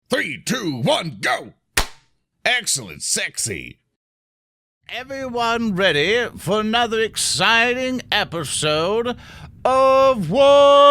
3, 2, 1, go! Excellent, sexy. Everyone ready for another exciting episode of WarHams?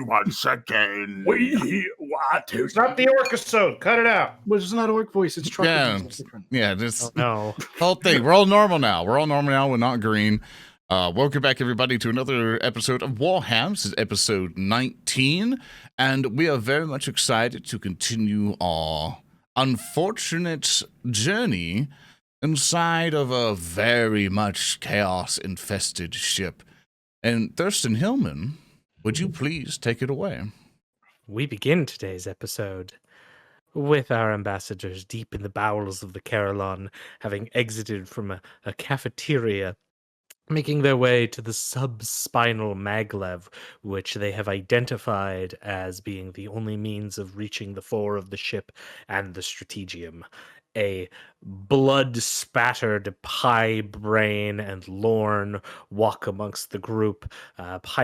Once again. It's not the orc episode. Cut it out. Well, it's not orc voice. It's trucker Yeah. voice. It's different. Yeah, this No. whole thing. We're all normal now. We're not green. Welcome back, everybody, to another episode of WarHams. This is episode 19, and we are very much excited to continue our unfortunate journey inside of a very much chaos-infested ship. And Thurston Hillman, would you please take it away? We begin today's episode with our ambassadors deep in the bowels of the Carillon, having exited from a cafeteria, making their way to the subspinal maglev, which they have identified as being the only means of reaching the fore of the ship and the strategium. A blood-spattered Braine and Lorn walk amongst the group.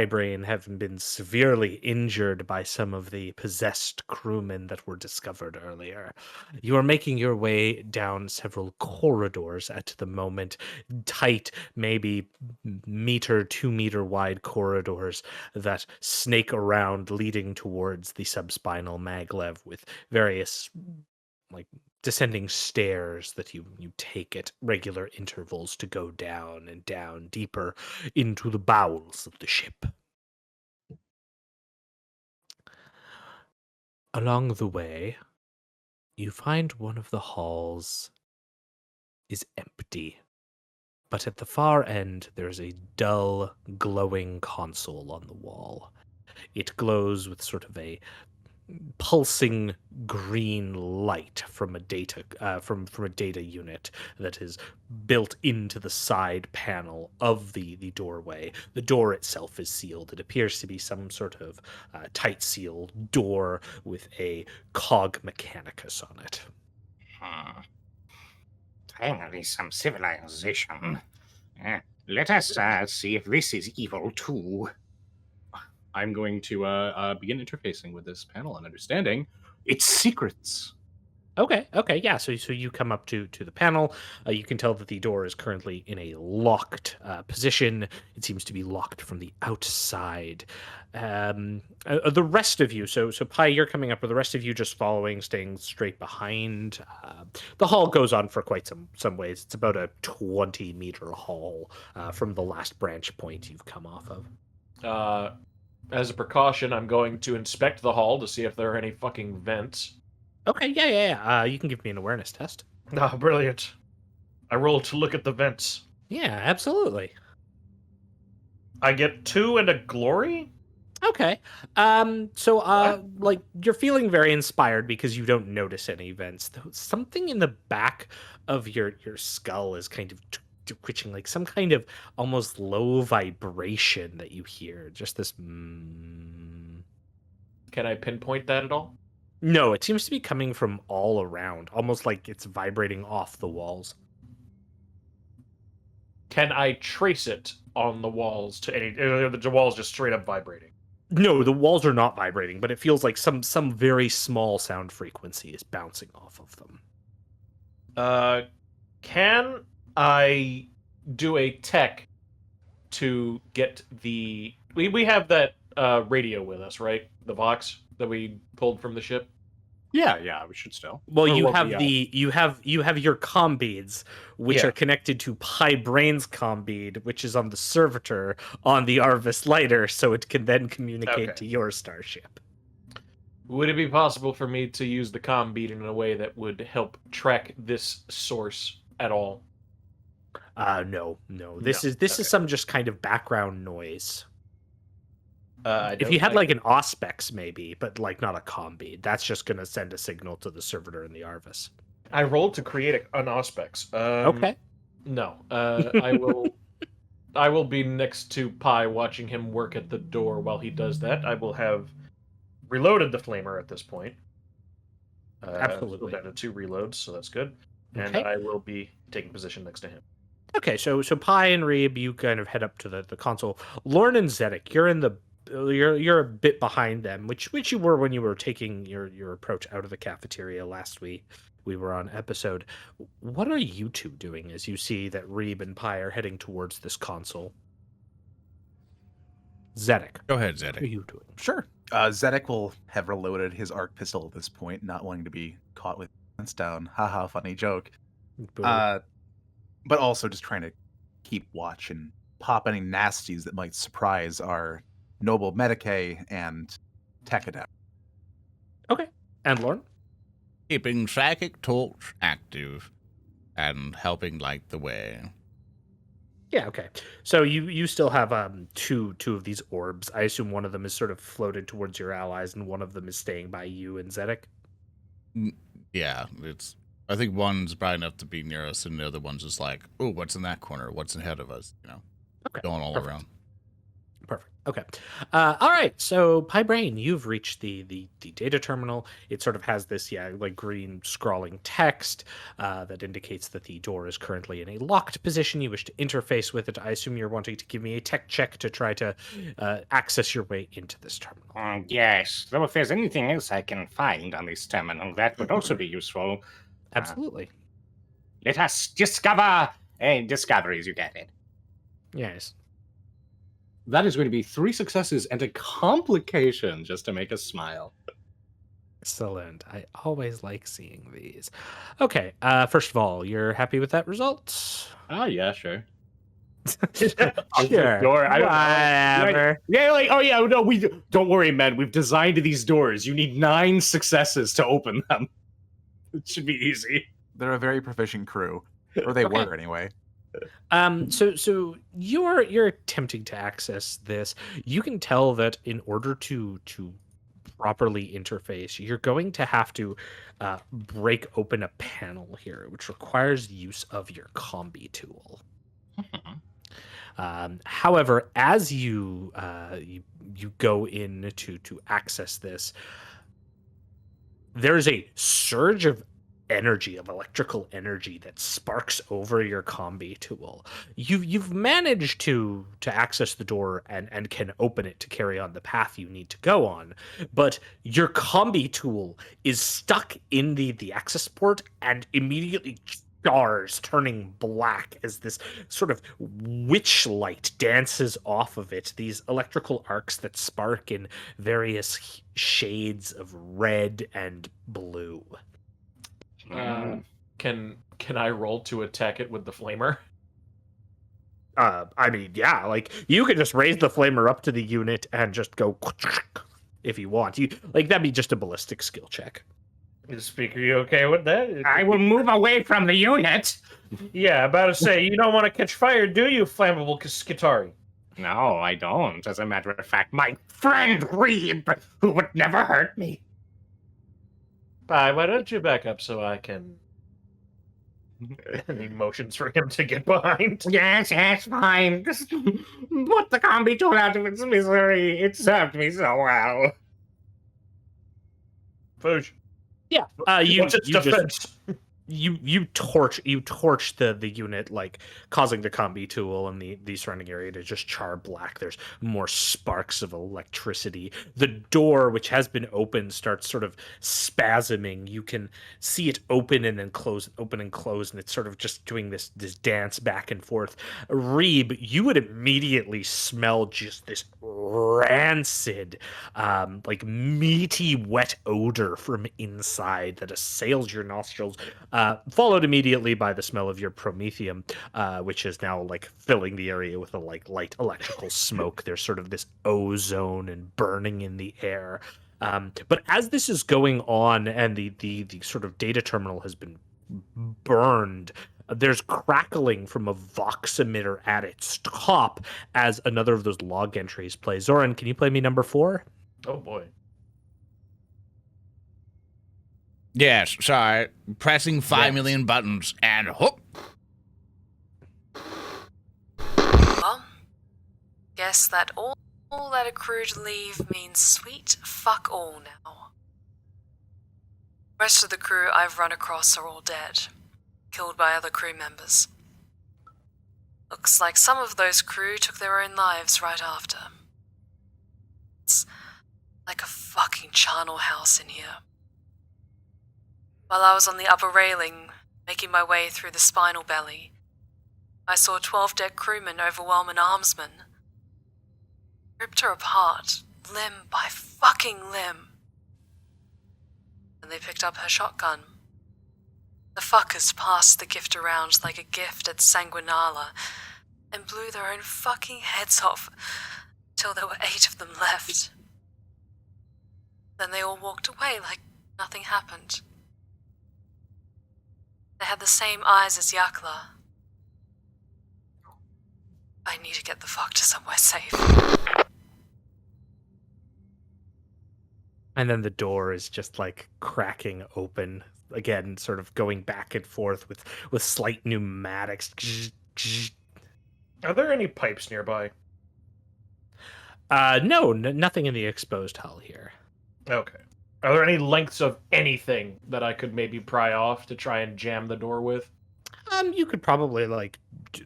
Braine having been severely injured by some of the possessed crewmen that were discovered earlier. You are making your way down several corridors at the moment, tight, maybe 2-meter wide corridors that snake around, leading towards the subspinal maglev with various descending stairs that you take at regular intervals to go down and down deeper into the bowels of the ship. Along the way, you find one of the halls is empty, but at the far end there's a dull, glowing console on the wall. It glows with sort of a pulsing green light from a data unit that is built into the side panel of the doorway. The door itself is sealed. It appears to be some sort of tight seal door with a cog mechanicus on it. Finally, some civilization. Let us see if this is evil too. I'm going to begin interfacing with this panel and understanding its secrets. Okay, yeah. So you come up to the panel. You can tell that the door is currently in a locked position. It seems to be locked from the outside. The rest of you, so Pi, you're coming up, or the rest of you just following, staying straight behind. The hall goes on for quite some ways. It's about a 20-meter hall from the last branch point you've come off of. As a precaution, I'm going to inspect the hall to see if there are any fucking vents. Okay, yeah. You can give me an awareness test. Ah, brilliant. I roll to look at the vents. Yeah, absolutely. I get 2 and a glory? Okay. You're feeling very inspired because you don't notice any vents. Though something in the back of your skull is kind of twitching, like some kind of almost low vibration that you hear. Just this. Can I pinpoint that at all? No, it seems to be coming from all around, almost like it's vibrating off the walls. Can I trace it on the walls to any? The walls just straight up vibrating. No, the walls are not vibrating, but it feels like some very small sound frequency is bouncing off of them. Can I do a tech to get the... We have that radio with us, right? The Vox that we pulled from the ship? Yeah, we should still. Well, Or you what have we you have your comm beads, which Yeah. are connected to Braine's comm bead, which is on the servitor on the Arvis lighter, so it can then communicate Okay. to your starship. Would it be possible for me to use the comm bead in a way that would help track this source at all? No. This is some just kind of background noise. If you had like an Auspex maybe, but like not a comm bead, that's just going to send a signal to the servitor in the Arvis. I rolled to create an Auspex. Okay. No. I will be next to Pi watching him work at the door while he does that. I will have reloaded the flamer at this point. Absolutely. Still down to 2 reloads, so that's good. and Okay. I will be taking position next to him. Okay, so Pi and Reeb, you kind of head up to the console. Lorn and Zedek, you're in the you're a bit behind them, which you were when you were taking your approach out of the cafeteria last we were on episode. What are you two doing as you see that Reeb and Pi are heading towards this console? Zedek, Go ahead, what are Zedek. you doing? Sure. Zedek will have reloaded his arc pistol at this point, not wanting to be caught with hands down. Haha, funny joke. Boo. But also just trying to keep watch and pop any nasties that might surprise our noble Medicae and Tech-Adept. And Lorn? Keeping psychic torch active and helping light the way. Yeah, okay. So you still have two of these orbs. I assume one of them is sort of floated towards your allies, and one of them is staying by you and Zedek. Yeah, it's. I think one's bright enough to be near us, and the other one's just like, oh, what's in that corner? What's ahead of us? You know, Okay, going all perfect. around. Perfect. Okay. All right. So, Braine, you've reached the data terminal. It sort of has this, like green scrawling text that indicates that the door is currently in a locked position. You wish to interface with it. I assume you're wanting to give me a tech check to try to access your way into this terminal. Yes, though if there's anything else I can find on this terminal, that would also be useful. Absolutely. Let us discover discoveries, you get it. Yes. That is going to be 3 successes and a complication just to make us smile. Excellent. I always like seeing these. Okay. First of all, you're happy with that result? Ah, yeah, sure. Sure. Door, I don't know. Whatever. Yeah, like, oh yeah, no, don't worry, man. We've designed these doors. You need 9 successes to open them. It should be easy. They're a very proficient crew, or they Okay. were anyway. So you're attempting to access this. You can tell that in order to properly interface, you're going to have to break open a panel here, which requires use of your combi tool. However, as you go in to access this, there's a surge of energy, of electrical energy, that sparks over your combi tool. You've managed to access the door and can open it to carry on the path you need to go on, but your combi tool is stuck in the access port and immediately stars, turning black as this sort of witch light dances off of it. These electrical arcs that spark in various shades of red and blue. Can I roll to attack it with the flamer? I mean, yeah, like you could just raise the flamer up to the unit and just go if you want. You like that'd be just a ballistic skill check. Speaker, you okay with that? I will move away from the unit. Yeah, about to say, you don't want to catch fire, do you, flammable Skitari? No, I don't. As a matter of fact, my friend Reeb, who would never hurt me. Bye, why don't you back up so I can... Any motions for him to get behind? Yes, fine. Just put the combi tool out of its misery. It served me so well. Foosh. Yeah, you What's its just defense? you torch the unit, like causing the combi tool and the surrounding area to just char black. There's more sparks of electricity. The door, which has been opened, starts sort of spasming. You can see it open and then close, open and close, and it's sort of just doing this dance back and forth. Reeb, you would immediately smell just this rancid, like meaty wet odor from inside that assails your nostrils. Followed immediately by the smell of your promethium, which is now like filling the area with a like light electrical smoke. There's sort of this ozone and burning in the air. But as this is going on and the sort of data terminal has been burned, there's crackling from a vox emitter at its top as another of those log entries plays. Zoran, can you play me number 4? Oh boy. Yes, sorry. Pressing 5 Yes. million buttons and whoop. Well, guess that all that accrued leave means sweet fuck all now. Most of the crew I've run across are all dead. killed by other crew members. Looks like some of those crew took their own lives right after. It's like a fucking charnel house in here. While I was on the upper railing, making my way through the spinal belly, I saw 12 dead crewmen overwhelm an armsman. Ripped her apart, limb by fucking limb. Then they picked up her shotgun. The fuckers passed the gift around like a gift at Sanguinala and blew their own fucking heads off till there were 8 of them left. Then they all walked away like nothing happened. They had the same eyes as Yakla. I need to get the fuck to somewhere safe. And then the door is just like cracking open again, sort of going back and forth with slight pneumatics. Are there any pipes nearby? No, nothing in the exposed hull here. Okay. Are there any lengths of anything that I could maybe pry off to try and jam the door with? You could probably like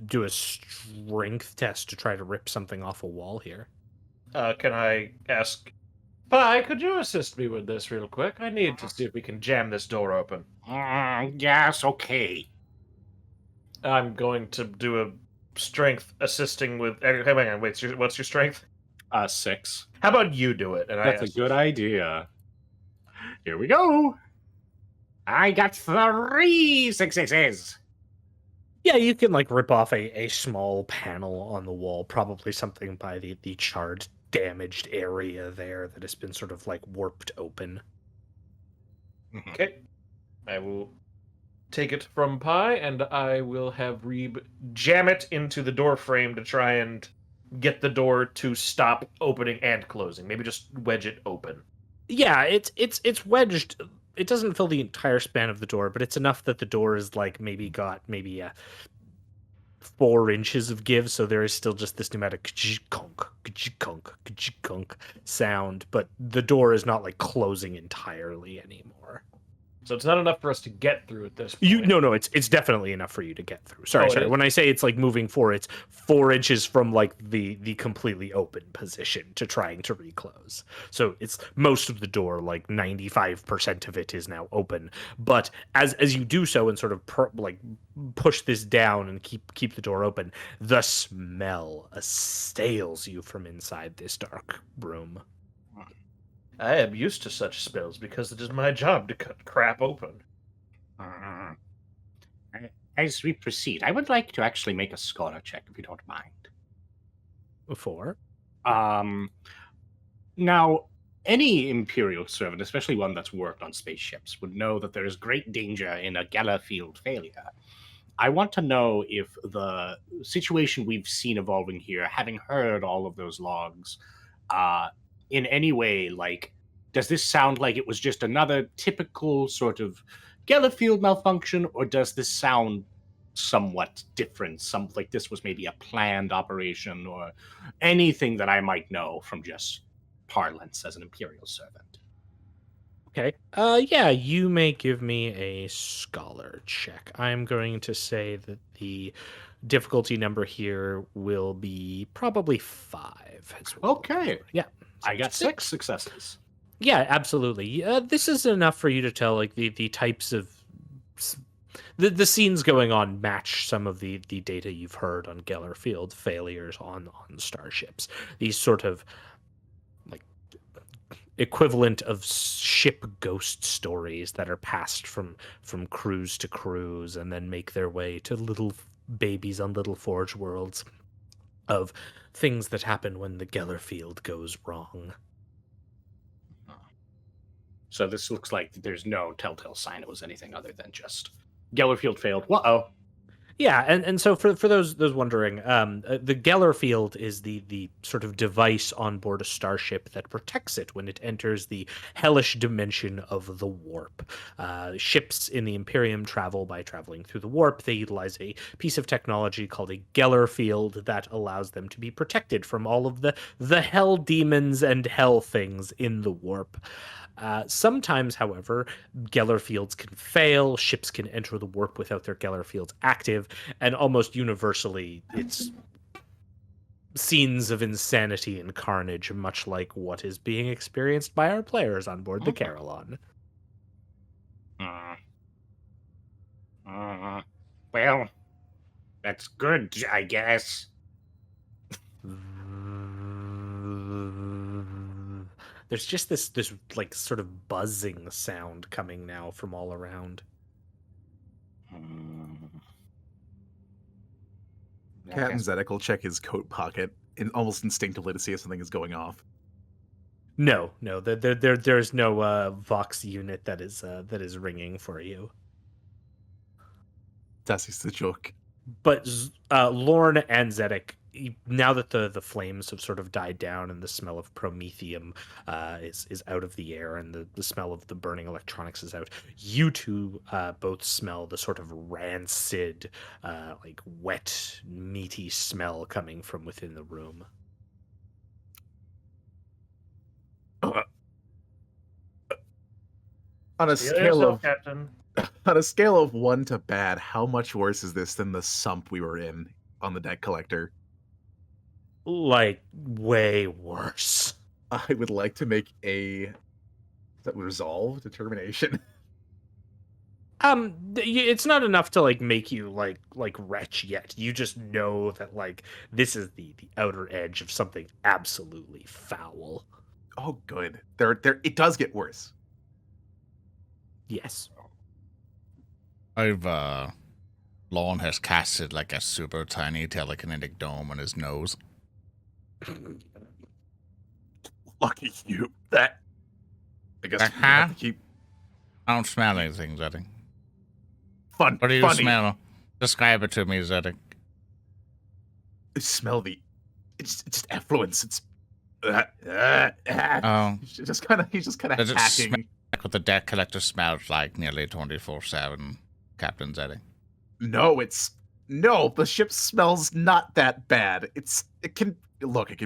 do a strength test to try to rip something off a wall here. Can I ask, Pi, could you assist me with this real quick? I need to see if we can jam this door open. Yes, okay. I'm going to do a strength assisting with... Hang on, wait, what's your strength? 6. How about you do it? And That's a good idea. Here we go. I got 3 successes. Yeah, you can like rip off a small panel on the wall, probably something by the charred, damaged area there that has been sort of like warped open. Okay. I will take it from Pi, and I will have Reeb jam it into the door frame to try and get the door to stop opening and closing. Maybe just wedge it open. Yeah, it's wedged. It doesn't fill the entire span of the door, but it's enough that the door is like maybe 4 inches of give, so there is still just this pneumatic kunk sound, but the door is not like closing entirely anymore. So it's not enough for us to get through at this point. No, it's definitely enough for you to get through. Sorry. Is? When I say it's like moving forward, it's 4 inches from like the completely open position to trying to reclose. So it's most of the door, like 95% of it is now open. But as you do so and sort of push this down and keep the door open, the smell assails you from inside this dark room. I am used to such spells because it is my job to cut crap open. As we proceed, I would like to actually make a scholar check, if you don't mind. For? Now, any Imperial servant, especially one that's worked on spaceships, would know that there is great danger in a Geller field failure. I want to know if the situation we've seen evolving here, having heard all of those logs, in any way, like, does this sound like it was just another typical sort of Geller field malfunction, or does this sound somewhat different? Some like this was maybe a planned operation, or anything that I might know from just parlance as an Imperial servant. Okay. Yeah, you may give me a scholar check. I'm going to say that the difficulty number here will be probably 5. Okay. Yeah. I got 6 successes. Yeah, absolutely. This is enough for you to tell, like, the types of... The scenes going on match some of the data you've heard on Geller Field failures on starships. These sort of, like, equivalent of ship ghost stories that are passed from cruise to cruise and then make their way to little babies on little forge worlds of things that happen when the Geller Field goes wrong. So this looks like there's no telltale sign it was anything other than just Geller field failed. Uh-oh. Yeah, and so for those wondering, the Geller field is the sort of device on board a starship that protects it when it enters the hellish dimension of the warp. Ships in the Imperium travel by traveling through the warp. They utilize a piece of technology called a Geller field that allows them to be protected from all of the hell demons and hell things in the warp. Sometimes, however, Geller fields can fail, ships can enter the warp without their Geller fields active, and almost universally, it's scenes of insanity and carnage, much like what is being experienced by our players on board the Carillon. Well, that's good, I guess. There's just this like sort of buzzing sound coming now from all around. Captain Zedek will check his coat pocket almost instinctively to see if something is going off. No, there's no Vox unit that is ringing for you. Das ist the joke. But Lorn and Zedek, now that the flames have sort of died down and the smell of promethium is out of the air and the smell of the burning electronics is out, you two both smell the sort of rancid, like wet, meaty smell coming from within the room. On a scale of Captain. on a scale of 1 to bad, how much worse is this than the sump we were in on the deck collector? Like, way worse. I would like to make a resolve determination. It's not enough to like make you like retch yet. You just know that like this is the outer edge of something absolutely foul. Oh, good. There. It does get worse. Yes. Lorn has casted like a super tiny telekinetic dome on his nose. Lucky you. That. I guess we have to keep. I don't smell anything, Zedek. What do you smell? Describe it to me, Zedek. I smell the. It's just effluence. It's. He's just kind of Does it hacking. smell like what the deck collector smells like nearly 24/7, Captain Zedek? No, the ship smells not that bad. It can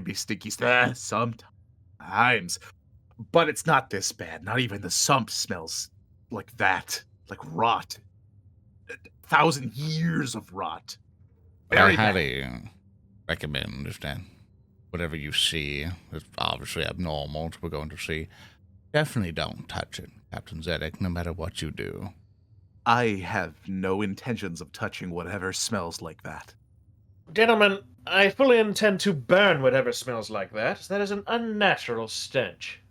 be stinky sometimes, but it's not this bad. Not even the sump smells like that, like rot. 1,000 years of rot. I highly recommend that whatever you see is obviously abnormal that we're going to see. Definitely don't touch it, Captain Zedek, no matter what you do. I have no intentions of touching whatever smells like that. Gentlemen, I fully intend to burn whatever smells like that. That is an unnatural stench.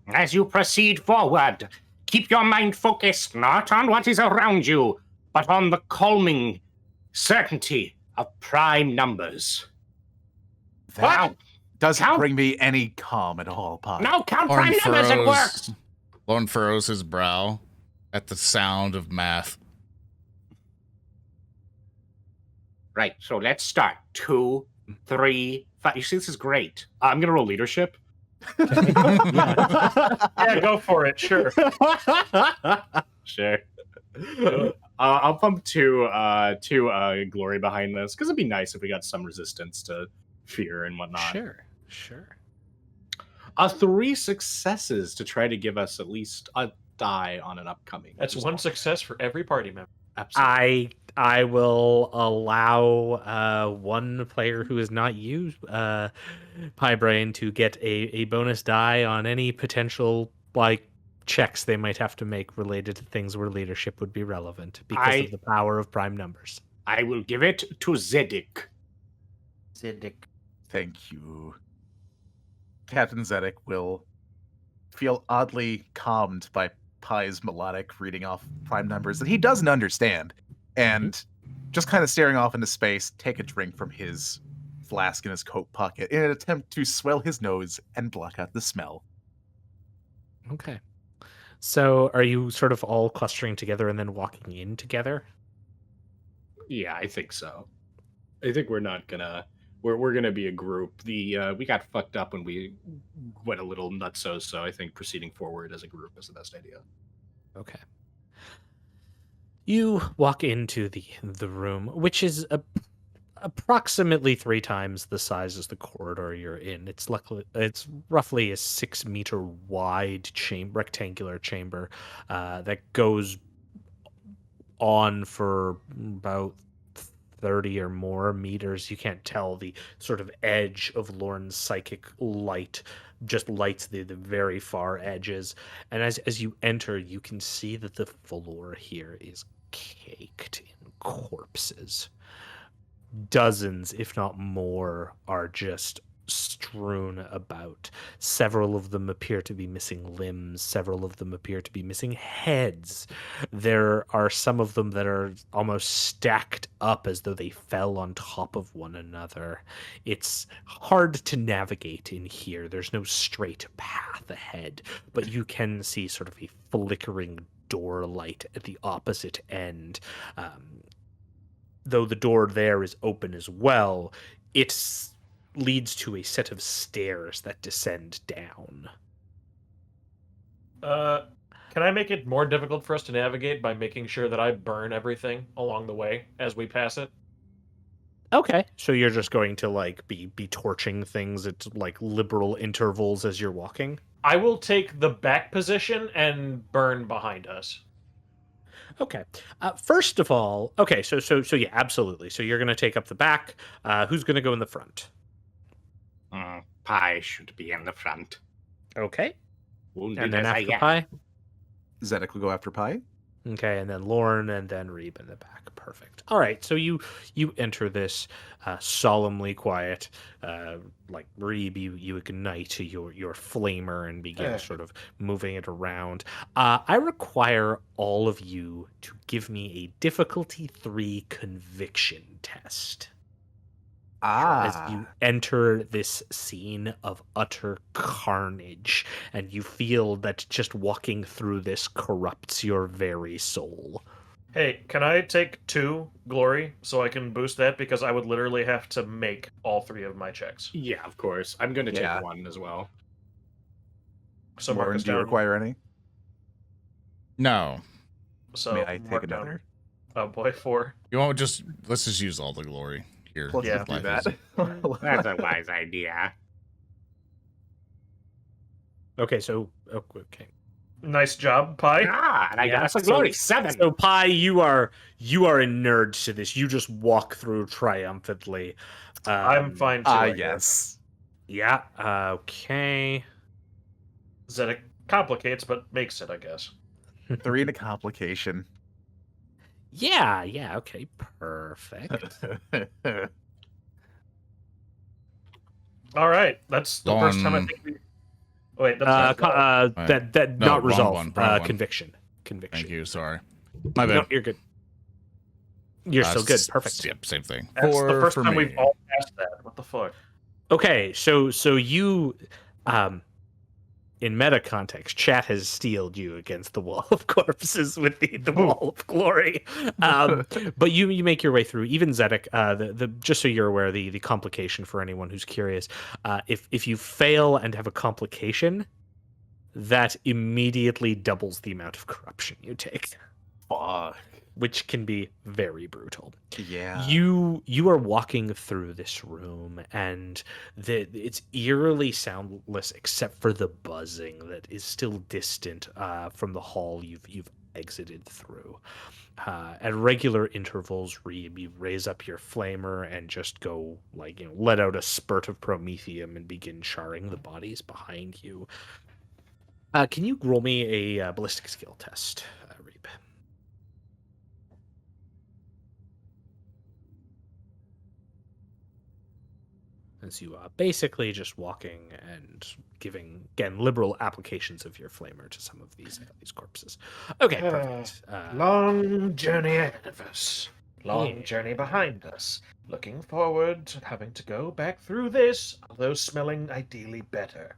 As you proceed forward, keep your mind focused not on what is around you, but on the calming certainty of prime numbers. That doesn't bring me any calm at all, Pod. No, count prime numbers, it works! Lorn furrows his brow at the sound of math. Right, so let's start. 2, 3, 5. You see, this is great. I'm going to roll leadership. Yeah, go for it, sure. Sure. I'll pump two glory behind this, because it'd be nice if we got some resistance to fear and whatnot. Sure. 3 successes to try to give us at least a die on an upcoming. That's one success for every party member. Absolutely. I will allow one player who is not you, Braine, to get a bonus die on any potential like checks they might have to make related to things where leadership would be relevant because of the power of prime numbers. I will give it to Zedek. Thank you. Captain Zedek will feel oddly calmed by Pie's melodic reading off prime numbers that he doesn't understand, and just kind of staring off into space, take a drink from his flask in his coat pocket in an attempt to swell his nose and block out the smell. Okay. So are you sort of all clustering together and then walking in together? Yeah, I think so. I think we're not gonna. We're gonna be a group. We got fucked up when we went a little nutso, so I think proceeding forward as a group is the best idea. Okay. You walk into the room, which is approximately 3 times the size as the corridor you're in. It's roughly a 6-meter wide rectangular chamber that goes on for about 30 or more meters. You can't tell the sort of edge of Lorn's psychic light just lights the very far edges. And as you enter, you can see that the floor here is caked in corpses. Dozens, if not more, are just strewn about. Several of them appear to be missing limbs. Several of them appear to be missing heads. There are some of them that are almost stacked up as though they fell on top of one another. It's hard to navigate in here. There's no straight path ahead, but you can see sort of a flickering door light at the opposite end. Though the door there is open as well, it leads to a set of stairs that descend down. Can I make it more difficult for us to navigate by making sure that I burn everything along the way as we pass it? Okay, so you're just going to like be torching things at like liberal intervals as you're walking? I will take the back position and burn behind us. Okay. First of all, okay, so yeah, absolutely. So you're going to take up the back. Who's going to go in the front? Pie should be in the front. Okay. Wounded And then as I after am. Pi? Zedek will go after Pi. Okay, and then Lorn, and then Reeb in the back. Perfect. All right, so you enter this solemnly quiet, like Reeb, you ignite your flamer and begin sort of moving it around. I require all of you to give me a difficulty 3 conviction test. As you enter this scene of utter carnage, and you feel that just walking through this corrupts your very soul. Hey, can I take 2 glory so I can boost that? Because I would literally have to make all 3 of my checks. Yeah, of course. I'm going to Yeah. take 1 as well. So Lorn, mark us do you down. require any? No. So May I take mark down. another? Oh boy, 4. You won't let's just use all the glory here. Let's Yeah. just do Life that. is- That's a wise idea. Okay, so okay. Nice job, Pi. And I Yeah, got us a so- glory 7. So Pi, you are a nerd to this. You just walk through triumphantly. I'm fine too. I guess. Yes. Yeah. Okay. Zedek complicates, but makes it, I guess. 3 in a complication. Yeah. Yeah. Okay. Perfect. All right, that's the first time I think we. Oh, wait, that's not- That No, not wrong resolve. one, wrong one. Conviction. Thank you. Sorry. My bad. No, you're good. You're still good. s- Perfect. Yep, same thing. That's the 4 first for time me. we've all passed that. What the fuck? Okay, so you, in meta context, chat has steeled you against the wall of corpses with the wall of glory. But you make your way through. Even Zedek, the just so you're aware, the complication for anyone who's curious, if you fail and have a complication, that immediately doubles the amount of corruption you take, Fuck. which can be very brutal. Yeah. You are walking through this room, and it's eerily soundless except for the buzzing that is still distant from the hall you've exited through. At regular intervals, Reeb, you raise up your flamer and just go let out a spurt of promethium and begin charring the bodies behind you. Can you roll me a ballistic skill test, Reeb? As you are basically just walking and giving, again, liberal applications of your flamer to some of these corpses. Okay, perfect. Long journey ahead of us. Long Yeah. journey behind us. Looking forward to having to go back through this, although smelling ideally better.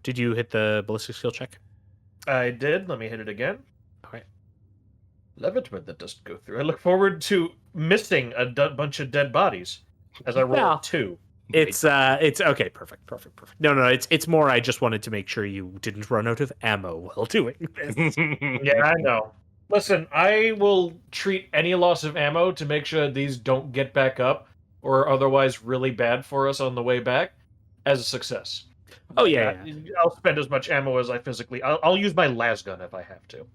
Did you hit the ballistic skill check? I did. Let me hit it again. Okay. Levitment that doesn't go through. I look forward to missing a bunch of dead bodies as I roll Well, 2. It's okay, perfect. No, it's more I just wanted to make sure you didn't run out of ammo while doing this. Yeah, I know. Listen, I will treat any loss of ammo to make sure that these don't get back up or are otherwise really bad for us on the way back as a success. Oh, yeah. I'll spend as much ammo as I physically. I'll use my las gun if I have to.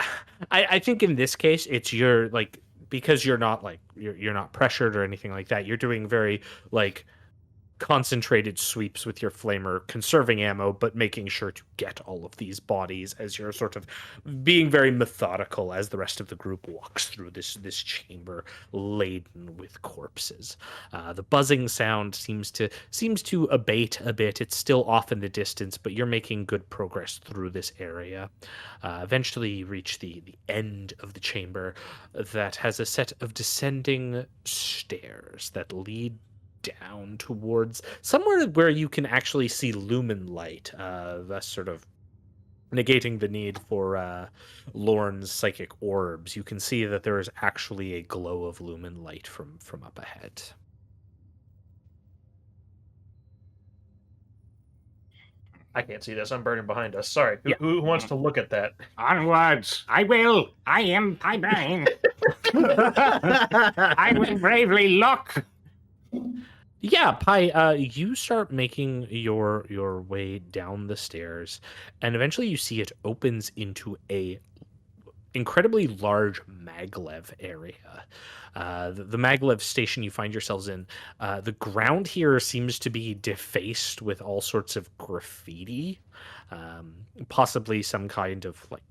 I think in this case it's your like because you're not like you're not pressured or anything like that. You're doing very like concentrated sweeps with your flamer, conserving ammo, but making sure to get all of these bodies as you're sort of being very methodical as the rest of the group walks through this chamber laden with corpses. The buzzing sound seems to abate a bit. It's still off in the distance, but you're making good progress through this area. Eventually, you reach the end of the chamber that has a set of descending stairs that lead down towards somewhere where you can actually see lumen light, thus sort of negating the need for Lorn's psychic orbs. You can see that there is actually a glow of lumen light from up ahead. I can't see this. I'm burning behind us. Sorry. Who wants to look at that? Onwards! I will! I am Braine! I will bravely look! Yeah, Pi, you start making your way down the stairs, and eventually you see it opens into a incredibly large maglev area. The maglev station you find yourselves in, the ground here seems to be defaced with all sorts of graffiti, possibly some kind of like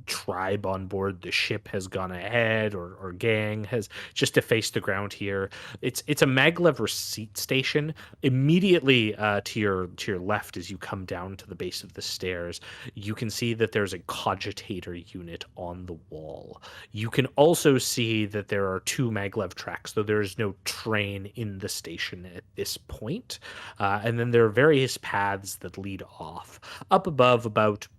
tribe on board the ship has gone ahead, or gang has just defaced the ground here. It's a maglev receipt station. Immediately to your left as you come down to the base of the stairs, you can see that there's a cogitator unit on the wall. You can also see that there are 2 maglev tracks, though there is no train in the station at this point. And then there are various paths that lead off. Up above, about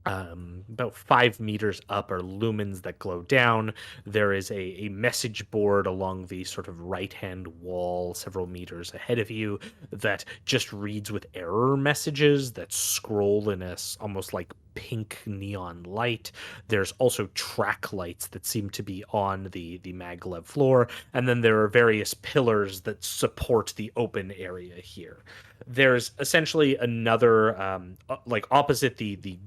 5 meters up are lumens that glow down. There is a message board along the sort of right-hand wall several meters ahead of you that just reads with error messages that scroll in a almost like pink neon light. There's also track lights that seem to be on the maglev floor, and then there are various pillars that support the open area here. There's essentially another like opposite the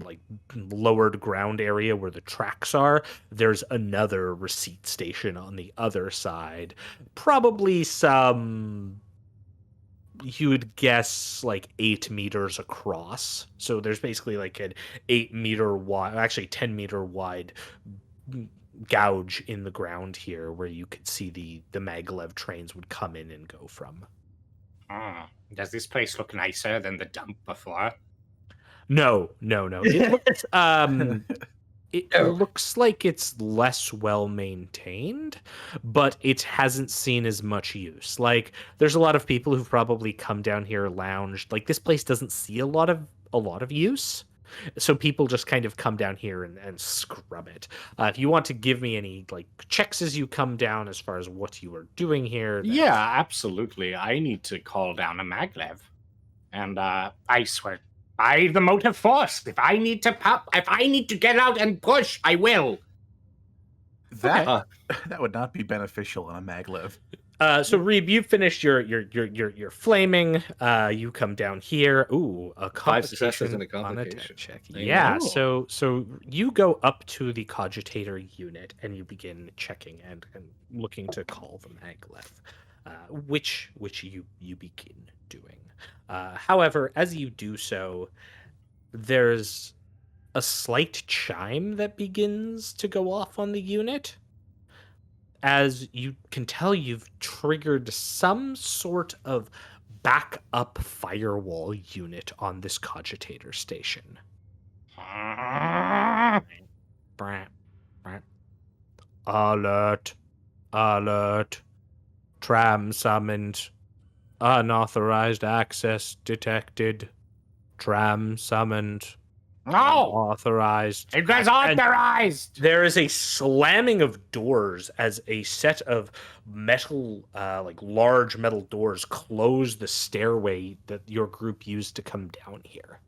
like lowered ground area where the tracks are, there's another receipt station on the other side, probably some, you would guess, like 8 meters across. So there's basically like an 8-meter wide, actually 10-meter wide gouge in the ground here where you could see the maglev trains would come in and go from. Does this place look nicer than the dump before? No. It looks, looks like it's less well maintained, but it hasn't seen as much use. Like, there's a lot of people who've probably come down here, lounged. Like, this place doesn't see a lot of use, so people just kind of come down here and scrub it. If you want to give me any like checks as you come down as far as what you are doing here, Yeah, absolutely. I need to call down a maglev, and I swear by the motive force, if I need to get out and push, I will. That would not be beneficial on a maglev. So Reeb, you finished your flaming. You come down here. Ooh, a 5 successes complication and a on complication. check. I Yeah. know. So you go up to the cogitator unit and you begin checking and looking to call the maglev, which you begin doing. However, as you do so, there's a slight chime that begins to go off on the unit. As you can tell, you've triggered some sort of backup firewall unit on this cogitator station. Alert. Alert. Tram summoned. Unauthorized access detected. Tram summoned. No! Authorized. It was authorized! There is a slamming of doors as a set of metal, like large metal doors close the stairway that your group used to come down here.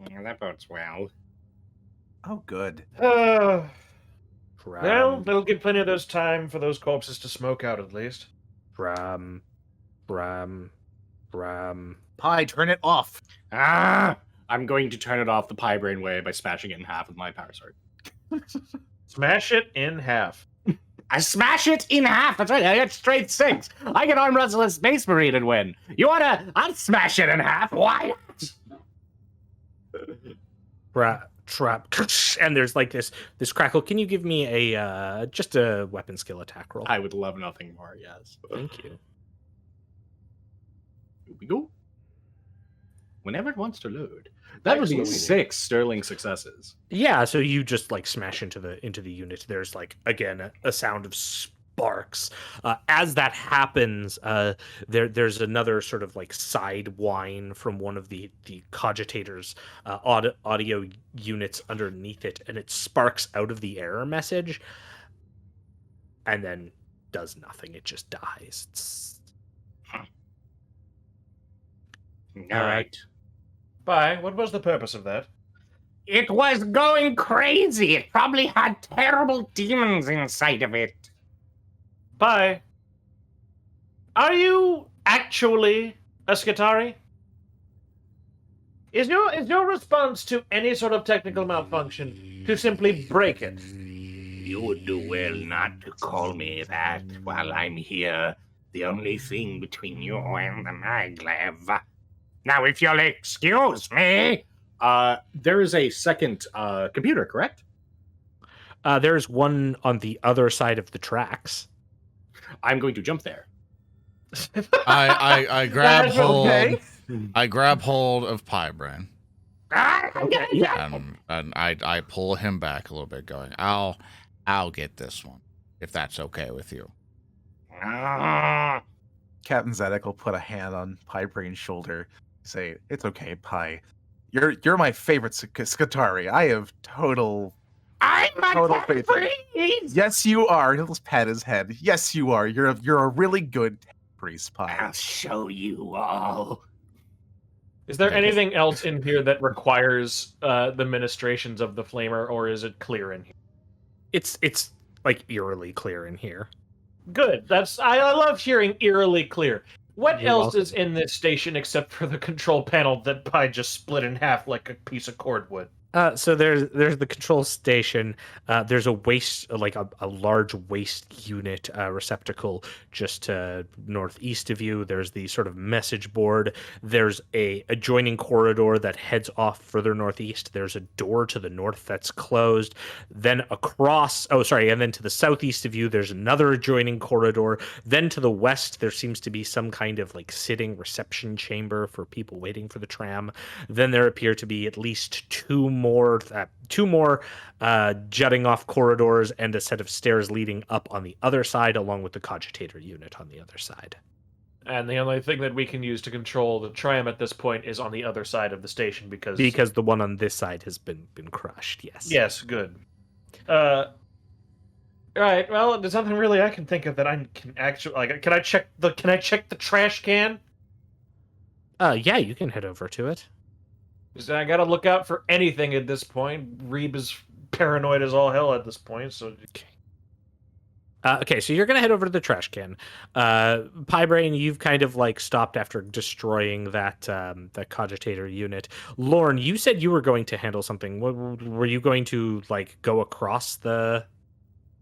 Yeah, that bodes well. Oh, good. Well, Bram, they'll get plenty of those time for those corpses to smoke out at least. Bram. Pie, turn it off. Ah! I'm going to turn it off the pie brain way by smashing it in half with my power sword. Smash it in half. I smash it in half. That's right. I get straight 6. I can arm wrestle a Space Marine and win. You wanna? I'll smash it in half. Why not? Trap. And there's like this crackle. Can you give me a just a weapon skill attack roll? I would love nothing more. Yes. Thank you. Here we go. Whenever it wants to load. That would be Excellent. 6 sterling successes. Yeah, so you just like smash into the unit. There's like again a sound of sparks. As that happens, there's another sort of like side whine from one of the cogitators audio units underneath it, and it sparks out of the error message, and then does nothing. It just dies. All right. Bye. What was the purpose of that? It was going crazy. It probably had terrible demons inside of it. Bye. Are you actually a Skitari? Is your response to any sort of technical malfunction to simply break it? You would do well not to call me that while I'm here. The only thing between you and the maglev. Now, if you'll excuse me. There is a second computer, correct? There's one on the other side of the tracks. I'm going to jump there. I grab That's hold. okay. I grab hold of Pie Brain, Okay, yeah. and I pull him back a little bit, going, "I'll get this one, if that's okay with you." Captain Zedek will put a hand on Pie Brain's shoulder, say, "It's okay, Pie. You're my favorite Skitari. I have total faith in you." Yes, you are. He'll just pat his head. Yes, you are. You're a really good priest, Pie. I'll show you all. Is there anything else in here that requires the ministrations of the Flamer, or is it clear in here? It's like eerily clear in here. Good. I love hearing eerily clear. What You're else welcome. is in this station except for the control panel that Pie just split in half like a piece of cordwood? So there's the control station. There's a waste, like a large waste unit receptacle just northeast of you. There's the sort of message board. There's a adjoining corridor that heads off further northeast. There's a door to the north that's closed. Then and then to the southeast of you, there's another adjoining corridor. Then to the west, there seems to be some kind of like sitting reception chamber for people waiting for the tram. Then there appear to be at least two more jutting off corridors and a set of stairs leading up on the other side, along with the cogitator unit on the other side. And the only thing that we can use to control the tram at this point is on the other side of the station because the one on this side has been crushed. Yes, good. Right. Well, there's nothing really I can think of that I can actually like. Can I check the trash can? Yeah, you can head over to it. 'Cause I gotta look out for anything at this point. Reeb is paranoid as all hell at this point, so Okay, so you're gonna head over to the trash can. Pie Brain, you've kind of like stopped after destroying that cogitator unit. Lorn, you said you were going to handle something. Were you going to like go across the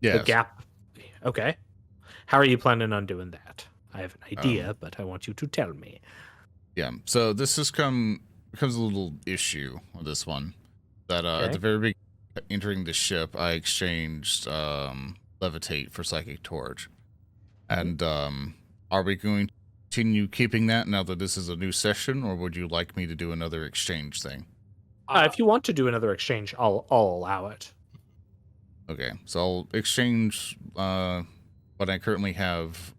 gap? Okay. How are you planning on doing that? I have an idea, but I want you to tell me. Yeah. So this has becomes a little issue with this one. That at the very beginning, entering the ship, I exchanged levitate for psychic torch, and are we going to continue keeping that now that this is a new session, or would you like me to do another exchange thing? If you want to do another exchange, I'll allow it. Okay, so I'll exchange what I currently have.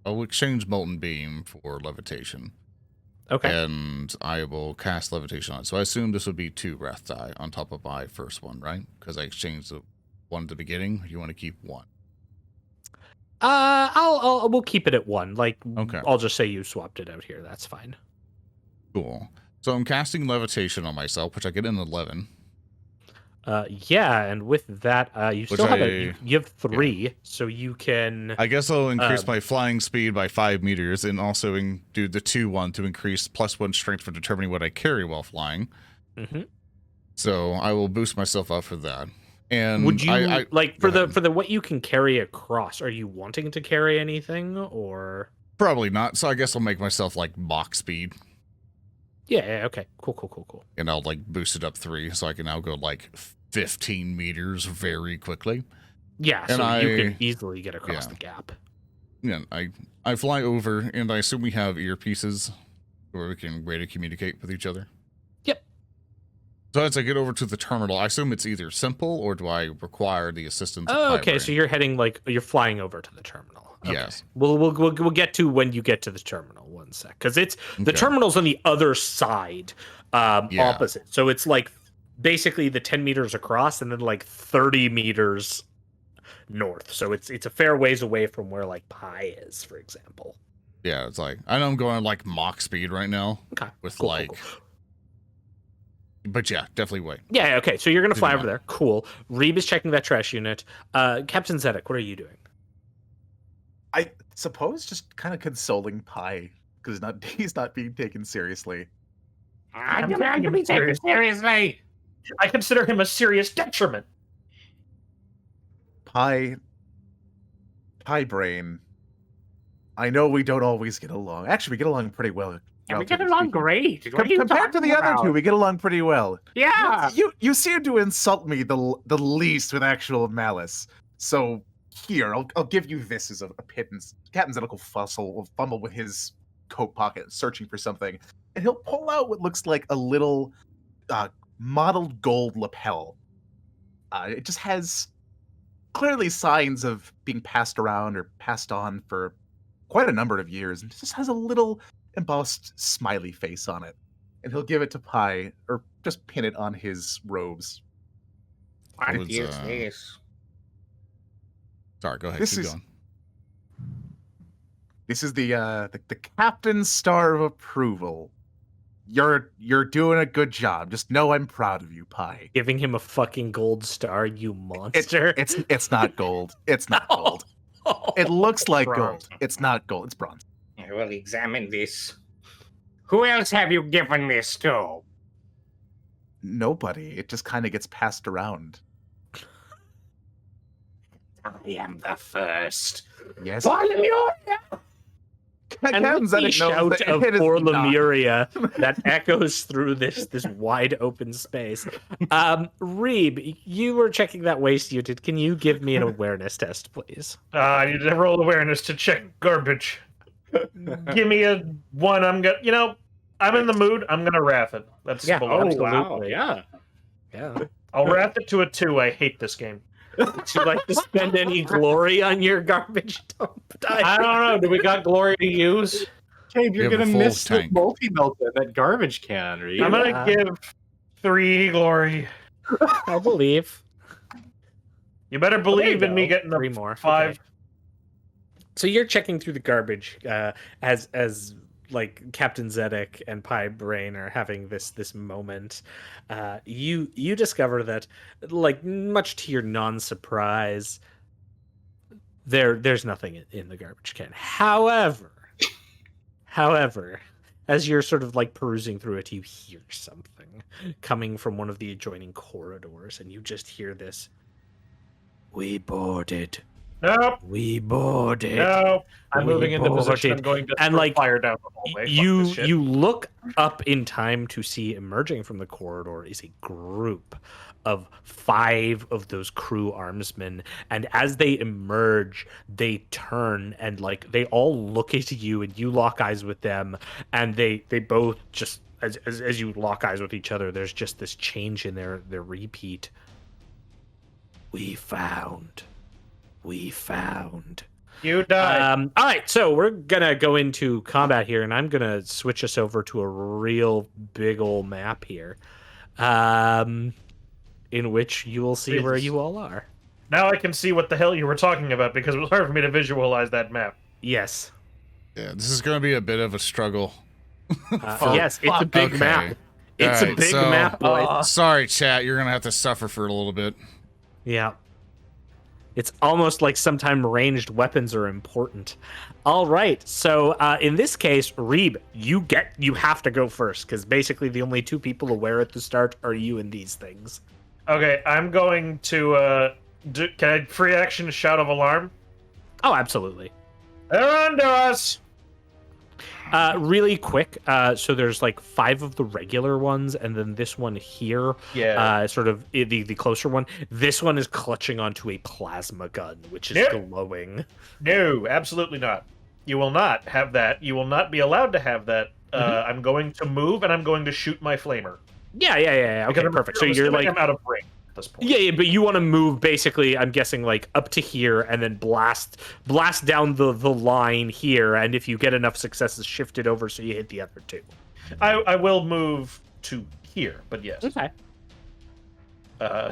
I'll exchange molten beam for levitation. Okay. And I will cast levitation on it. So I assume this would be 2 wrath die on top of my first one, right? Because I exchanged the one at the beginning. You want to keep 1. We'll keep it at 1. Like, Okay. I'll just say you swapped it out here. That's fine. Cool. So I'm casting levitation on myself, which I get an 11. Yeah, and with that, you Which still have you have 3, so you can. I guess I'll increase my flying speed by 5 meters and also do the 2-1 to increase +1 strength for determining what I carry while flying. Mm-hmm. So I will boost myself up for that. And would you for go the what you can carry across? Are you wanting to carry anything or? Probably not. So I guess I'll make myself like Mach speed. Yeah. Okay. Cool. And I'll like boost it up 3, so I can now go like 15 meters very quickly. Yeah, and so you can easily get across yeah. the gap. Yeah, I fly over, and I assume we have earpieces where we can way to communicate with each other. Yep. So as I get over to the terminal, I assume it's either simple, or do I require the assistance of Oh, okay. Braine? So you're flying over to the terminal. Okay. Yes. We'll get to when you get to the terminal. 1 sec, because the Okay. terminal's on the other side, opposite. So it's like basically the 10 meters across, and then like 30 meters north. So it's a fair ways away from where like Pi is, for example. Yeah, it's like I know I'm going like Mach speed right now. Okay. With Cool. But yeah, definitely wait. Yeah. Okay. So you're gonna fly Didn't over there. Cool. Reeb is checking that trash unit. Captain Zedek, what are you doing? I suppose just kind of consoling Pi because he's not being taken seriously. I'm to be taken seriously. I consider him a serious detriment. Pi Braine. I know we don't always get along. Actually, we get along pretty well. Yeah, we get relatively along speaking. great. What are you Compared to the talking other two, about? we get along pretty well. Yeah. You seem to insult me the least with actual malice. So here, I'll give you this as a pittance. Captain Zedek will fumble with his coat pocket, searching for something, and he'll pull out what looks like a little mottled gold lapel. It just has clearly signs of being passed around or passed on for quite a number of years, and it just has a little embossed smiley face on it. And he'll give it to Pi, or just pin it on his robes. What was, is this? Sorry, go ahead. This Keep is- going. This is the Captain's Star of Approval. You're doing a good job. Just know I'm proud of you, Pi. Giving him a fucking gold star, you monster. It's not gold. It's not gold. It looks like gold. It's not gold. It's bronze. I will examine this. Who else have you given this to? Nobody. It just kind of gets passed around. I am the first. Yes. Bartholomew! And with the shout of poor Lemuria that echoes through this wide open space. Reeb, you were checking that waste unit. Can you give me an awareness test, please? I need to roll awareness to check garbage. Give me a 1. I'm in the mood. I'm gonna wrath it. That's Yeah. below. Oh, Absolutely. wow. Yeah. I'll wrath it to a 2. I hate this game. Would you like to spend any glory on your garbage dump? I don't know. Do we got glory to use? Gabe, You you're have a gonna full miss the tank. multi-melt in that garbage can, are you? I'm gonna give 3 glory. I believe. You better believe in me go. getting 3 a more. 5. Okay. So you're checking through the garbage as like Captain Zedek and Pi Braine are having this moment. You discover that, like, much to your non-surprise, there's nothing in the garbage can. However, as you're sort of like perusing through it, you hear something coming from one of the adjoining corridors, and you just hear this: "We boarded. Nope. We boarded." No. I'm We moving into position. I'm boarded. going to And, throw like, fire down the hallway. Fuck this You shit. you look up in time to see emerging from the corridor is a group of 5 of those crew armsmen, and as they emerge, they turn and like they all look at you, and you lock eyes with them, and they both just as you lock eyes with each other, there's just this change in their repeat. We found. You die. All right, so we're gonna go into combat here, and I'm gonna switch us over to a real big old map here, in which you will see where you all are. Now I can see what the hell you were talking about because it was hard for me to visualize that map. Yes. Yeah, this is going to be a bit of a struggle. Yes, it's a big Okay. map. It's All a right, big so- map, boys. Sorry, chat. You're going to have to suffer for a little bit. Yeah. It's almost like sometimes ranged weapons are important. All right. So in this case, Reeb, you have to go first because basically the only two people aware at the start are you and these things. Okay, I'm going to can I free action shout of alarm? Oh, absolutely. They're onto us. Really quick. So there's like 5 of the regular ones, and then this one here, sort of the closer one. This one is clutching onto a plasma gun, which is glowing. No, absolutely not. You will not have that. You will not be allowed to have that. I'm going to move, and I'm going to shoot my flamer. Yeah. Okay, perfect. So you're like, I'm out of range at this point. yeah, but you want to move basically, I'm guessing, like up to here and then blast down the line here, and if you get enough successes, shift it over so you hit the other two. I will move to here, but yes. Okay.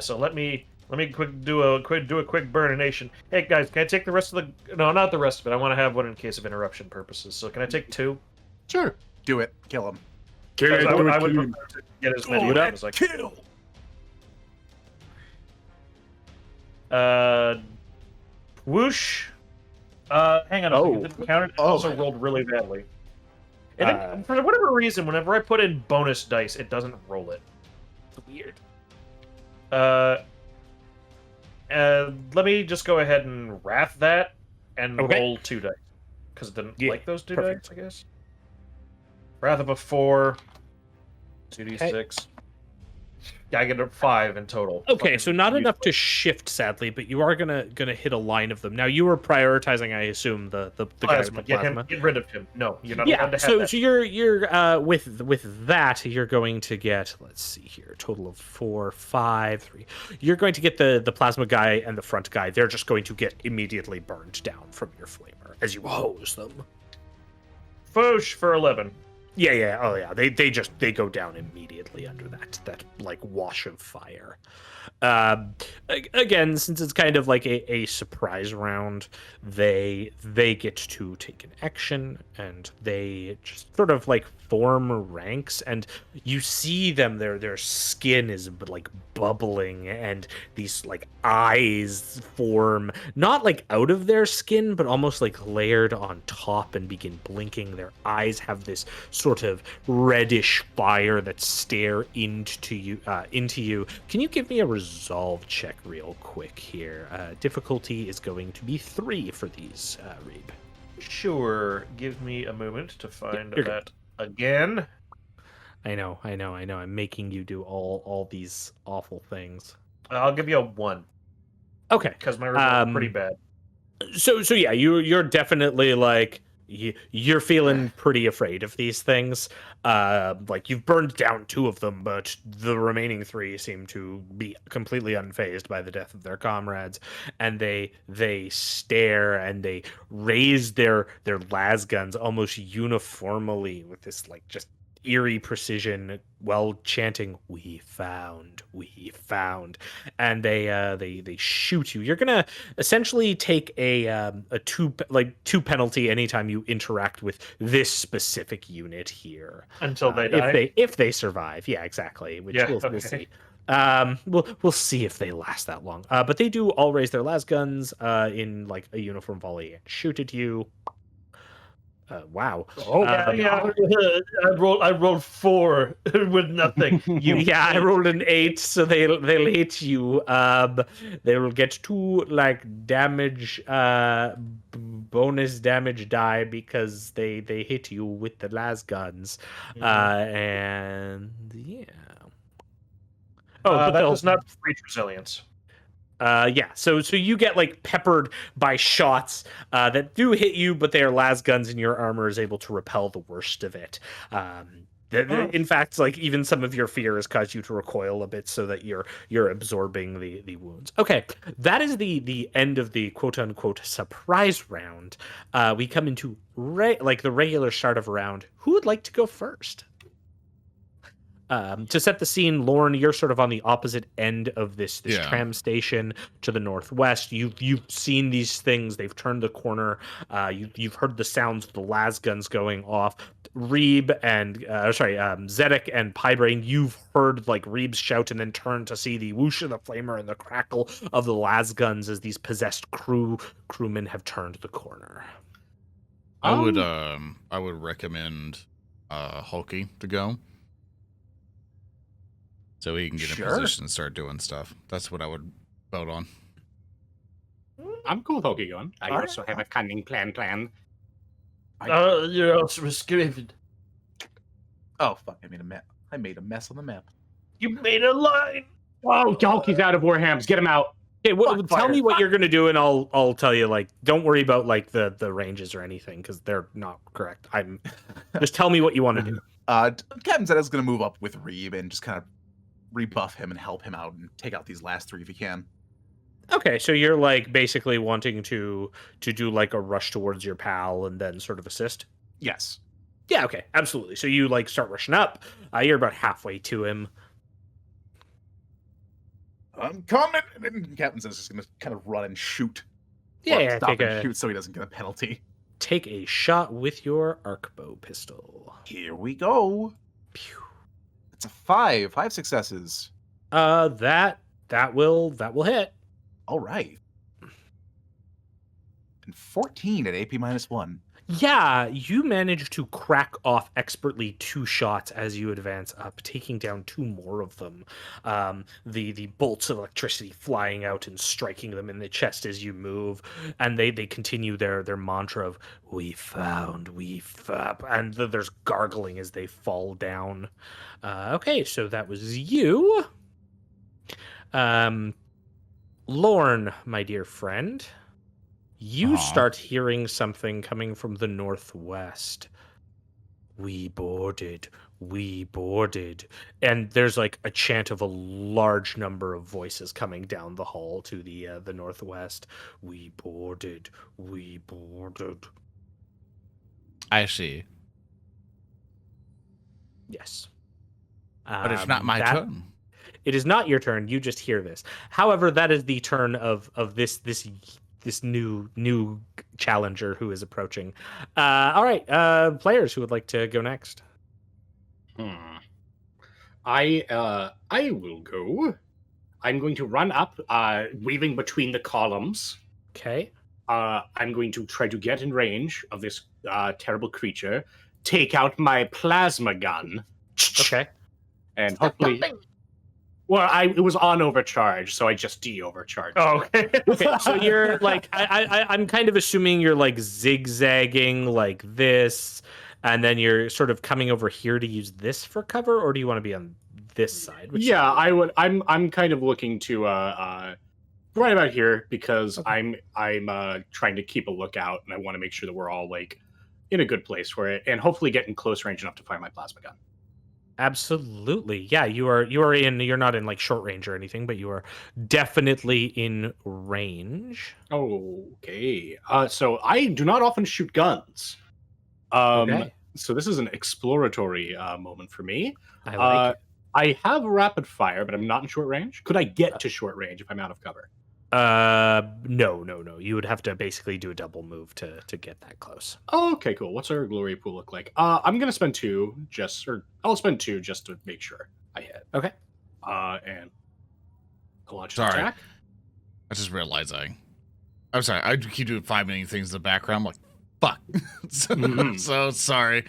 So let me do a quick burnination. Hey guys, can I take the rest of the? No, not the rest of it. I want to have one in case of interruption purposes. So can I take 2? Sure. Do it. Kill him. I would prefer to get as many of them as I can. Kill. Whoosh. Hang on a second. Did it count? It also rolled really badly. And for whatever reason, whenever I put in bonus dice, it doesn't roll it. It's weird. Let me just go ahead and wrath that and Okay. roll 2 dice. Because it didn't Yeah, like those 2 perfect. dice, I guess. Wrath of a 4. 2d6. Yeah, I get a 5 in total. Okay, Fucking so not enough to useless. shift, sadly, but you are gonna hit a line of them. Now you were prioritizing, I assume, the guy with Plasma. the plasma. Get rid of him. No, you're not allowed Yeah, to have so that. so you're with that you're going to get, let's see here, a total of 4, 5, 3. You're going to get the plasma guy and the front guy. They're just going to get immediately burned down from your flamer as you hose them. Fosh for 11. Yeah. Oh yeah. They go down immediately under that like wash of fire. Again, since it's kind of like a surprise round, they get to take an action and they just sort of like form ranks, and you see them, their skin is like bubbling, and these like eyes form not like out of their skin but almost like layered on top and begin blinking. Their eyes have this sort of reddish fire that stare into you. Can you give me a resolve check real quick here? Difficulty is going to be 3 for these, Reeb. Sure. Give me a moment to find you're that again. I know. I'm making you do all these awful things. I'll give you a 1 Okay. because my results are pretty bad. So yeah, you're definitely like you're feeling pretty afraid of these things. Like you've burned down 2 of them, but the remaining 3 seem to be completely unfazed by the death of their comrades, and they stare and they raise their las guns almost uniformly with this like just eerie precision while chanting we found, and they shoot you. You're gonna essentially take a 2 penalty anytime you interact with this specific unit here Until they die. if they survive. Yeah, exactly, which Yeah, we'll okay. see. We'll see if they last that long, but they do all raise their las guns in like a uniform volley and shoot at you. Wow. I rolled 4 with nothing. I rolled an 8, so they'll hit you. They will get 2 like damage, bonus damage die because they hit you with the las guns, and yeah. But that does not breach resilience. So you get like peppered by shots that do hit you, but they are las guns and your armor is able to repel the worst of it. In fact, like even some of your fear has caused you to recoil a bit, so that you're absorbing the wounds. Okay, that is the end of the quote unquote surprise round. We come into like the regular start of a round. Who would like to go first? To set the scene, Lorn, you're sort of on the opposite end of this tram station to the northwest. You've seen these things. They've turned the corner. You've heard the sounds of the las guns going off. Reeb and Zedek and Braine, you've heard like Reeb's shout and then turn to see the whoosh of the flamer and the crackle of the las guns as these possessed crewmen have turned the corner. I would recommend Hulky to go. So he can get in position and start doing stuff. That's what I would vote on. I'm cool with Hulky going. I also have a cunning plan. You're also restricted. Oh fuck! I made a mess on the map. You made a line. Oh, Hulky's out of WarHams. Get him out. Okay, tell me what you're gonna do, and I'll tell you. Like, don't worry about like the ranges or anything because they're not correct. Just tell me what you want to do. Captain Zedek's gonna move up with Reeb and just kind of rebuff him and help him out and take out these last three if he can. Okay, so you're like basically wanting to do like a rush towards your pal and then sort of assist? Yes. Yeah, okay, absolutely. So you like start rushing up. You're about halfway to him. I'm coming. And Captain Zedek's just gonna kind of run and shoot. Yeah, stop and shoot so he doesn't get a penalty. Take a shot with your arcbow pistol. Here we go. Pew. It's a 5 successes. That will hit. All right. And 14 at AP -1. Yeah, you manage to crack off expertly 2 shots as you advance up, taking down 2 more of them. The bolts of electricity flying out and striking them in the chest as you move, and they continue their mantra of "We found, and there's gargling as they fall down. Okay, so that was you, Lorn, my dear friend. You start hearing something coming from the northwest. We boarded. And there's like a chant of a large number of voices coming down the hall to the northwest. We boarded. I see. Yes. But it's not my turn. It is not your turn. You just hear this. However, that is the turn of this new challenger who is approaching. All right, players who would like to go next. I will go. I'm going to run up, weaving between the columns. Okay. I'm going to try to get in range of this terrible creature, take out my plasma gun. Okay. And hopefully... Well, it was on overcharge, so I just de-overcharged. Oh, okay. Okay, so you're like, I'm kind of assuming you're like zigzagging like this, and then you're sort of coming over here to use this for cover, or do you want to be on this side? Yeah, I would. I'm kind of looking to right about here because I'm trying to keep a lookout, and I want to make sure that we're all like in a good place for it, and hopefully get in close range enough to fire my plasma gun. Absolutely. Yeah, you're not in like short range or anything, but you are definitely in range. Okay. So I do not often shoot guns. Okay. So this is an exploratory moment for me. I like it. I have rapid fire, but I'm not in short range. Could I get to short range if I'm out of cover? No. You would have to basically do a double move to get that close. Oh, okay, cool. What's our glory pool look like? I'm gonna spend 2 I'll spend 2 just to make sure I hit. Okay. And launch Sorry. attack. I just realized I'm sorry. I keep doing 5 million things in the background. I'm like, fuck. So sorry.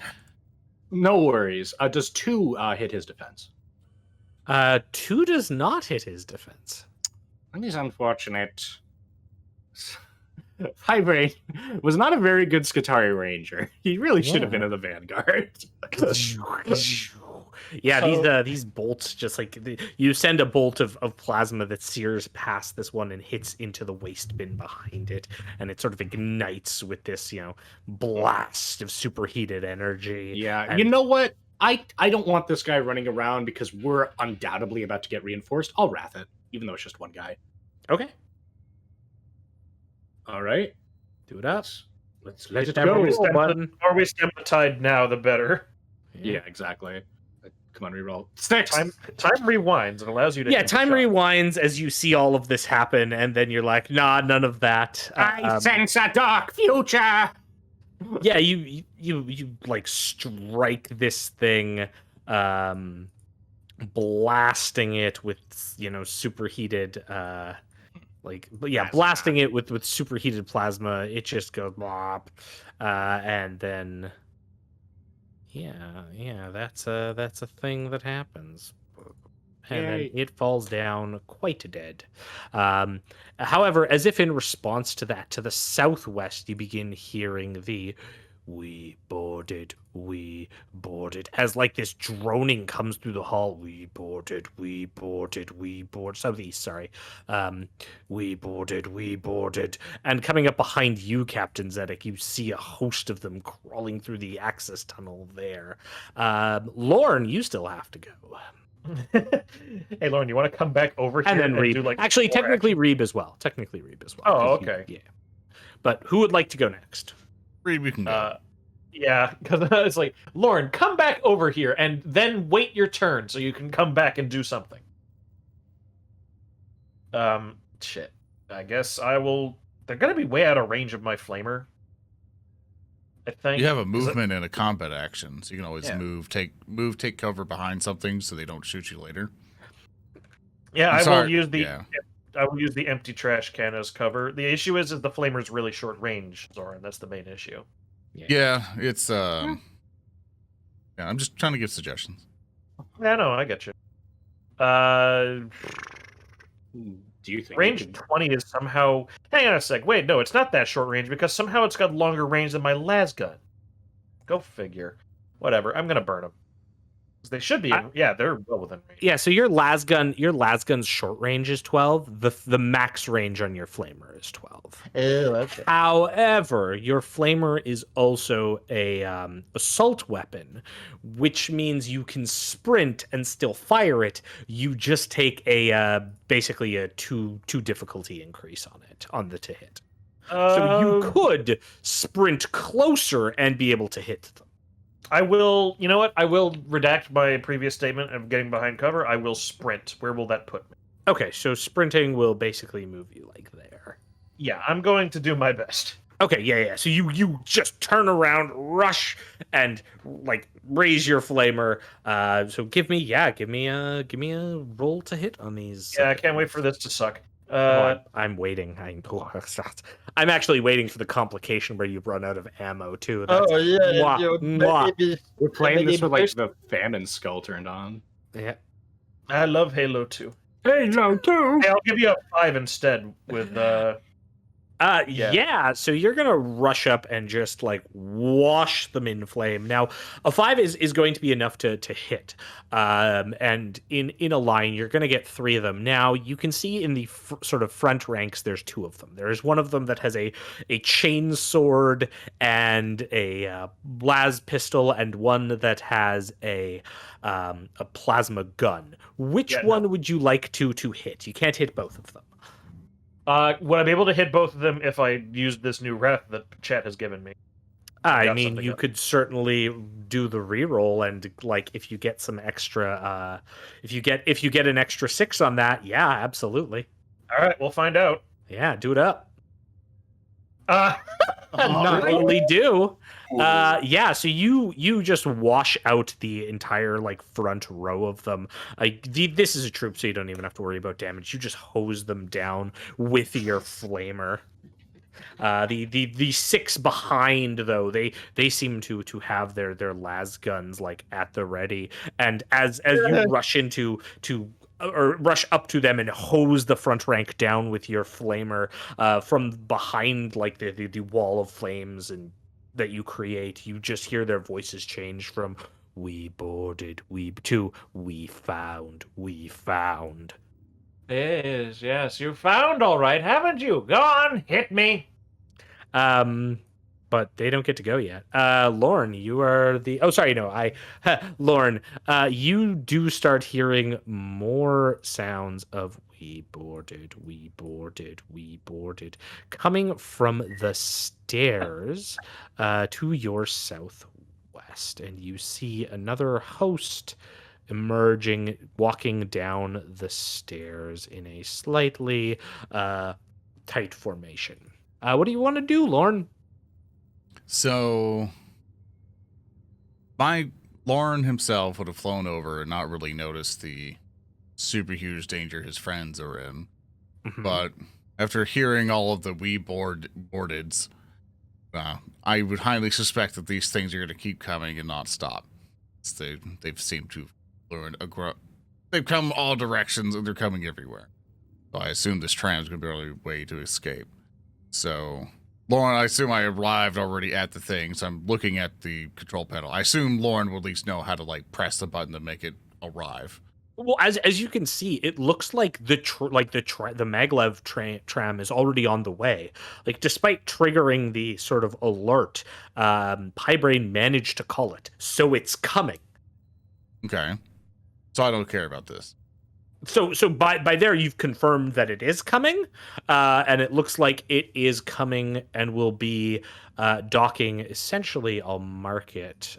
No worries. Does 2 hit his defense? 2 does not hit his defense. That is unfortunate. Braine was not a very good Skitarii Ranger. He really should have been in the Vanguard. Yeah, these bolts just like you send a bolt of plasma that sears past this one and hits into the waste bin behind it, and it sort of ignites with this blast of superheated energy. Yeah, and you know what? I don't want this guy running around because we're undoubtedly about to get reinforced. I'll wrath it, even though it's just one guy. Okay, All right, do it up. let's let it Hit that go. roll button. The more we stem the tide now, the better. Yeah, exactly. Come on, reroll. 6. Time rewinds and allows you to. Yeah, hit the time shot. rewinds as you see all of this happen, and then you're like, nah, none of that. I sense a dark future. Yeah, you like strike this thing, blasting it with superheated blasting it with superheated plasma. It just goes blop, and then that's a thing that happens. And then Yay. it falls down quite dead. However, as if in response to that, to the southwest, you begin hearing the we boarded, as like this droning comes through the hall. We boarded, southeast, sorry. We boarded. And coming up behind you, Captain Zedek, you see a host of them crawling through the access tunnel there. Lorn, you still have to go. Hey, Lauren, you want to come back over here And then Reeb. do like Actually, more technically action? Reeb as well. Oh, 'cause okay. Yeah. But who would like to go next? Reeb, you can go. Yeah, because it's like, Lauren, come back over here and then wait your turn so you can come back and do something. Shit. I guess I will. They're gonna be way out of range of my flamer. I think You have a Is it- movement and a combat action, so you can always Yeah. take cover behind something so they don't shoot you later. Yeah, I'm I will sorry, use the. yeah. I will use the empty trash can as cover. The issue is the flamer's really short range, Zoran. That's the main issue. Yeah, it's yeah, I'm just trying to give suggestions. Yeah, no, I get you. Do you think Range 20 is somehow. Hang on a sec. Wait, no, it's not that short range because somehow it's got longer range than my las gun. Go figure. Whatever. I'm gonna burn them. They should be. Yeah, they're well within range. Yeah, so your las gun's short range is 12. The max range on your flamer is 12. Oh, okay. However, your flamer is also a assault weapon, which means you can sprint and still fire it. You just take a basically a two difficulty increase on the to hit. So you could sprint closer and be able to hit them. I will. You know what? I will redact my previous statement of getting behind cover. I will sprint. Where will that put me? Okay, so sprinting will basically move you like there. Yeah, I'm going to do my best. Okay, yeah. So you just turn around, rush, and like raise your flamer. So give me a roll to hit on these. Yeah, I can't wait for this to suck. I'm waiting. I'm actually waiting for the complication where you run out of ammo too. That's, mwah. We're playing this with like the famine skull turned on. Yeah. I love Halo 2. Halo 2. Hey, I'll give you a 5 instead with Yeah. So you're gonna rush up and just like wash them in flame. Now, a 5 is going to be enough to hit. And in a line, you're gonna get 3 of them. Now, you can see in the sort of front ranks, there's 2 of them. There is one of them that has a chain sword and a las pistol, and one that has a plasma gun. Which one would you like to hit? You can't hit both of them. would I be able to hit both of them if I used this new ref that chat has given me? I got mean, something you up. could certainly do the reroll, and like if you get some extra, if you get an extra 6 on that, yeah, absolutely, All right, we'll find out. yeah, do it up. Really? Do. Yeah, so you just wash out the entire like front row of them. This is a troop, so you don't even have to worry about damage. You just hose them down with your flamer. The 6 behind though, they seem to have their las guns like at the ready, and as you rush or rush up to them and hose the front rank down with your flamer from behind like the wall of flames and that you create, you just hear their voices change from "we boarded," to "we found." Yes, you found all right, haven't you? Go on, hit me. but they don't get to go yet. Lorn, you are the. Oh, sorry, no, Lorn, you do start hearing more sounds of we boarded, coming from the stairs to your southwest, and you see another host emerging, walking down the stairs in a slightly tight formation. What do you want to do, Lorn? So, Lorn himself would have flown over and not really noticed the super huge danger his friends are in. Mhm. But after hearing all of the boardeds, I would highly suspect that these things are going to keep coming and not stop. They've seemed to learn they've come all directions and they're coming everywhere. So I assume this tram is going to be the only way to escape. So, Lorn, I assume I arrived already at the thing, so I'm looking at the control panel. I assume Lorn will at least know how to press the button to make it arrive. Well, as you can see, it looks like the maglev tram is already on the way. Like, despite triggering the sort of alert, Braine managed to call it, so it's coming. Okay. So I don't care about this. So by there you've confirmed that it is coming, and it looks like it is coming and will be docking. Essentially, I'll mark it.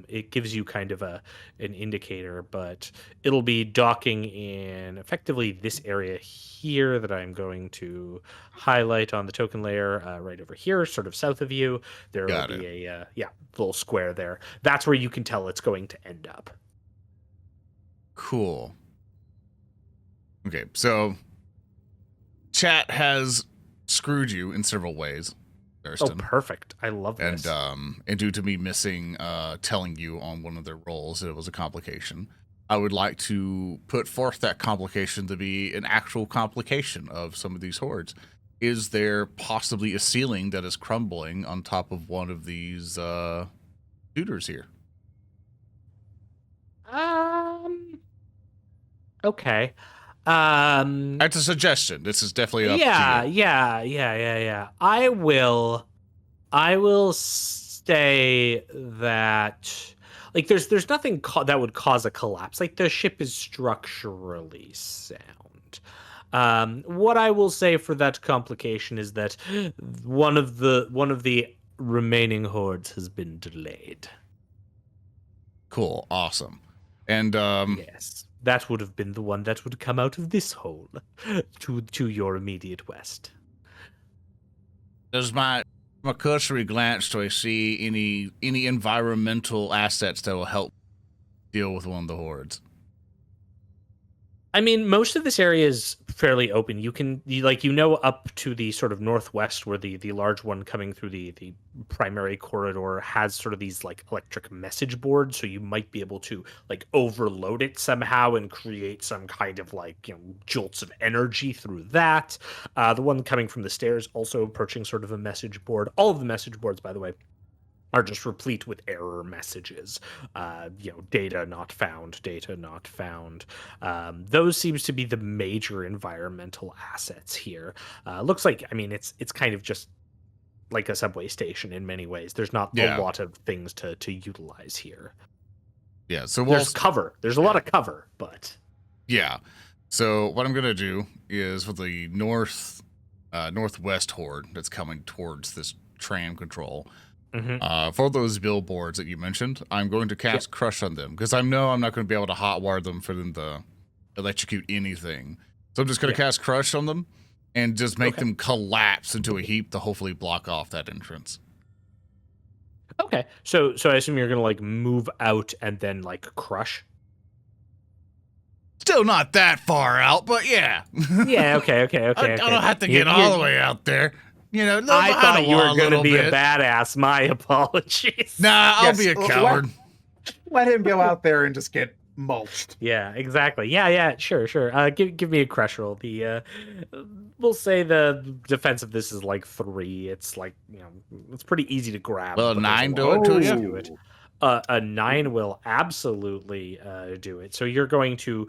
It gives you kind of an indicator, but it'll be docking in effectively this area here that I'm going to highlight on the token layer right over here, sort of south of you. There will be a little square there. That's where you can tell it's going to end up. Cool. Okay, so chat has screwed you in several ways, Thurston. Oh, perfect. I love this. And due to me missing telling you on one of their roles that it was a complication, I would like to put forth that complication to be an actual complication of some of these hordes. Is there possibly a ceiling that is crumbling on top of one of these shooters here? Okay. That's a suggestion. This is definitely up to you. Yeah. I will say that there's nothing that would cause a collapse. Like, the ship is structurally sound. What I will say for that complication is that one of the remaining hordes has been delayed. Cool, awesome. And yes. That would have been the one that would come out of this hole to your immediate west. Does my cursory glance, do I see any environmental assets that will help deal with one of the hordes? I mean, most of this area is fairly open. You up to the sort of northwest where the large one coming through the primary corridor has sort of these electric message boards, so you might be able to overload it somehow and create some kind of jolts of energy through that. The one coming from the stairs also approaching sort of a message board. All of the message boards, by the way, are just replete with error messages. Data not found. Those seems to be the major environmental assets here. Looks like, it's kind of just like a subway station in many ways. There's not a lot of things to utilize here. Yeah, so there's cover. There's a lot of cover, but yeah. So what I'm gonna do is for the northwest horde that's coming towards this tram control. For those billboards that you mentioned, I'm going to cast Crush on them because I know I'm not going to be able to hotwire them for them to electrocute anything. So I'm just going to cast Crush on them and just make them collapse into a heap to hopefully block off that entrance. Okay. So I assume you're going to move out and then crush? Still not that far out, but yeah. Yeah, okay. I don't have to get all the way out there. I thought you were going to be a badass. My apologies. Nah, I'll be a coward. Let him go out there and just get mulched. Yeah, exactly. Yeah, sure. Give me a crush roll. We'll say the defense of this is 3. It's it's pretty easy to grab. Will a 9 do it to you? A 9 will absolutely do it. So you're going to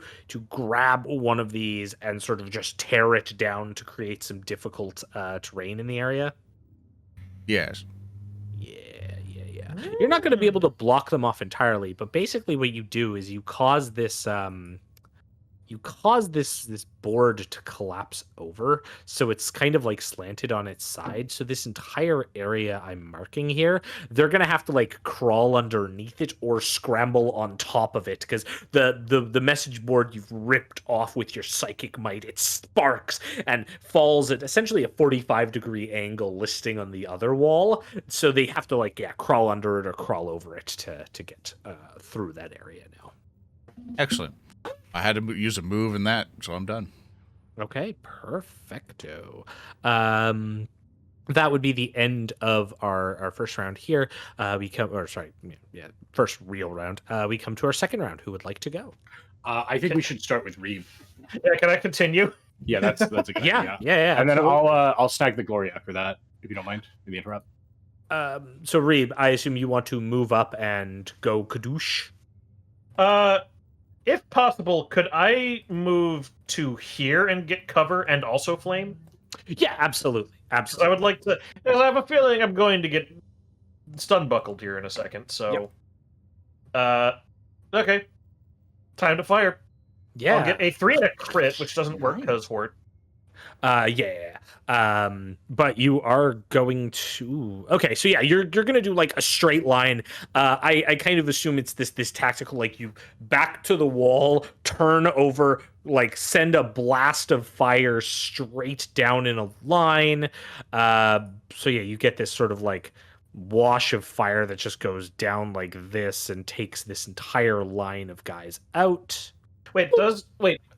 grab one of these and sort of just tear it down to create some difficult terrain in the area? Yes. You're not going to be able to block them off entirely, but basically what you do is you cause this this board to collapse over, so it's kind of like slanted on its side. So this entire area I'm marking here, they're gonna have to like crawl underneath it or scramble on top of it, because the message board you've ripped off with your psychic might, it sparks and falls at essentially a 45-degree angle, listing on the other wall. So they have to like crawl under it or crawl over it to get through that area now. Excellent. I had to use a move in that, so I'm done. Okay, perfecto. That would be the end of our first round here. First real round. We come to our second round. Who would like to go? I think we should start with Reeb. Yeah, can I continue? Yeah, that's a good idea. Yeah. And then absolutely. I'll snag the glory after that, if you don't mind. Maybe interrupt. So Reeb, I assume you want to move up and go Kadoosh. If possible, could I move to here and get cover and also flame? Yeah, absolutely. Because I would like to. Because I have a feeling I'm going to get stun buckled here in a second. So, okay, time to fire. Yeah. I'll get a 3 and a crit, which doesn't work because Hort. But you are going to. Okay, so yeah, you're gonna do like a straight line. I kind of assume it's this tactical, like you back to the wall, turn over, like send a blast of fire straight down in a line. So yeah, you get this sort of like wash of fire that just goes down like this and takes this entire line of guys out. Wait,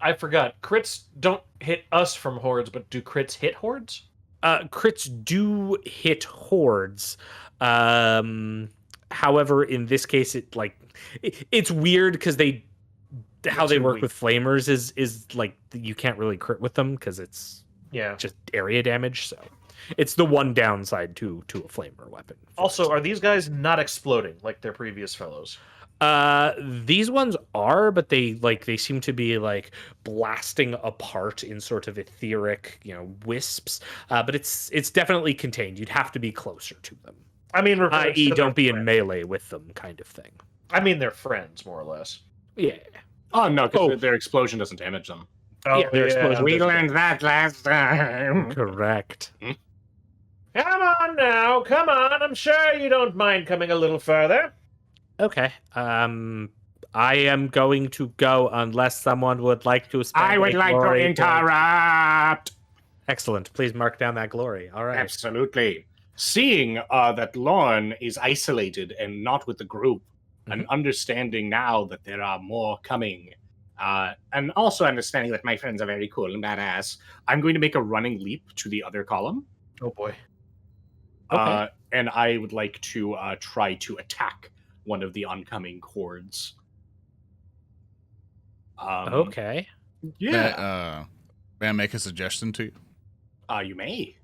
I forgot. Crits don't hit us from hordes, but do crits hit hordes? Crits do hit hordes. However, in this case, it's weird because they work with flamers is like you can't really crit with them because it's just area damage. So it's the one downside to a flamer weapon. Also, are these guys not exploding like their previous fellows? These ones are, but they seem to be like blasting apart in sort of etheric, wisps. But it's definitely contained. You'd have to be closer to them. I mean, i.e., don't be in melee with them, kind of thing. I mean, they're friends, more or less. Yeah. Oh no, because their explosion doesn't damage them. Oh, their explosion. We learned that last time. Correct. Come on now, come on. I'm sure you don't mind coming a little further. Okay. I am going to go unless someone would like to spend I would like to interrupt. Excellent. Please mark down that glory. All right. Absolutely. Seeing that Lorn is isolated and not with the group, and understanding now that there are more coming, and also understanding that my friends are very cool and badass, I'm going to make a running leap to the other column. Oh boy. Okay. And I would like to try to attack one of the oncoming hordes. Okay. Yeah. May I make a suggestion to you? You may.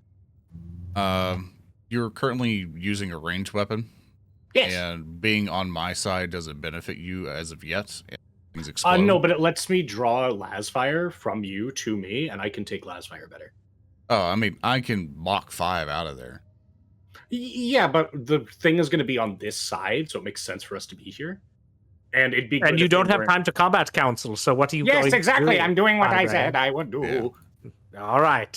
You're currently using a ranged weapon. Yes. And being on my side doesn't benefit you as of yet. Things explode. No, but it lets me draw Lasfire from you to me, and I can take Lasfire better. Oh, I mean, I can Mach 5 out of there. Yeah, but the thing is going to be on this side, so it makes sense for us to be here. And it'd be. And you don't have time to combat council, so what are you? Yes, going exactly. To do? I'm doing what I said I would do. Yeah. All right.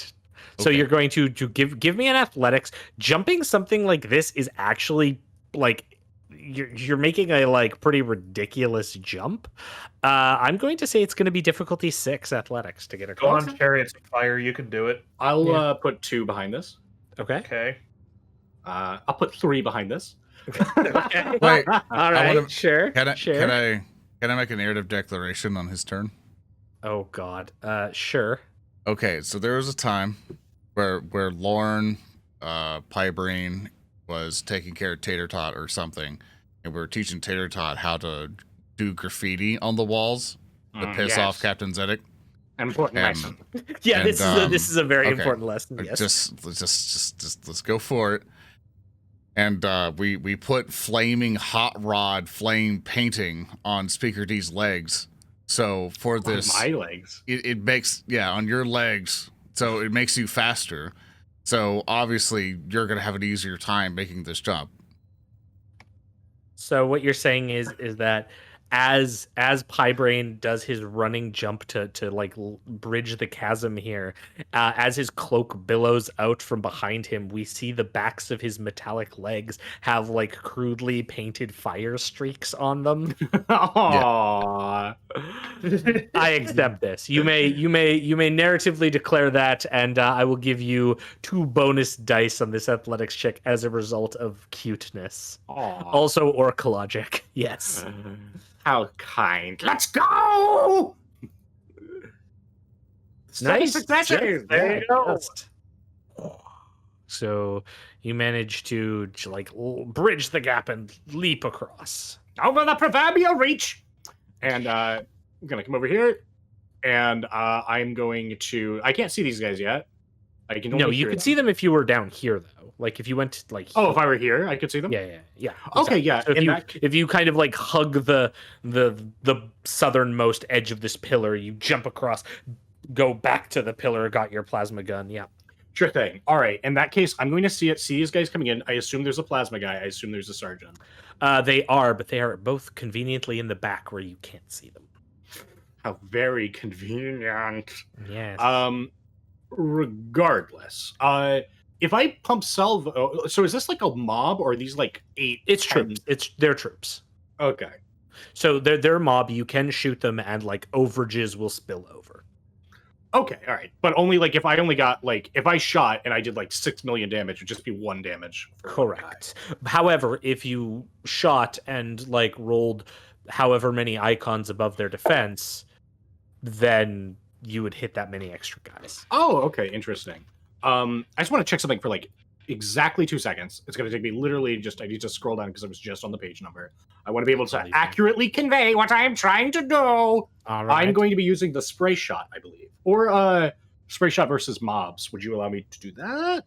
So Okay. you're going to give me an athletics. Jumping something like this is actually like you're making a like pretty ridiculous jump. I'm going to say it's going to be difficulty 6 athletics to get Go across. on, Chariots of Fire. You can do it. I'll put 2 behind this. Okay. Okay. I'll put 3 behind this. Okay. Wait, All right. wanna- Sure. Can I sure. make a narrative declaration on his turn? Oh God. Sure. Okay, so there was a time where Lorn, Braine was taking care of Tater Tot or something, and we were teaching Tater Tot how to do graffiti on the walls to piss off Captain Zedek. Important lesson. Yeah, And, this is a very okay. important lesson. Yes. Just let's go for it. And we put flaming hot rod flame painting on Speaker D's legs. So for this, On my legs. it makes on your legs. So it makes you faster. So obviously you're gonna have an easier time making this jump. So what you're saying is that as Braine does his running jump to like bridge the chasm here, as his cloak billows out from behind him, we see the backs of his metallic legs have like crudely painted fire streaks on them. Aww. I accept this. You may narratively declare that, and I will give you 2 bonus dice on this athletics check as a result of cuteness. Aw. Also orc logic. Yes. How kind. Let's go! Nice. Successes! There you go. So you manage to like bridge the gap and leap across. Over the proverbial reach! And I'm going to come over here, and I'm going to... I can't see these guys yet. I can only No, you hear could them. see them if you were down here, though. Like if you went like. Oh, if I were here, I could see them? Yeah. Okay, yeah. So if you kind of like hug the southernmost edge of this pillar, you jump across, go back to the pillar, got your plasma gun. Yeah. Sure thing. All right. In that case, I'm going to see these guys coming in. I assume there's a plasma guy. I assume there's a sergeant. They are, but they are both conveniently in the back where you can't see them. How very convenient. Yes. Regardless, if I pump salvo, so is this like a mob or are these like 8? It's 10? troops. They're troops. Okay. So they're a mob. You can shoot them, and like overages will spill over. Okay, all right, but only like if I shot and I did like 6 million damage, it would just be 1 damage. Correct. However, if you shot and like rolled however many icons above their defense, then you would hit that many extra guys. Oh, okay, interesting. I just want to check something for like exactly 2 seconds. It's going to take me literally I need to scroll down because I was just on the page number. I want to be able to accurately convey what I am trying to do. All right. I'm going to be using the spray shot, I believe. Or spray shot versus mobs. Would you allow me to do that?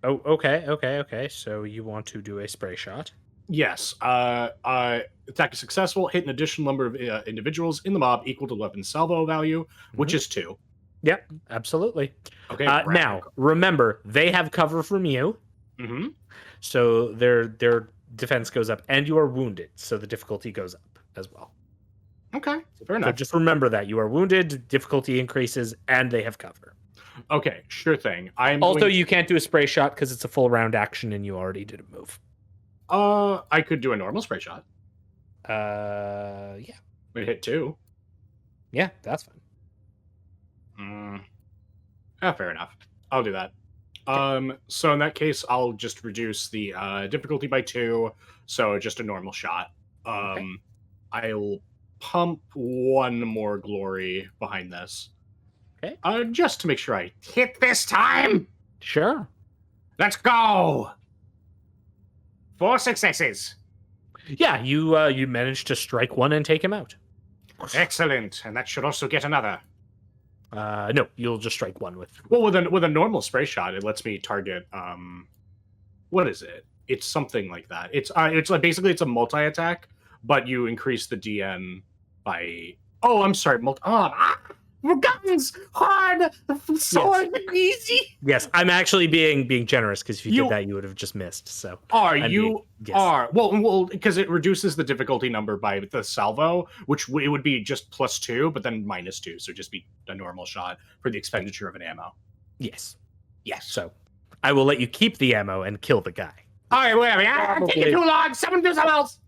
Oh, okay. So you want to do a spray shot? Yes. Attack is successful. Hit an additional number of individuals in the mob equal to weapon salvo value, which is 2. Yep, absolutely. Okay. Now, remember, they have cover from you. Mm-hmm. So their defense goes up, and you are wounded, so the difficulty goes up as well. Okay, fair So enough. just remember that you are wounded, difficulty increases, and they have cover. Okay, sure thing. You can't do a spray shot because it's a full round action, and you already did a move. I could do a normal spray shot. Yeah. We'd hit 2. Yeah, that's fine. Fair enough. I'll do that. So in that case, I'll just reduce the difficulty by 2. So just a normal shot. Okay. I'll pump 1 more glory behind this. Okay. Just to make sure I hit this time. Sure. Let's go. 4 successes. Yeah, you managed to strike 1 and take him out. Excellent. And that should also get another. No, you'll just strike 1 with. Well, with a normal spray shot, it lets me target. What is it? It's something like that. It's like basically it's a multi attack, but you increase the DN by. Oh, I'm sorry. Guns hard, sword easy. Yes, I'm actually being generous because if you did that, you would have just missed. So well because it reduces the difficulty number by the salvo, which it would be just +2, but then -2, so just be a normal shot for the expenditure of an ammo. Yes. Yes. So I will let you keep the ammo and kill the guy. All right, whatever. I'm taking too long. Someone do something else.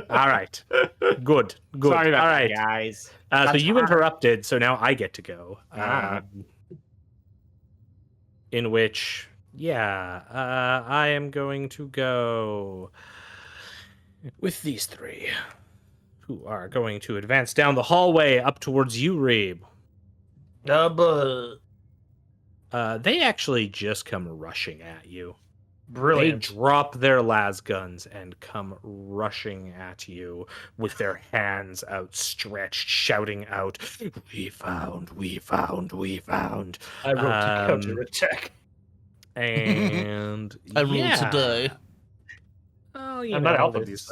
All right. Good. Sorry about All that, right, guys. So you interrupted, so now I get to go. In which, I am going to go with these 3, who are going to advance down the hallway up towards you, Reeb. They actually just come rushing at you. Brilliant. They drop their las guns and come rushing at you with their hands outstretched, shouting out, "We found, we found, we found." I wrote to counterattack. And I ruled today. Oh, I'm not helping these.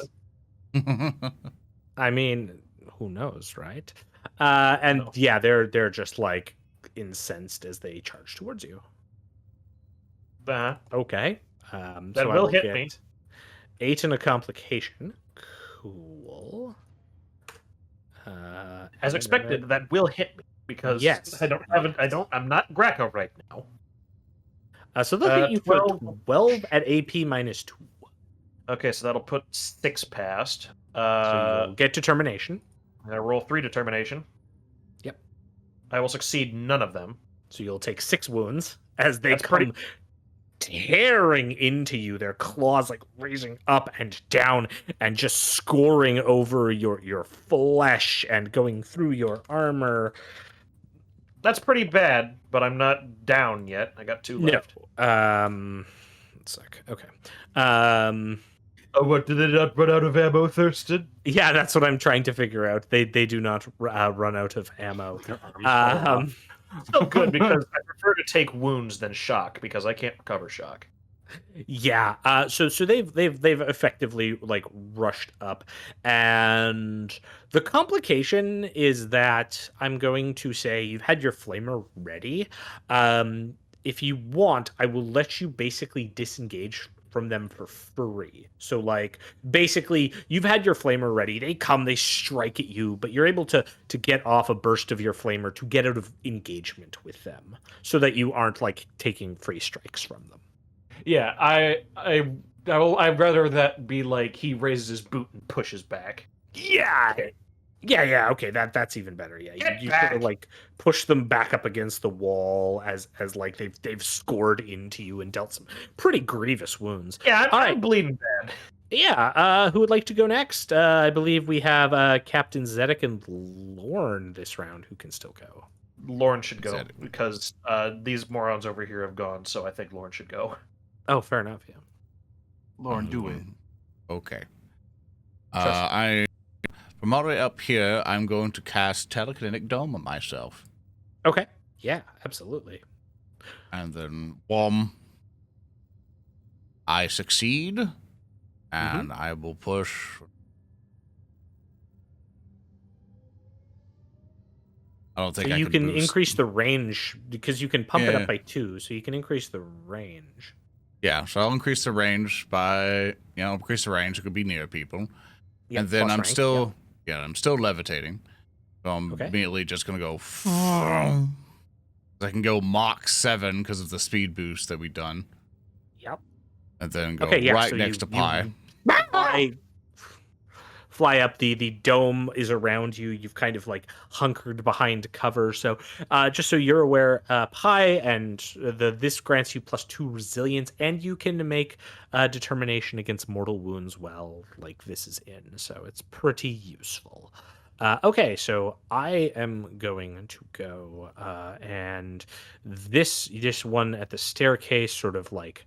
I mean, who knows, right? They're just like incensed as they charge towards you. Okay. That will hit me. 8 and a complication. Cool. As expected, that will hit me because Yes. I'm not Greco right now. So they'll hit you for 12. 12 at AP minus 2. Okay, so that'll put 6 past. So you'll get determination. I roll 3 determination. Yep. I will succeed none of them. So you'll take 6 wounds as they That's come tearing into you, their claws like raising up and down and just scoring over your flesh and going through your armor. That's pretty bad, but I'm not down yet. I got 2 left. One sec. Okay. Oh, what, did they not run out of ammo, Thurston? Yeah, that's what I'm trying to figure out. They do not run out of ammo. Still good because I prefer to take wounds than shock because I can't recover shock. Yeah. So they've effectively like rushed up, and the complication is that I'm going to say you've had your flamer ready. If you want, I will let you basically disengage from them for free. So like basically you've had your flamer ready. They come, they strike at you, but you're able to get off a burst of your flamer to get out of engagement with them so that you aren't like taking free strikes from them. Yeah, I'd rather that be like he raises his boot and pushes back. Yeah. Yeah, okay, that's even better. Yeah, you sort of like push them back up against the wall as like they've scored into you and dealt some pretty grievous wounds. Yeah, All I'm right. bleeding bad. Yeah, who would like to go next? I believe we have Captain Zedek and Lorn this round who can still go. Lorn should go Zedek. because these morons over here have gone, so I think Lorn should go. Oh, fair enough, yeah. Lorn, do it. Okay. Trust From all the way up here, I'm going to cast Telekinetic Dome on myself. Okay. Yeah, absolutely. And then, I succeed, and I will push. I don't think So I you can boost. increase the range because you can pump it Yeah. up by 2, so you can increase the range. Yeah, so I'll increase the range by, increase the range. It could be near people. Yeah, and then plus I'm rank, still, I'm still levitating. So I'm Okay. immediately just going to go. I can go Mach 7 because of the speed boost that we've done. Yep. And then go Okay, yeah, right so next to Pi. Fly up. The dome is around you. You've kind of like hunkered behind cover. So just so you're aware, Pi and this grants you +2 resilience, and you can make determination against mortal wounds while like this is in. So it's pretty useful. Okay, so I am going to go, and this one at the staircase sort of like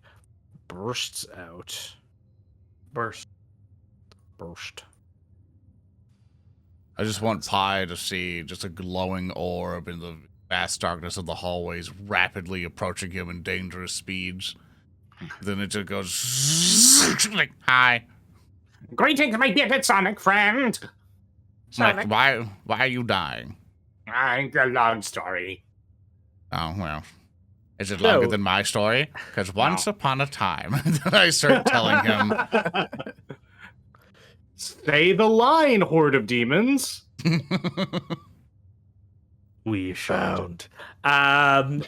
bursts out. Burst. I just want Pi to see just a glowing orb in the vast darkness of the hallways rapidly approaching him in dangerous speeds. Then it just goes like, hi. Greetings, my bearded Sonic friend. Like, why are you dying? A long story. Oh, well. Is it longer No. than my story? Because once upon a time, then I start telling him. Say the line, horde of demons. We found. And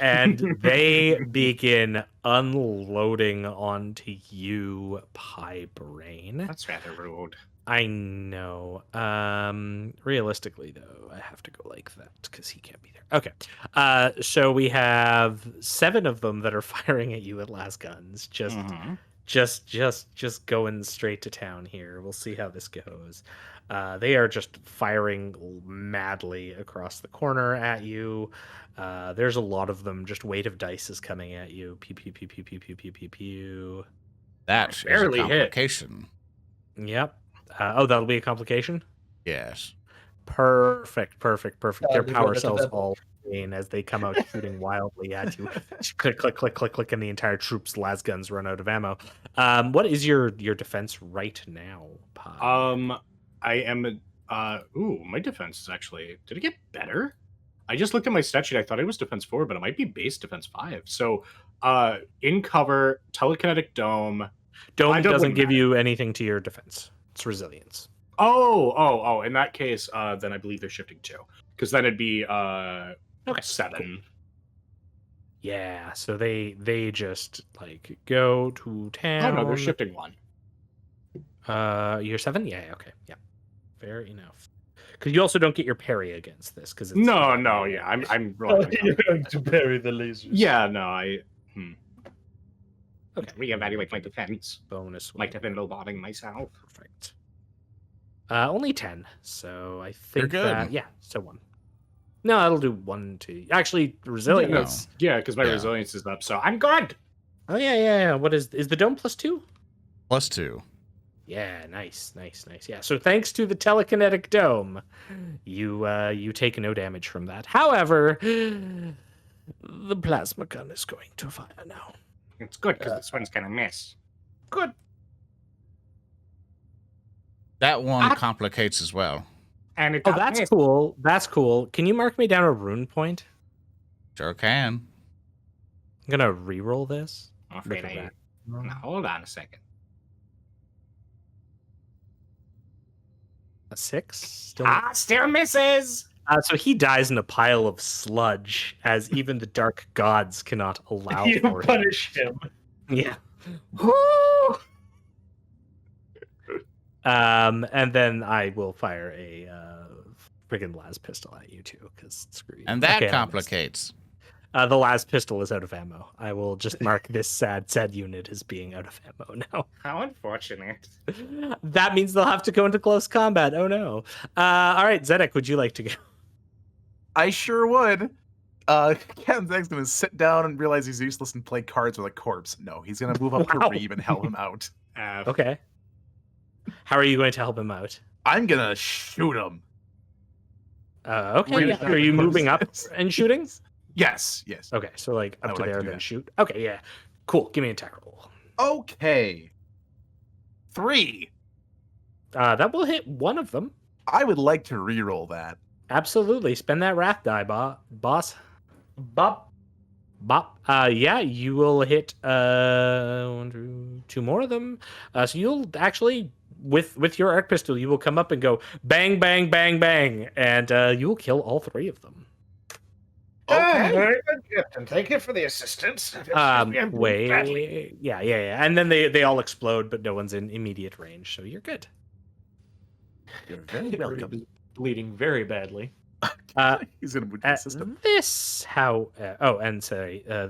they begin unloading onto you, Pi Braine. That's rather rude. I know. Realistically, though, I have to go like that because he can't be there. Okay. So we have 7 of them that are firing at you at las guns. Just going straight to town here. We'll see how this goes. They are just firing madly across the corner at you. There's a lot of them. Just weight of dice is coming at you. Pew pew pew pew pew pew pew pew pew. That is a Barely hit. complication. Yep. That'll be a complication. Yes. Perfect. Their we power rolled it to cells that. all drain as they come out shooting wildly at you. Click, click, click, click, click, and the entire troop's las guns run out of ammo. What is your defense right now, Pi? I am. My defense is actually. Did it get better? I just looked at my stat sheet. I thought it was defense 4, but it might be base defense 5. So, in cover, telekinetic dome, Dome don't doesn't wouldn't give matter. you anything to your defense. It's resilience. Oh. In that case, then I believe they're shifting 2. Because then it'd be Okay, 7. Yeah, so they just like go to town. Oh no, they're shifting 1. You're 7? Yeah, okay. Yeah. Fair enough. Because you also don't get your parry against this, because it's No, yeah, I'm rolling. You're going to bury the lasers. Yeah, no, I Okay. reevaluate my defense. bonus. Might have been lowballing myself. Perfect. Only 10, so I think good. that so 1. No, that'll do 1, 2. Actually, resilience. Yeah, because my Yeah. resilience is up, so I'm good. Oh yeah. What is the dome +2? +2. Yeah, nice. Yeah, so thanks to the telekinetic dome, you take no damage from that. However, the plasma gun is going to fire now. It's good because this one's gonna miss. Good. That one complicates as well. And it Oh, that's cool. That's cool. Can you mark me down a rune point? Sure can. I'm gonna re-roll this. I'm afraid Look at that. Now, hold on a second. A 6. Still. Still misses. So he dies in a pile of sludge, as even the dark gods cannot allow You for him. punish him. Yeah. And then I will fire a friggin' las pistol at you too, because screw you. And that Okay, I missed. complicates. The las pistol is out of ammo. I will just mark this sad unit as being out of ammo now. How unfortunate. That means they'll have to go into close combat. Oh no. All right, Zedek, would you like to go? I sure would. Captain Zedek's gonna sit down and realize he's useless and play cards with a corpse. No, he's gonna move up Wow. to Reeb and help him out. Okay. How are you going to help him out? I'm gonna shoot him. Okay. Reeb Yeah. is Are you not moving up corpse. and shooting? Yes. Okay, so like I up would to like to there, do then that. shoot. Okay, yeah. Cool. Give me an attack roll. Okay. 3. That will hit one of them. I would like to re-roll that. Absolutely. Spend that wrath die, boss. Bop. Bop. Yeah, you will hit 1, 2 more of them. So you'll actually with your arc pistol, you will come up and go bang, bang, bang, bang, and you will kill all 3 of them. Okay. Very good, Captain. Thank you for the assistance. Wait. Yeah. And then they all explode, but no one's in immediate range, so you're good. You're very welcome. Bleeding very badly. He's gonna move to the system.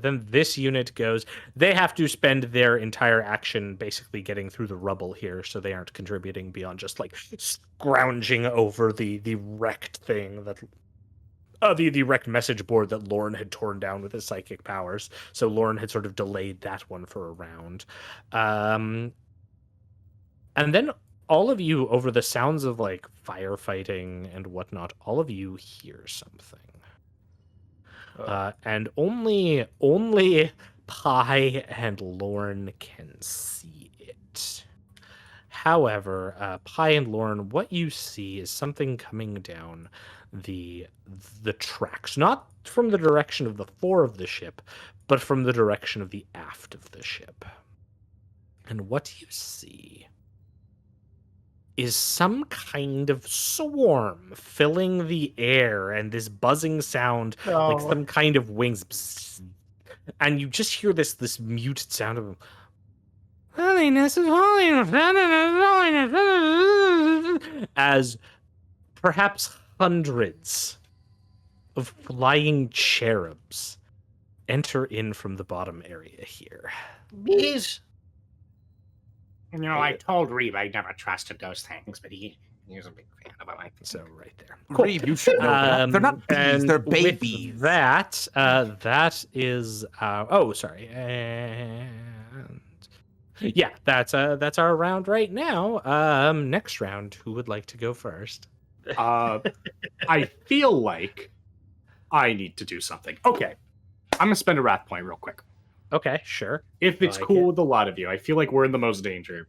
Then this unit goes. They have to spend their entire action basically getting through the rubble here, so they aren't contributing beyond just like scrounging over the wrecked thing that. The wrecked message board that Lorn had torn down with his psychic powers. So Lorn had sort of delayed that one for a round. And then all of you, over the sounds of like firefighting and whatnot, all of you hear something. And only Pi and Lorn can see it. However, Pi and Lorn, what you see is something coming down the tracks, not from the direction of the fore of the ship, but from the direction of the aft of the ship. And what you see is some kind of swarm filling the air, and this buzzing sound like some kind of wings. Bzz, and you just hear this muted sound of holiness, as perhaps hundreds of flying cherubs enter in from the bottom area here. Bees. You know, I told Reeb I never trusted those things, but he was a big fan of them. So right there. Reeb, you should know that. They're not bees, and they're with babies. That is sorry. And yeah, that's our round right now. Next round, who would like to go first? I feel like I need to do something. Okay. I'm gonna spend a wrath point real quick. Okay, sure. If it's Like cool it. with a lot of you, I feel like we're in the most danger.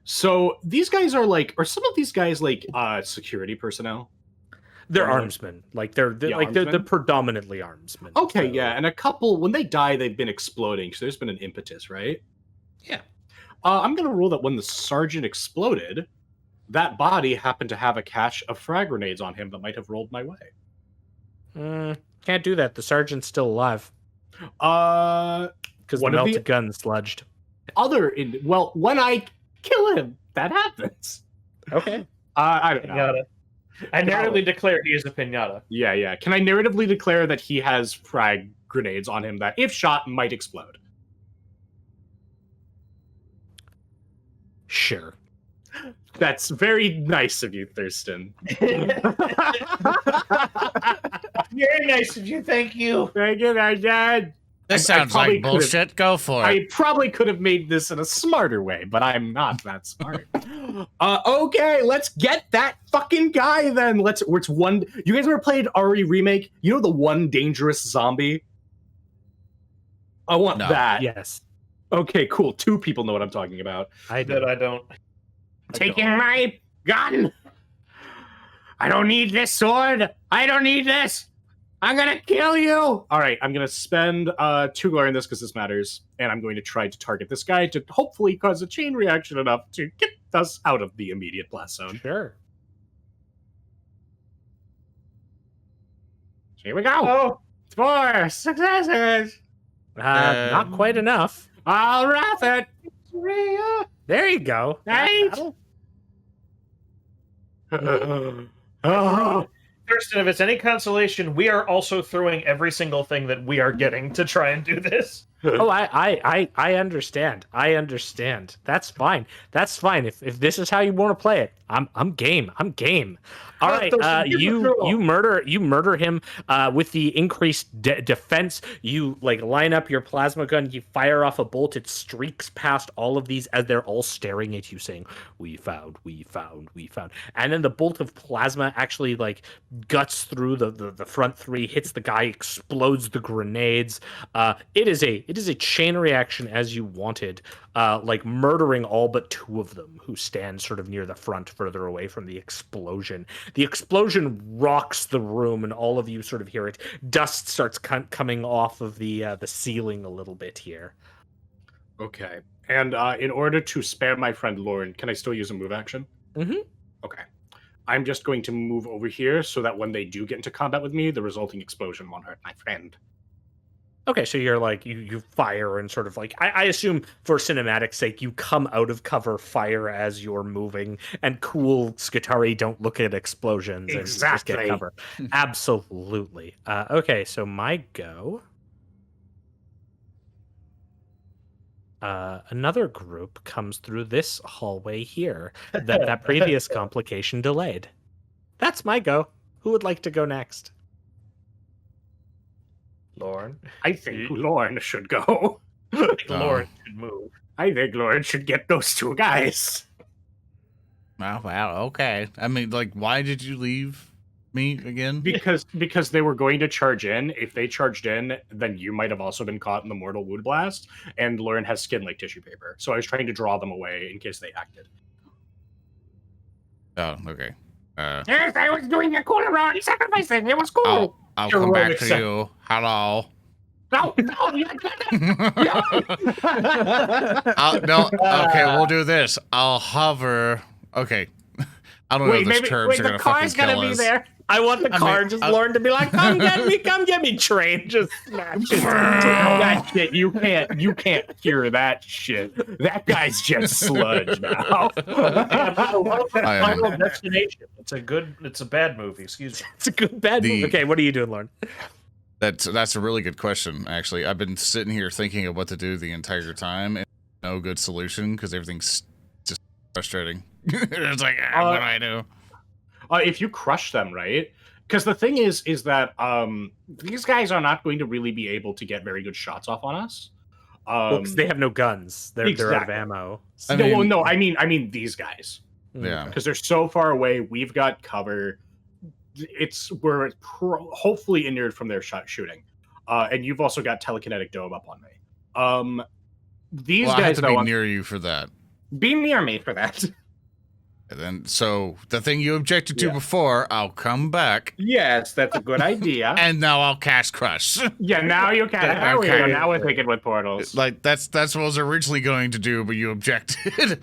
So these guys are some of these guys like security personnel? They're Right. armsmen. Like they're Yeah, they're armsmen? predominantly armsmen. Okay, so- yeah, and a couple when they die, they've been exploding, so there's been an impetus, right? Yeah. I'm going to rule that when the sergeant exploded, that body happened to have a cache of frag grenades on him that might have rolled my way. Can't do that. The sergeant's still alive Uh, because the one of melted the gun sludged. well, when I kill him, that happens. Okay. I don't know. Pinata. I narratively declare he is a pinata. Yeah. Can I narratively declare that he has frag grenades on him that, if shot, might explode? Sure. That's very nice of you, Thurston. Very nice of you. Thank you. Thank you, my dad. This I sounds probably like bullshit. Go for it. I probably could have made this in a smarter way, but I'm not that smart. Okay, let's get that fucking guy then. It's one. You guys ever played RE Remake? You know the one dangerous zombie? I want No. that. Yes. Okay, cool. 2 people know what I'm talking about. I That do. I don't. Taking my gun. I don't need this sword. I don't need this. I'm gonna kill you. All right, I'm gonna spend 2 glory in this because this matters, and I'm going to try to target this guy to hopefully cause a chain reaction enough to get us out of the immediate blast zone. Sure. Here we go. Oh, 4 successes. Not quite enough. I'll wrap it. There you go. Right? Oh. Thurston, if it's any consolation, we are also throwing every single thing that we are getting to try and do this. Oh, I understand. I understand. That's fine. That's fine. If this is how you want to play it, I'm game. I'm game. All right. You murder him with the increased defense. You like line up your plasma gun. You fire off a bolt. It streaks past all of these as they're all staring at you, saying, "We found, we found, we found." And then the bolt of plasma actually like guts through the front 3, hits the guy, explodes the grenades. It is a chain reaction as you wanted, like murdering all but 2 of them who stand sort of near the front, further away from the explosion. The explosion rocks the room, and all of you sort of hear it. Dust starts coming off of the ceiling a little bit here. Okay. And in order to spare my friend Lorn, can I still use a move action? Mhm. Okay. I'm just going to move over here so that when they do get into combat with me, the resulting explosion won't hurt my friend. Okay, so you're like you fire and sort of like I assume for cinematic sake you come out of cover, fire as you're moving, and cool Skitari don't look at explosions and just Exactly. get cover. Absolutely. Okay, so my go. Another group comes through this hallway here that previous complication delayed. That's my go. Who would like to go next? Lorn. I think Lorn should go. I think Lorn should move. I think Lorn should get those 2 guys. Wow. Okay. I mean, like, why did you leave me again? Because they were going to charge in. If they charged in, then you might have also been caught in the mortal wound blast, and Lorn has skin like tissue paper. So I was trying to draw them away in case they acted. Oh, okay. Yes, I was doing a cool around sacrificing. It was cool. I'll come back to you. Hello. No, you're gonna. No. Okay, we'll do this. I'll hover. Okay. I don't know if those terms are the gonna car's fucking kill gonna be us. there. I want the car mean, just Lorn to be like, come get me, train. Just smash it. That shit, you can't hear that shit. That guy's just sludge now. Final Destination. It's a bad movie. Excuse me. It's a good bad movie. Okay, what are you doing, Lorn? That's a really good question, actually. I've been sitting here thinking of what to do the entire time, and no good solution because everything's just frustrating. It's like, what do I do? If you crush them, right? Because the thing is that these guys are not going to really be able to get very good shots off on us. Because they have no guns. They're out of Exactly. ammo. I mean these guys. Yeah. Because they're so far away. We've got cover. We're hopefully inured from their shooting. And you've also got telekinetic dome up on me. These Well, I have guys to though, be near you for that. be near me for that. And then, so the thing you objected to before, I'll come back, Yes, that's a good idea. and now I'll cast Crush. Yeah, now you can. There we go. Now we're thinking with portals. Like that's what I was originally going to do, but you objected.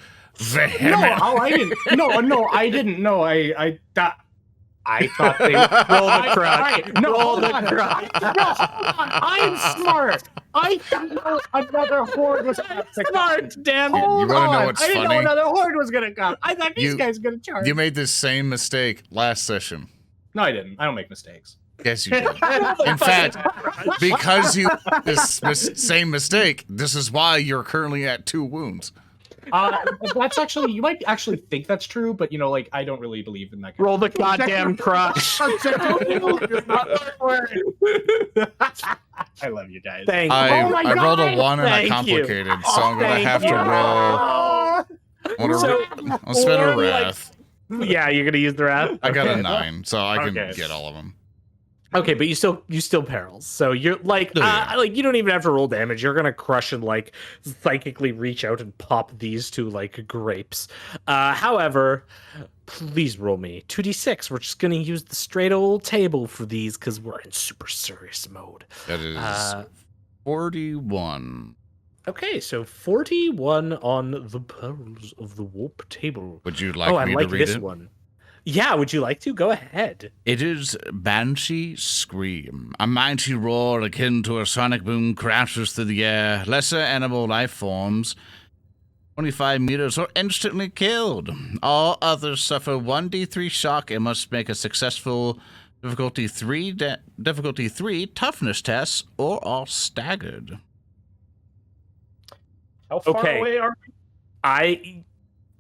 No, I didn't. No, I didn't. No, I thought they roll the crutch. Roll the crutch. I'm smart. I didn't know another horde was going to Smart, damn it. You want to know what's I didn't know funny? another horde was going to come. I thought these guys were going to charge. You made this same mistake last session. No, I didn't. I don't make mistakes. Yes, you did. In fact, because you this same mistake, this is why you're currently at 2 wounds. That's actually, you might actually think that's true, but like I don't really believe in that. Roll the goddamn crush. I love you guys. Thank you. I rolled a 1 and a Thank complicated, you. so I'm gonna have to roll. I'll spend a wrath. Yeah, you're gonna use the wrath. I got a Okay. 9, so I can Okay. get all of them. Okay, but you still perils. So you're like, like you don't even have to roll damage. You're gonna crush and like psychically reach out and pop these two like grapes. However, please roll me 2d6. We're just gonna use the straight old table for these because we're in super serious mode. That is 41. Okay, so 41 on the Pearls of the Warp table. Would you like I me like to read this it? one. Yeah, would you like to? Go ahead. It is Banshee Scream. A mighty roar akin to a sonic boom crashes through the air. Lesser animal life forms, 25 meters, are instantly killed. All others suffer 1d3 shock and must make a successful difficulty 3 toughness test or are staggered. How far Okay. away are we?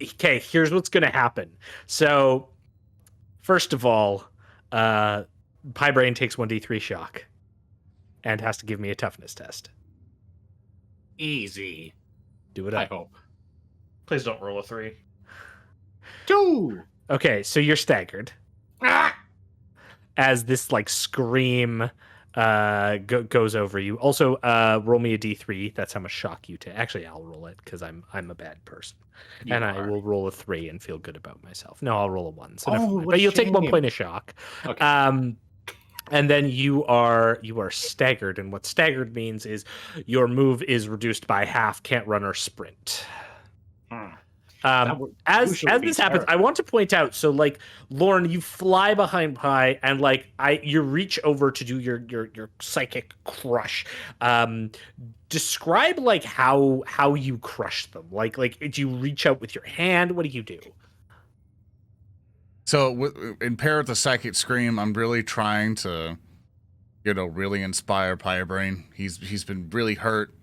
Okay, here's what's gonna happen. So, first of all, Braine takes 1d3 shock and has to give me a toughness test. Easy. Do it I up. hope. Please don't roll a 3. 2. Okay, so you're staggered as this like scream goes over you. Also, roll me a d3. That's how much shock you take. Actually, I'll roll it because I'm a bad person, and I will roll a 3 and feel good about myself. No, I'll roll a 1. So never mind. what But a you'll take 1 shame. point of shock. Okay. And then you are staggered, and what staggered means is your move is reduced by half. Can't run or sprint. As usually be this happens, terrible. I want to point out. So, like, Lorn, you fly behind Pi, and like you reach over to do your psychic crush. Describe like how you crush them. Like, do you reach out with your hand? What do you do? So, in pair with the psychic scream, I'm really trying to, really inspire Braine. He's been really hurt.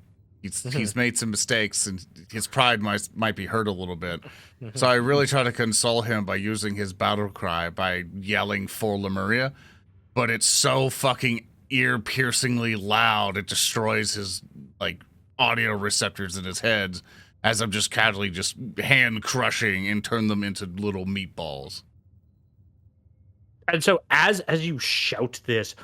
He's made some mistakes, and his pride might be hurt a little bit. So I really try to console him by using his battle cry by yelling for Lemuria, but it's so fucking ear-piercingly loud it destroys his like audio receptors in his head as I'm just casually just hand crushing and turn them into little meatballs. And so as you shout this,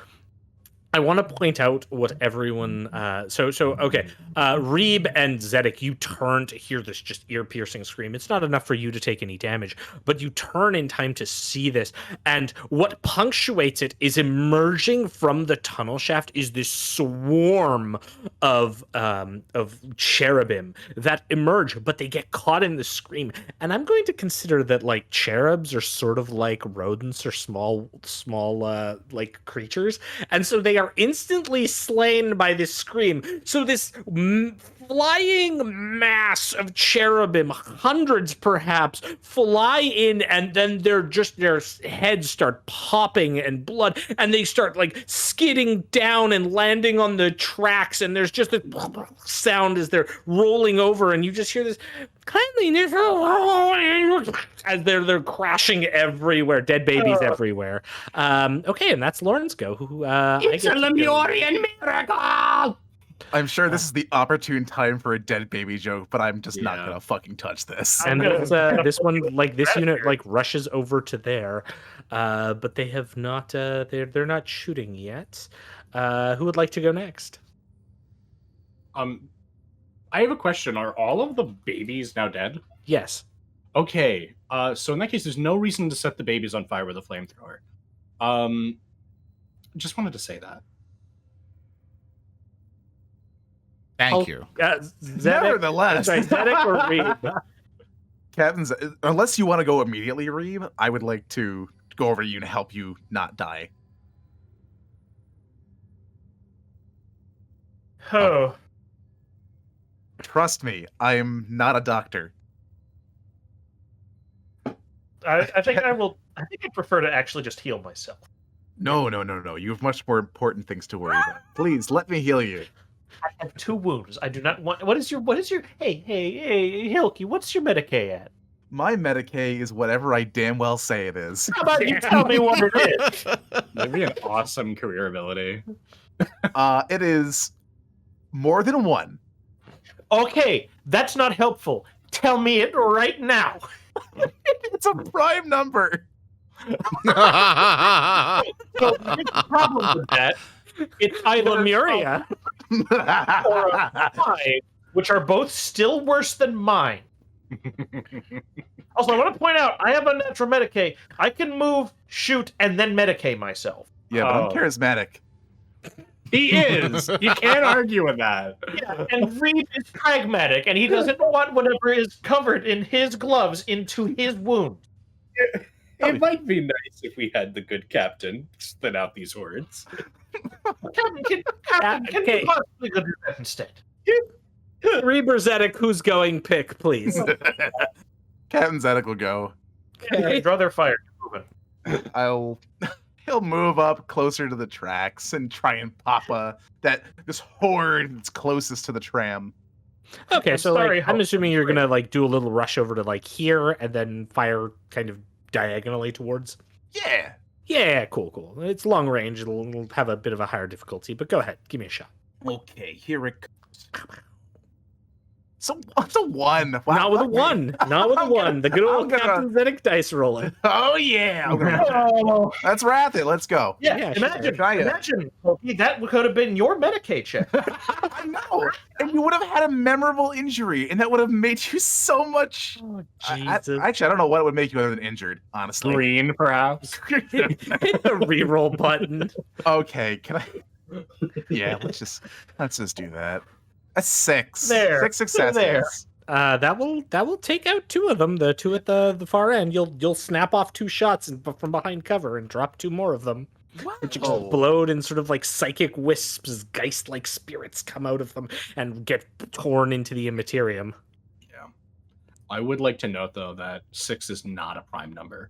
I want to point out what everyone. Okay, Reeb and Zedek, you turn to hear this just ear-piercing scream. It's not enough for you to take any damage, but you turn in time to see this. And what punctuates it is emerging from the tunnel shaft is this swarm of cherubim that emerge, but they get caught in the scream. And I'm going to consider that like cherubs are sort of like rodents or small like creatures, and so they are instantly slain by this scream. So this flying mass of cherubim, hundreds perhaps, fly in, and then their heads start popping and blood, and they start like skidding down and landing on the tracks, and there's just a sound as they're rolling over, and you just hear this cleanliness as they're crashing everywhere, dead babies everywhere. Okay, and that's Lorn's go. Who It's a Lemurian miracle. I'm sure this is the opportune time for a dead baby joke, but I'm just not Yeah. gonna fucking touch this. And this one, like this unit, like rushes over to there, but they have not. They're not shooting yet. Who would like to go next? I have a question. Are all of the babies now dead? Yes. Okay. So in that case, there's no reason to set the babies on fire with a flamethrower. Just wanted to say that. Thank you. Zedek, Nevertheless. sorry, Zedek or Reeb? Captain's, unless you want to go immediately, Reeb, I would like to go over to you and help you not die. Oh, Trust me, I am not a doctor. I think I will. I think I prefer to actually just heal myself. No. You have much more important things to worry about. Please, let me heal you. I have 2 wounds. I do not want. What is your? Hey, Hilky, what's your Medicae at? My Medicae is whatever I damn well say it is. How about you tell me what it is? That'd be an awesome career ability. It is more than 1. Okay, that's not helpful. Tell me it right now. It's a prime number. So here's the problem with that. It's either Lemuria. or a 5, which are both still worse than mine. Also, I want to point out, I have a natural Medicae. I can move, shoot, and then Medicae myself. Yeah, but I'm Oh. charismatic. He is. You can't argue with that. Yeah, and Reeb is pragmatic, and he doesn't want whatever is covered in his gloves into his wound. It might be nice if we had the good captain spit out these words. Captain, can Okay. you possibly go do that instead? Reeb or Zedek, who's going? Pick, please. Captain Zedek will go. Okay. Draw their fire. Moving. He'll move up closer to the tracks and try and pop this horde that's closest to the tram. Okay, so Sorry, I'm assuming you're gonna do a little rush over to here and then fire kind of diagonally towards. Yeah. Yeah, cool. It's long range. It'll have a bit of a higher difficulty, but go ahead, give me a shot. Okay, here it comes. So what's a 1? Wow. Not with a 1. Not with a 1. The good old I'm gonna- Captain Zedek dice rolling. Oh yeah. Let's wrap it. Let's go. Yeah, Yeah, imagine, sure. imagine, Loki, that could have been your Medicae check. I know. And you would have had a memorable injury, and that would have made you so much. Oh, Actually, I don't know what would make you other than injured, honestly. Green, perhaps. Hit the reroll button. Okay, can I? Yeah, let's just do that. A 6. There. 6 successes. There. That will take out 2 of them. The 2 at the far end. You'll snap off 2 shots from behind cover and drop 2 more of them, which explode in sort of like psychic wisps as geist-like spirits come out of them and get torn into the immaterium. Yeah. I would like to note, though, that 6 is not a prime number.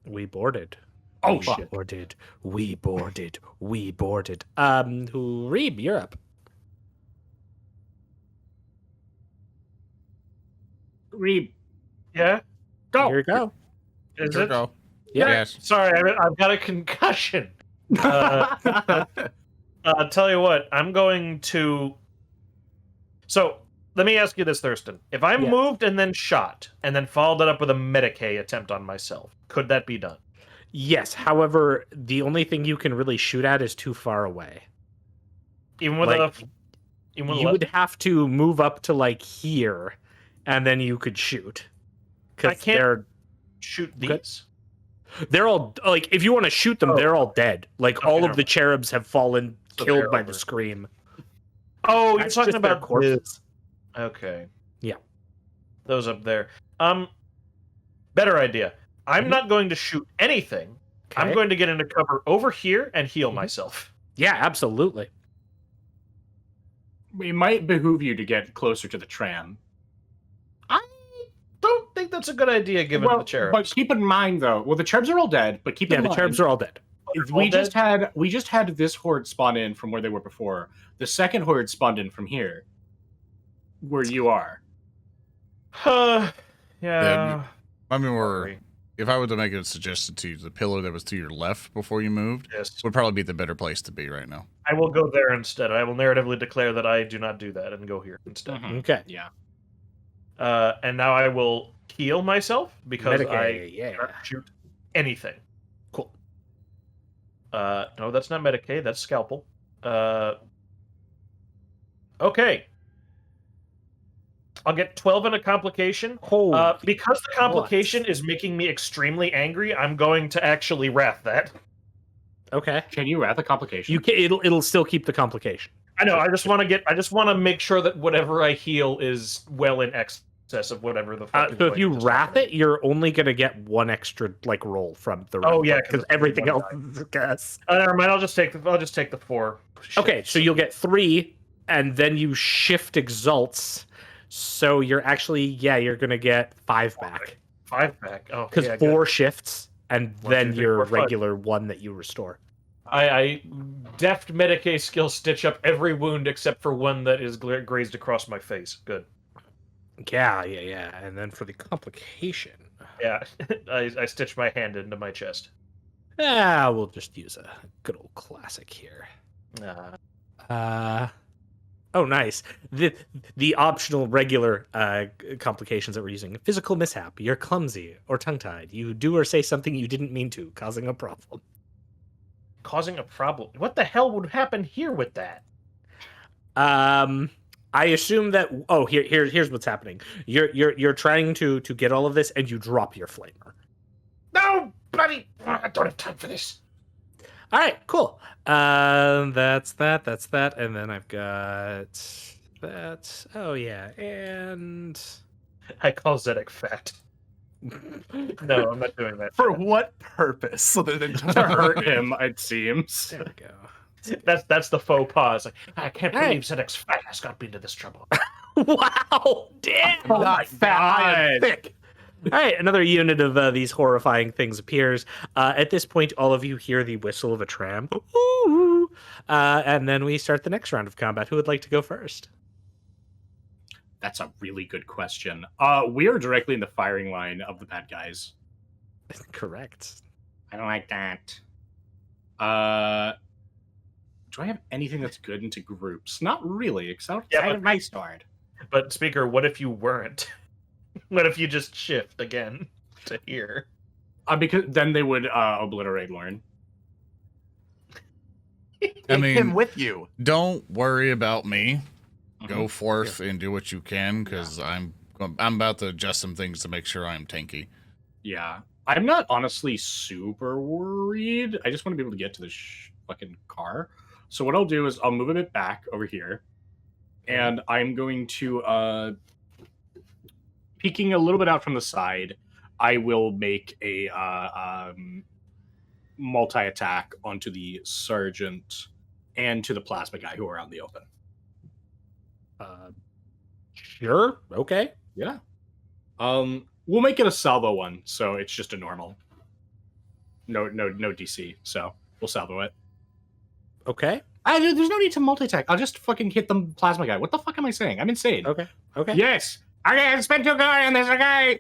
We boarded. Oh, we shit. boarded. We boarded. We boarded. Reeb, you're up. Reeb, Yeah? go. Here you go. Is Here we it? go. Yeah. Yes. Sorry, I've got a concussion. Tell you what, I'm going to. So let me ask you this, Thurston. If I Yeah. moved and then shot, and then followed it up with a Medicae attempt on myself, could that be done? Yes. However, the only thing you can really shoot at is too far away. Even with Like, a. Even with You a would have to move up to here, and then you could shoot. I can't- They're shoot Okay. these. they're all like, if you want to shoot them, Oh. they're all dead. Like Okay, all never of the cherubs have fallen, So killed they're by over. the scream. Oh, you're That's talking just their about corpses. Okay. Yeah. Those up there. Better idea. I'm Mhm. not going to shoot anything. I'm Okay. going to get into cover over here and heal Mhm. myself. Yeah, absolutely. It might behoove you to get closer to the tram. I don't think that's a good idea given Well, the cherubs. but keep in mind, though, the cherubs are all dead. But keep Yeah, in the mind, cherubs are all dead. we just had this horde spawn in from where they were before. The second horde spawned in from here, where you are. Yeah. I mean, Sorry. if I were to make a suggestion to you, the pillar that was to your left before you moved Yes. would probably be the better place to be right now. I will go there instead. I will narratively declare that I do not do that and go here instead. Okay. Yeah. And now I will heal myself because Medicae, I yeah. cannot shoot anything. Cool. No, that's not Medicae. That's Scalpel. Okay. I'll get 12 in a complication. Holy Because the complication is making me extremely angry, I'm going to actually wrath that. Okay. Can you wrath a complication? You can, it'll still keep the complication. I know. I just want to make sure that whatever I heal is well in excess of whatever the. So if you wrath it, you're only gonna get one extra like roll from the. Oh yeah, because everything else is a guess. Never mind. I'll just take the 4. Okay, so you'll get 3, and then you shift exalts. So you're actually you're gonna get 5 back. 5 back. Oh, because 4 shifts, and 1, then 2, 3, your 4, 5. regular 1 that you restore. I deft Medicae skill stitch up every wound except for one that is grazed across my face. Good. Yeah. And then for the complication. Yeah, I stitched my hand into my chest. We'll just use a good old classic here. Oh, nice. The optional regular complications that we're using. Physical mishap. You're clumsy or tongue-tied. You do or say something you didn't mean to, causing a problem. Causing a problem? What the hell would happen here with that? I assume that. Oh, here's what's happening. You're trying to get all of this, and you drop your flamer. No, bloody! I don't have time for this. All right, cool. That's that, and then I've got that. Oh yeah, and I call Zedek fat. No, I'm not doing that. For what purpose? Other than To hurt him, it seems. there we go. That's the faux pas. Like, I can't Hey. believe Zedek's fat has got me into this trouble. Wow! Damn! I'm not fat, I am thick. All right, another unit of these horrifying things appears. At this point, all of you hear the whistle of a tram. Ooh. And then we start the next round of combat. Who would like to go first? That's a really good question. We are directly in the firing line of the bad guys. Correct. I don't like that. Do I have anything that's good into groups? Not really, except Yeah, outside but- of my sword. But Speaker, what if you weren't? What if you just shift again to here? Because then they would obliterate Lorn. Take him mean, with you. don't worry about me. Go Mhm. forth and do what you can, because I'm about to adjust some things to make sure I'm tanky. Yeah. I'm not honestly super worried. I just want to be able to get to the fucking car. So what I'll do is I'll move a bit back over here. And I'm going to, peeking a little bit out from the side, I will make a multi-attack onto the sergeant and to the plasma guy who are out in the open. Sure. Okay. Yeah. We'll make it a salvo one, so it's just a normal. No DC, so we'll salvo it. Okay. There's no need to multi-attack. I'll just fucking hit the plasma guy. What the fuck am I saying? I'm insane. Okay. Yes. Okay, I spent 2 guard and there's a guy.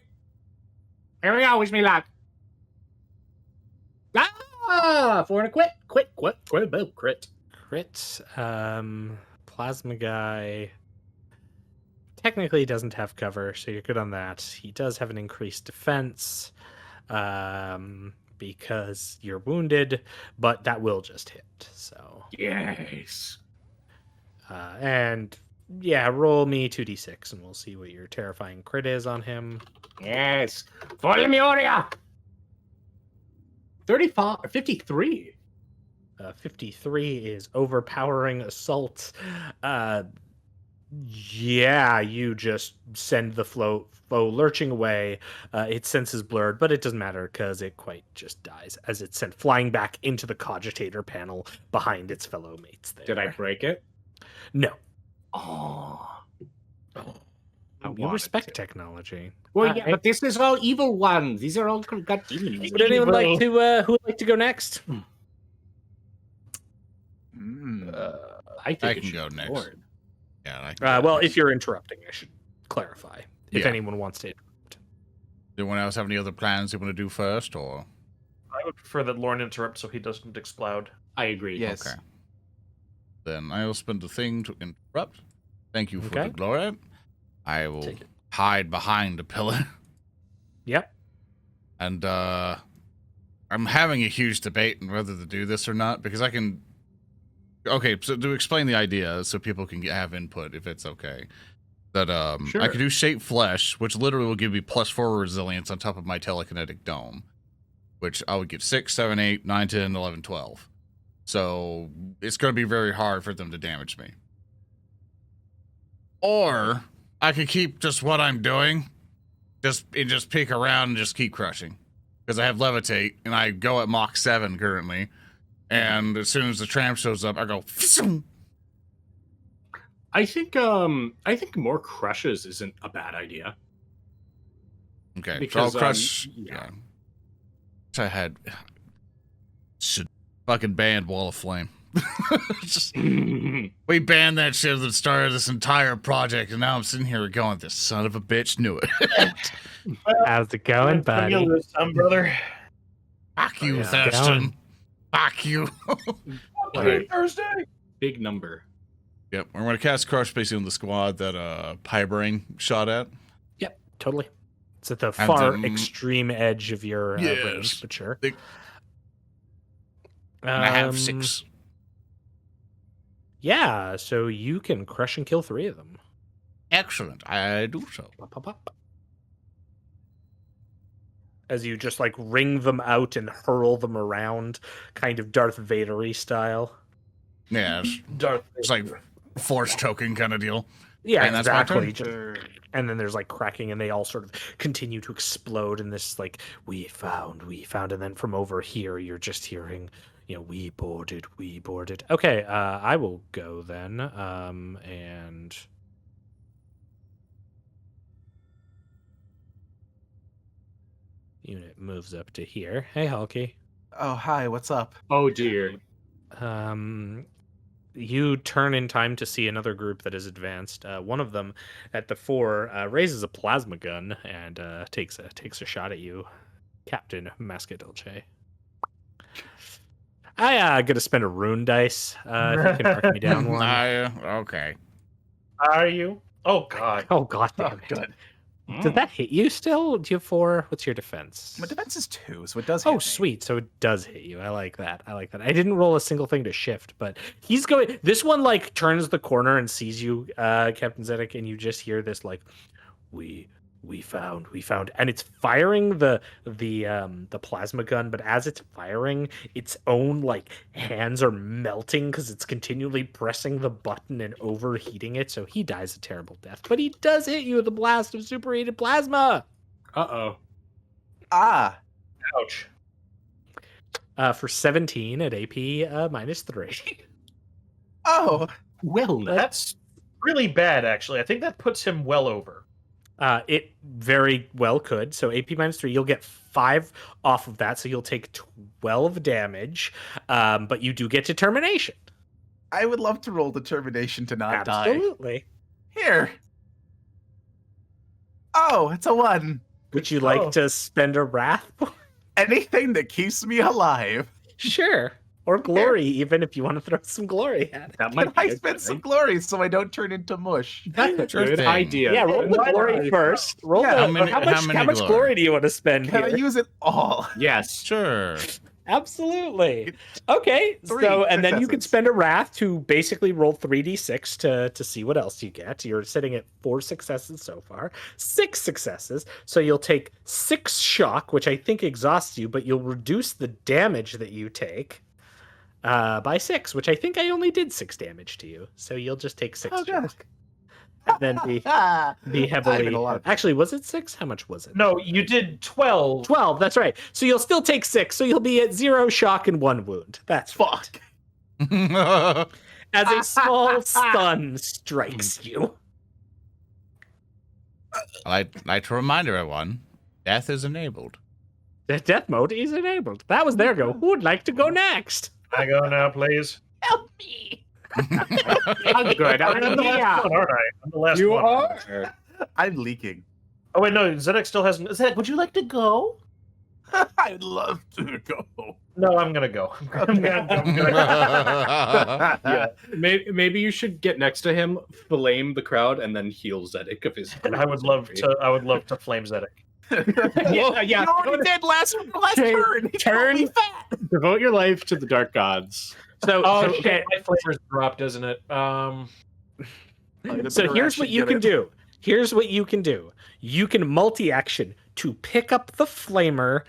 Here we go. Wish me luck. Ah, 4 and a quit. Crit. Crit. Plasma guy technically doesn't have cover, so you're good on that. He does have an increased defense, because you're wounded, but that will just hit. So Yes. and yeah, roll me 2d6 and we'll see what your terrifying crit is on him. Yes. Follow me, Oria. 53. 53 is overpowering assault. Yeah, you just send the foe lurching away. Its senses blurred, but it doesn't matter because it quite just dies as it's sent flying back into the cogitator panel behind its fellow mates there. Did I break it? No. Oh. We respect technology. Well, yeah, but this is all evil ones. These are all got demons. Would anyone like to who would like to go next? I think I it can should go be next. Lord. Yeah. I can Well, if you're interrupting, I should clarify. If Yeah. anyone wants to. anyone else have any other plans they want to do first, or? I would prefer that Lorn interrupt so he doesn't explode. I agree. Yes. Okay. Then I'll spend the thing to interrupt. Thank you for Okay. the glory. I will Take it. hide behind a pillar. Yep. And I'm having a huge debate on whether to do this or not, because I can... Okay, so to explain the idea so people can have input, if it's okay. That I Sure. could do shape flesh, which literally will give me +4 resilience on top of my telekinetic dome, which I would get 6, 7, 8, 9, 10, 11, 12. So it's going to be very hard for them to damage me. Or I could keep just what I'm doing, just peek around and just keep crushing, because I have levitate and I go at Mach 7 currently, and as soon as the tram shows up, I go. I think more crushes isn't a bad idea. Okay, Because, so I'll crush. yeah. Yeah. Which I had. Should fucking ban Wall of Flame. Just, we banned that shit at the start of this entire project, and now I'm sitting here going, "This son of a bitch knew it." How's it going, buddy? brother. Fuck you, Yeah. Thurston. Fuck you. Right. Thursday. Big number. Yep, we're going to cast Crush basically on the squad that Braine shot at. Yep, totally. It's at the And far then- extreme edge of your Yes. range, but sure. And I have Um, 6. Yeah, so you can crush and kill 3 of them. Excellent. I do so. Pop, pop, pop. As you just like wring them out and hurl them around, kind of Darth Vader-y style. Yeah, it's like force choking kind of deal. Yeah, And that's my exactly. turn. And then there's like cracking, and they all sort of continue to explode in this like we found, and then from over here you're just hearing, we boarded. Okay, I will go then, and unit moves up to here. Hey, Hulky. Oh, hi, what's up? Oh dear. You turn in time to see another group that is advanced. One of them at the 4 raises a plasma gun and takes a shot at you, Captain Mascadolce. I gonna spend a rune dice. If you can mark me down one. Okay. Are you? Oh God. Oh god damn it. Good. Did that hit you still? Do you have 4? What's your defense? My defense is 2, so it does hit Oh, me. sweet. So it does hit you. I like that. I didn't roll a single thing to shift, but he's going. This one like turns the corner and sees you, Captain Zedek, and you just hear this like, we found, and it's firing the plasma gun, but as it's firing, its own like hands are melting because it's continually pressing the button and overheating it. So he dies a terrible death, but he does hit you with a blast of superheated plasma. Uh-oh. Ah, Ouch. For 17 at AP -3. oh, Well, That's really bad, actually. I think that puts him well over. It very well could. So AP -3, you'll get 5 off of that, so you'll take 12 damage. But you do get determination. I would love to roll determination to not die. Absolutely. Here. Oh, it's a 1. Would you like to spend a wrath? Anything that keeps me alive. Sure. Or glory, even if you want to throw some glory at it. that Can might be I a spend good some glory so I don't turn into mush? That's a Sure good thing. idea. Yeah, roll the Why glory not? first. Roll Yeah, the, how many how much glory? glory do you want to spend Can I here? use it all? Yes. Sure. Absolutely. Okay. 3 So, and then you can successes. spend a wrath to basically roll 3d6 to see what else you get. You're sitting at 4 successes so far, 6 successes. So you'll take 6 shock, which I think exhausts you, but you'll reduce the damage that you take by 6, which I think I only did 6 damage to you. So you'll just take 6 Oh, good. shock. And then be I did heavily. a lot. Actually, was it 6? How much was it? No, you did 12. 12, that's right. So you'll still take 6. So you'll be at 0 shock and 1 wound. That's right. Fuck. As a small stun strikes you. I'd like to remind everyone, death is enabled. The death mode is enabled. That was their go. Who would like to go next? I go now, please. Help me. How good. I'm the last one, aren't I? I'm the last You one. are. I'm leaking. Oh wait, no. Zedek still hasn't. Zedek, would you like to go? I'd love to go. No, I'm gonna go. I'm gonna go. Yeah. Maybe you should get next to him, flame the crowd, and then heal Zedek of his. I would love to. I would love to flame Zedek. Yeah. You already did last turn. Turn. Devote your life to the dark gods. So, Oh, so, shit, okay. my flavor's dropped, isn't it? So here's what you can do. Here's what you can do. You can multi-action to pick up the flamer,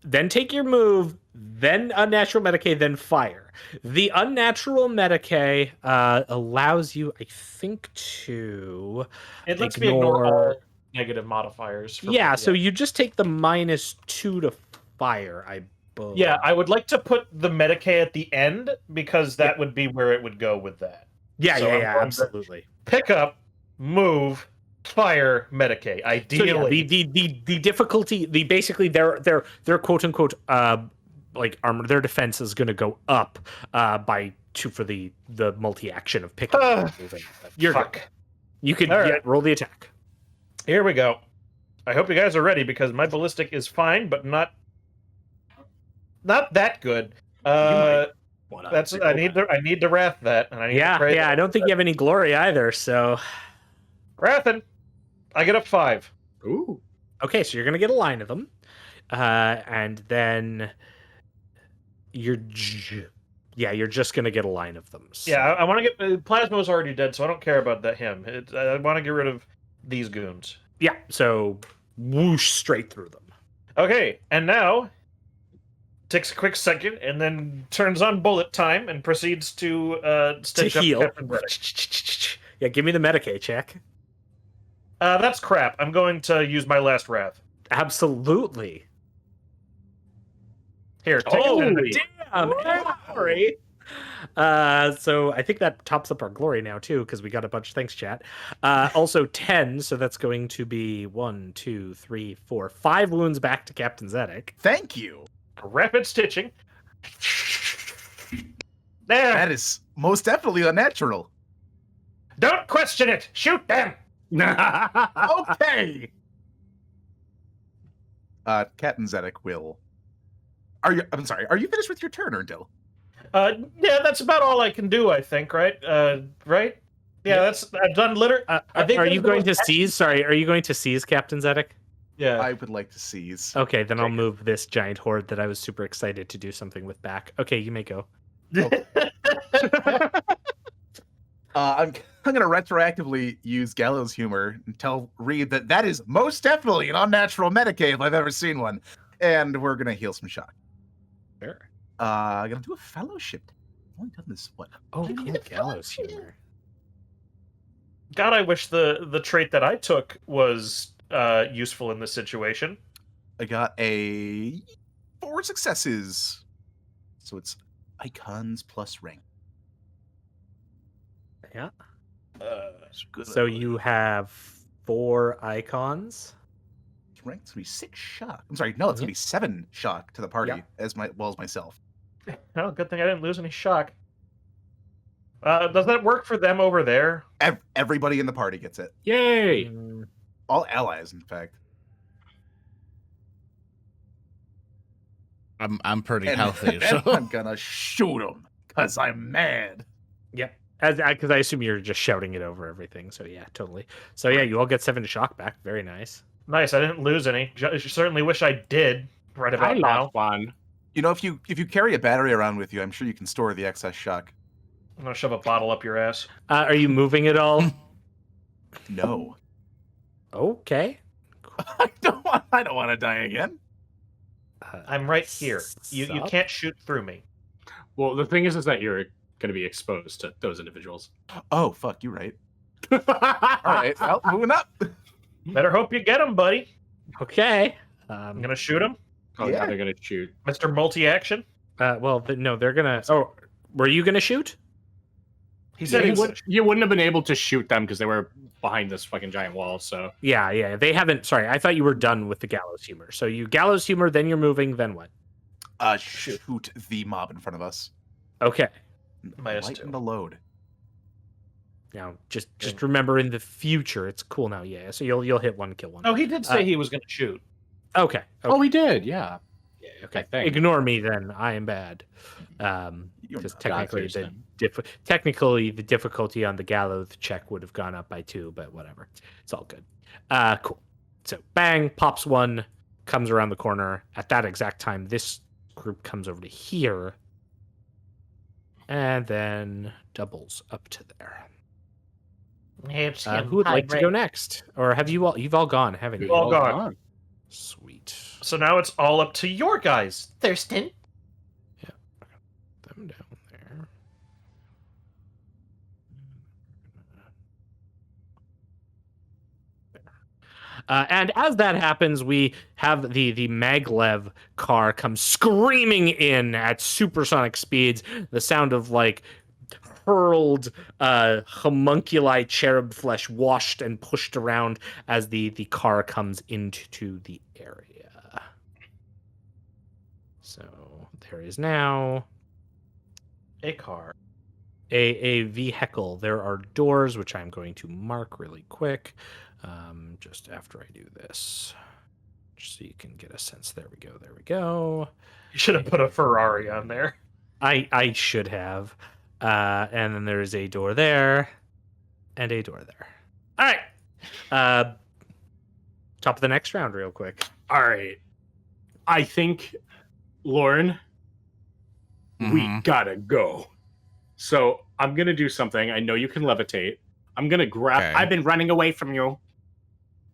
then take your move, then unnatural Medicae, then fire. The unnatural Medicae allows you, I think, to It lets me ignore all negative modifiers. so you just take the -2 to fire, I believe. Yeah, I would like to put the Medicae at the end because that would be where it would go with that. Yeah, So I'm going to absolutely. Pick up, move, fire, Medicae. Ideally, So the difficulty, basically their quote unquote like armor, their defense is going to go up by 2 for the multi action of picking up and moving. You're fuck. good. You could All right. roll the attack. Here we go. I hope you guys are ready because my ballistic is fine, but not that good. That's I need to wrath that, and I need to pray that. I don't think you have any glory either. So, wrathin', I get a 5. Ooh. Okay, so you're gonna get a line of them, and then you're just gonna get a line of them. So. Yeah, I want to get Plasma's already dead, so I don't care about him. I want to get rid of these goons. Yeah, so whoosh straight through them. Okay, and now takes a quick second and then turns on bullet time and proceeds to stitch up heal. Captain Zedek. Yeah, give me the Medicae check. That's crap. I'm going to use my last wrath. Absolutely. Here, take it. Damn! Glory. So I think that tops up our glory now too, because we got a bunch of things, chat. Also 10, so that's going to be 1, 2, 3, 4, 5 wounds back to Captain Zedek. Thank you. Rapid stitching. There. That is most definitely unnatural. Don't question it. Shoot them. Okay. Captain Zedek will. I'm sorry. Are you finished with your turn, Earndil? Yeah, that's about all I can do. I think, right? Right? Yeah, that's. I've done litter. Are you going to seize? Sorry, are you going to seize Captain Zedek? Yeah. I would like to seize. Okay, then I'll move this giant horde that I was super excited to do something with back. Okay, you may go. I'm going to retroactively use Gallows Humor and tell Reeb that is most definitely an unnatural Medicae if I've ever seen one. And we're going to heal some shock. Sure. I'm going to do a fellowship. I've only done this, what? Oh, cool. Gallows Humor. God, I wish the trait that I took was useful in this situation. I got a 4 successes. So it's icons plus rank. Yeah. Good. So you have 4 icons. Rank, it's going to be 6 shock. I'm sorry, no, it's going to be 7 shock to the party as myself. Oh, good thing I didn't lose any shock. Does that work for them over there? Everybody in the party gets it. Yay! All allies, in fact. I'm pretty healthy. And So I'm gonna shoot him because I'm mad. Yep. Because I assume you're just shouting it over everything. So yeah, totally. So yeah, you all get 7 shock back. Very nice. Nice. I didn't lose any. Certainly wish I did. Right about I now. lost one. You know, if you carry a battery around with you, I'm sure you can store the excess shock. I'm gonna shove a bottle up your ass. Are you moving at all? No, Okay. I don't want to die again. I'm right here. You can't shoot through me. Well, the thing is that you're going to be exposed to those individuals. Oh fuck, you're right. All right, well, moving up. Better hope you get him, buddy. Okay. I'm gonna shoot him, Oh, Yeah. yeah, they're going to shoot. Mr. Multi-action. Well, no, they're gonna. Oh, were you gonna shoot? He said he would. You wouldn't have been able to shoot them because they were behind this fucking giant wall. So Yeah. They haven't. Sorry, I thought you were done with the gallows humor. So you gallows humor, then you're moving, then what? Shoot the mob in front of us. Okay. Minus Lighten 2. the load. Now, just remember in the future, it's cool now. Yeah. So you'll hit 1, kill 1. Oh, he did say he was gonna shoot. Okay. Oh, we did. Yeah. Okay. I think. Ignore me then. I am bad. You're Because not. technically Gotcha, then. technically the difficulty on the gallows check would have gone up by 2, but whatever. It's all good. Cool. So bang, pops 1, comes around the corner. At that exact time, this group comes over to here. And then doubles up to there. Who would like to go next? Or have you all? You've all gone, haven't you? All gone. Sweet. So now it's all up to your guys, Thurston. Yeah. Them down there. And as that happens, we have the maglev car come screaming in at supersonic speeds. The sound of like hurled homunculi cherub flesh washed and pushed around as the car comes into the area. So there is now A car. a vehicle. There are doors, which I'm going to mark really quick. Just after I do this, just so you can get a sense. There we go. There we go. You should have put a Ferrari on there. I should have. And then there's a door there, and a door there. All right. Top of the next round, real quick. All right. I think, Lorn, we gotta go. So I'm gonna do something. I know you can levitate. I'm gonna grab. Okay. I've been running away from you.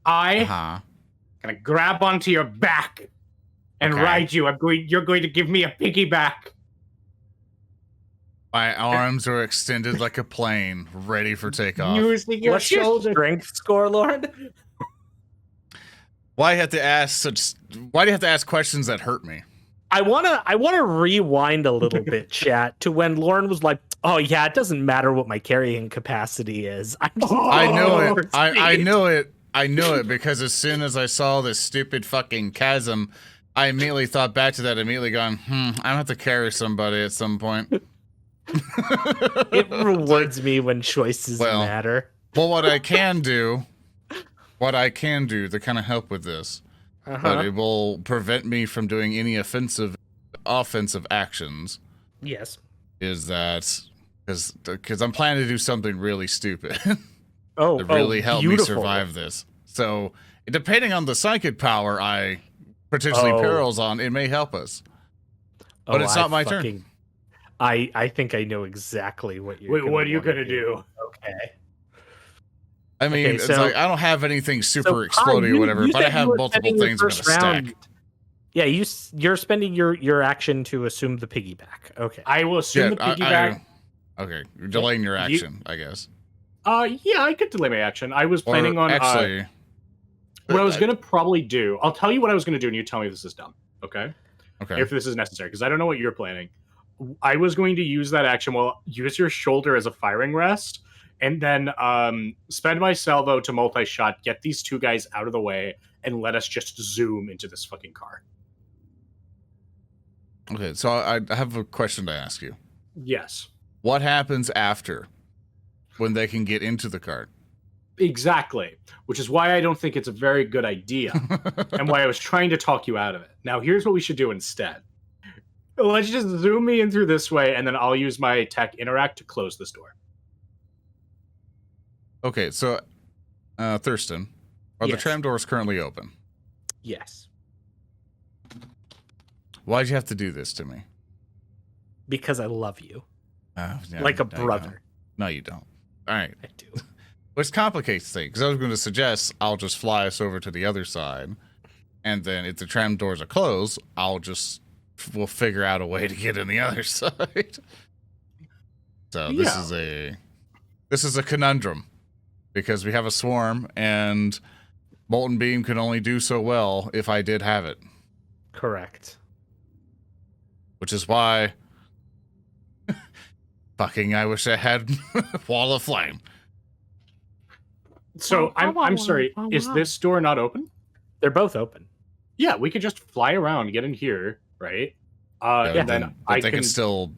Gonna grab onto your back and Okay. ride you. You're going to give me a piggyback. My arms are extended like a plane, ready for takeoff. Using your What's your shoulder. strength score, Lord? Why do you have to ask questions that hurt me? I wanna rewind a little bit, chat, to when Lorn was like, "Oh yeah, it doesn't matter what my carrying capacity is." I know it. I know it. I knew it because as soon as I saw this stupid fucking chasm, I immediately thought back to that. Immediately gone, I'm gonna have to carry somebody at some point. It rewards me when choices matter. Well, what I can do to kind of help with this, but it will prevent me from doing any offensive actions. Yes. Is that because I'm planning to do something really stupid to to really help me survive this. So depending on the psychic power I potentially perils on, it may help us. But it's not my turn. I think I know exactly what you're. Wait, what are you gonna do? Okay. I mean, Okay, it's so- like I don't have anything super So, exploding or whatever, you but I said have you were multiple spending your things I'm gonna first round- stack. Yeah, you're spending your action to assume the piggyback. Okay. I will assume the piggyback. Okay, you're delaying your action, I guess. Yeah, I could delay my action. I was planning on actually. what I was gonna probably do. I'll tell you what I was gonna do, and you tell me if this is dumb. Okay. Okay. If this is necessary, because I don't know what you're planning. I was going to use that action. Well, use your shoulder as a firing rest, and then spend my salvo to multi-shot, get these two guys out of the way, and let us just zoom into this fucking car. Okay, so I have a question to ask you. Yes. What happens after when they can get into the cart? Exactly. Which is why I don't think it's a very good idea, and why I was trying to talk you out of it. Now, here's what we should do instead. Let's just zoom me in through this way, and then I'll use my tech interact to close this door. Okay, so Thurston, are the Yes. tram doors currently open? Yes. Why'd you have to do this to me? Because I love you. Yeah, Like a no, you brother. don't. No, you don't. All right. I do. Which complicates things, because I was going to suggest I'll just fly us over to the other side, and then if the tram doors are closed, we'll figure out a way to get in the other side. So this is a conundrum, because we have a swarm, and Molten Beam can only do so well if I did have it, Correct. which is why fucking I wish I had Wall of Flame. So I'm sorry. Is this door not open? They're both open. Yeah, we could just fly around, get in here, right? And then but I they can can still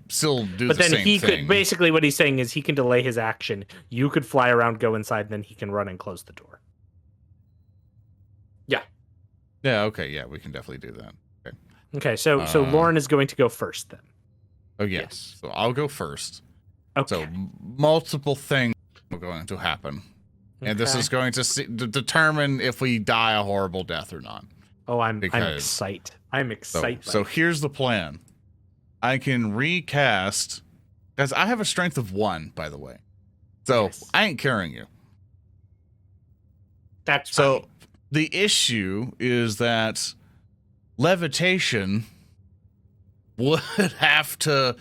do But the then same he thing. could basically what he's saying is he can delay his action. You could fly around, go inside, then he can run and close the door. Yeah, okay, yeah, we can definitely do that. Okay, so Lorn is going to go first then. Oh, yes. So I'll go first. Okay. So multiple things are going to happen. And this Okay. is going to determine if we die a horrible death or not. Oh, I'm because- excited. I'm So, excited. so here's the plan. I can recast, because I have a strength of 1, by the way. So Yes. I ain't carrying you. That's So fine. the issue is that levitation would have to.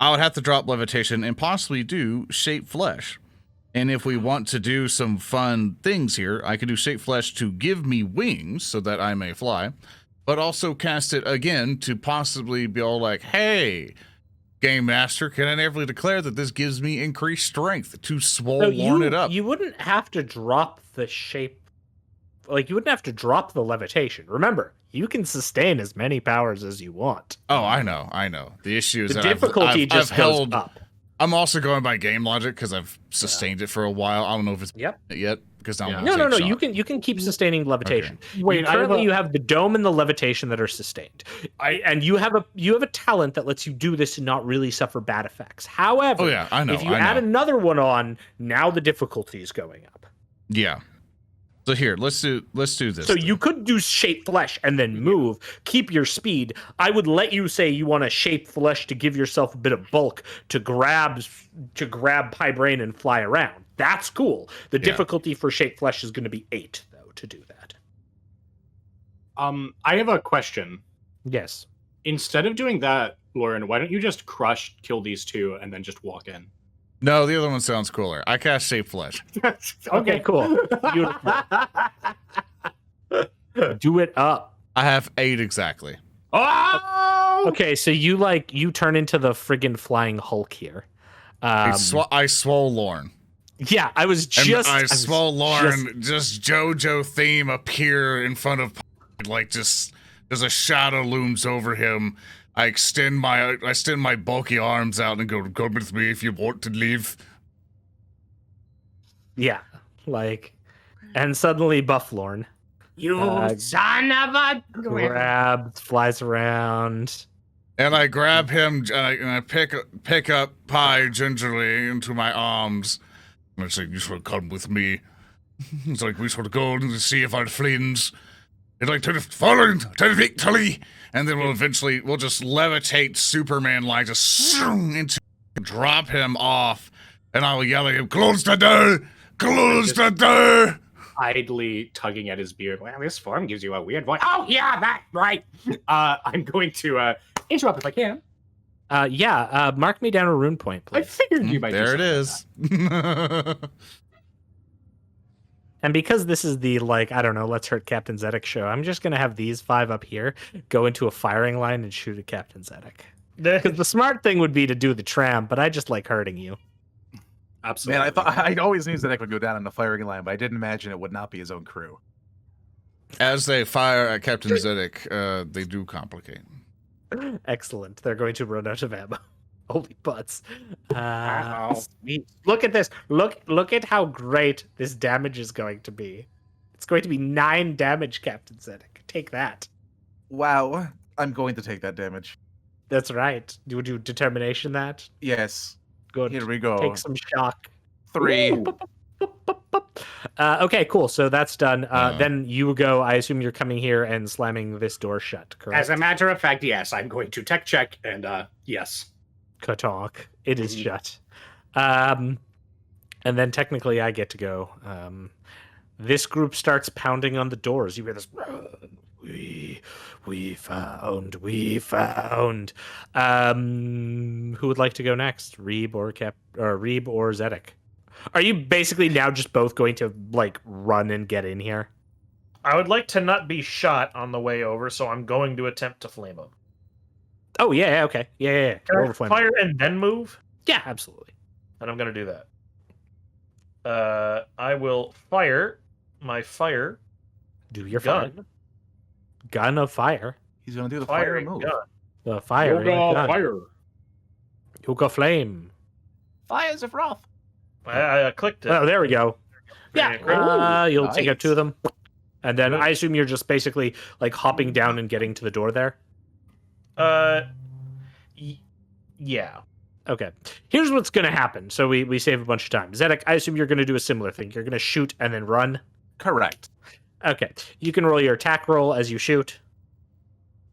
I would have to drop levitation and possibly do shape flesh. And if we want to do some fun things here, I could do shape flesh to give me wings so that I may fly, but also cast it again to possibly be all like, hey, Game Master, can I never declare that this gives me increased strength to swole Lorn it up? You wouldn't have to drop the shape. Like, you wouldn't have to drop the levitation. Remember, you can sustain as many powers as you want. Oh, I know. The issue is The that difficulty I've just held. goes up. I'm also going by game logic because I've sustained it for a while. I don't know if it's Yep. yet because now I'm No. gonna take You shot. can keep sustaining levitation. Wait, Currently, you have the dome and the levitation that are sustained, and you have a talent that lets you do this and not really suffer bad effects. However, Oh yeah, I know. if you I add know. another one on, now the difficulty is going up. Yeah. So here, let's do this. So then. you could do shape flesh and then move, keep your speed. I would let you say you want to shape flesh to give yourself a bit of bulk to grab Pie Braine and fly around. That's cool. The Yeah. difficulty for shape flesh is going to be 8 though to do that. I have a question. Yes. Instead of doing that, Lauren, why don't you just kill these two, and then just walk in? No, the other one sounds cooler. I cast shape flesh. Okay, cool. Beautiful. Do it up. I have 8 exactly. Oh! Okay, so you turn into the friggin' flying Hulk here. I swole Lorn. Yeah, I was And just I was swole Lorn. Just JoJo theme appear in front of like just as a shadow looms over him. I extend my bulky arms out and go, "Come with me if you want to leave." Yeah, like, and suddenly Buff Lorn You Uh, son of a... grabs, flies around. And I grab him and I pick up Pie gingerly into my arms. And I say, "You shall come with me." It's like we shall go and see if our friends. It's like to the fallen, to the victory, and then we'll just levitate Superman like just into, drop him off, and I will yell at him, "Close the door! Close the door!" idly tugging at his beard. Well, this form gives you a weird voice. Oh, yeah, that's right. I'm going to interrupt if I can. Mark me down a rune point, I please. figured you might do There it something like is. And because this is the, like, I don't know, Let's Hurt Captain Zedek show, I'm just going to have these 5 up here go into a firing line and shoot at Captain Zedek. Because the smart thing would be to do the tram, but I just like hurting you. that. Absolutely. Man, I always knew Zedek would go down in the firing line, but I didn't imagine it would not be his own crew. As they fire at Captain Zedek, they do complicate. Excellent. They're going to run out of ammo. Holy butts. Uh-oh. Sweet. Look at this. Look at how great this damage is going to be. It's going to be 9 damage, Captain Zedek. Take that. Wow, I'm going to take that damage. That's right. Would you determination that? Yes, Good. here we go. Take some shock. 3. Okay, cool. So that's done. Then you go. I assume you're coming here and slamming this door shut, correct? As a matter of fact, yes, I'm going to tech check, and yes. Katalk. It is shut. And then technically I get to go. This group starts pounding on the doors. You hear this. We found. Who would like to go next? Reeb or Zedek? Are you basically now just both going to like run and get in here? I would like to not be shot on the way over, so I'm going to attempt to flame him. Oh yeah, okay, yeah. Can Roll I the flame. fire and then move? Yeah, absolutely. And I'm going to do that. I will fire my fire Do your gun. fire. Gun of fire. He's going to do the fire Firing move. gun. The fire. Yoga fire. Yoga flame. Fires of Wrath. I clicked it. Oh, there we go. Very Yeah, great. you'll take out nice. 2 of them, and then Good. I assume you're just basically like hopping down and getting to the door there. Yeah. Okay. Here's what's gonna happen. So we save a bunch of time. Zedek, I assume you're gonna do a similar thing. You're gonna shoot and then run. Correct. Okay. You can roll your attack roll as you shoot.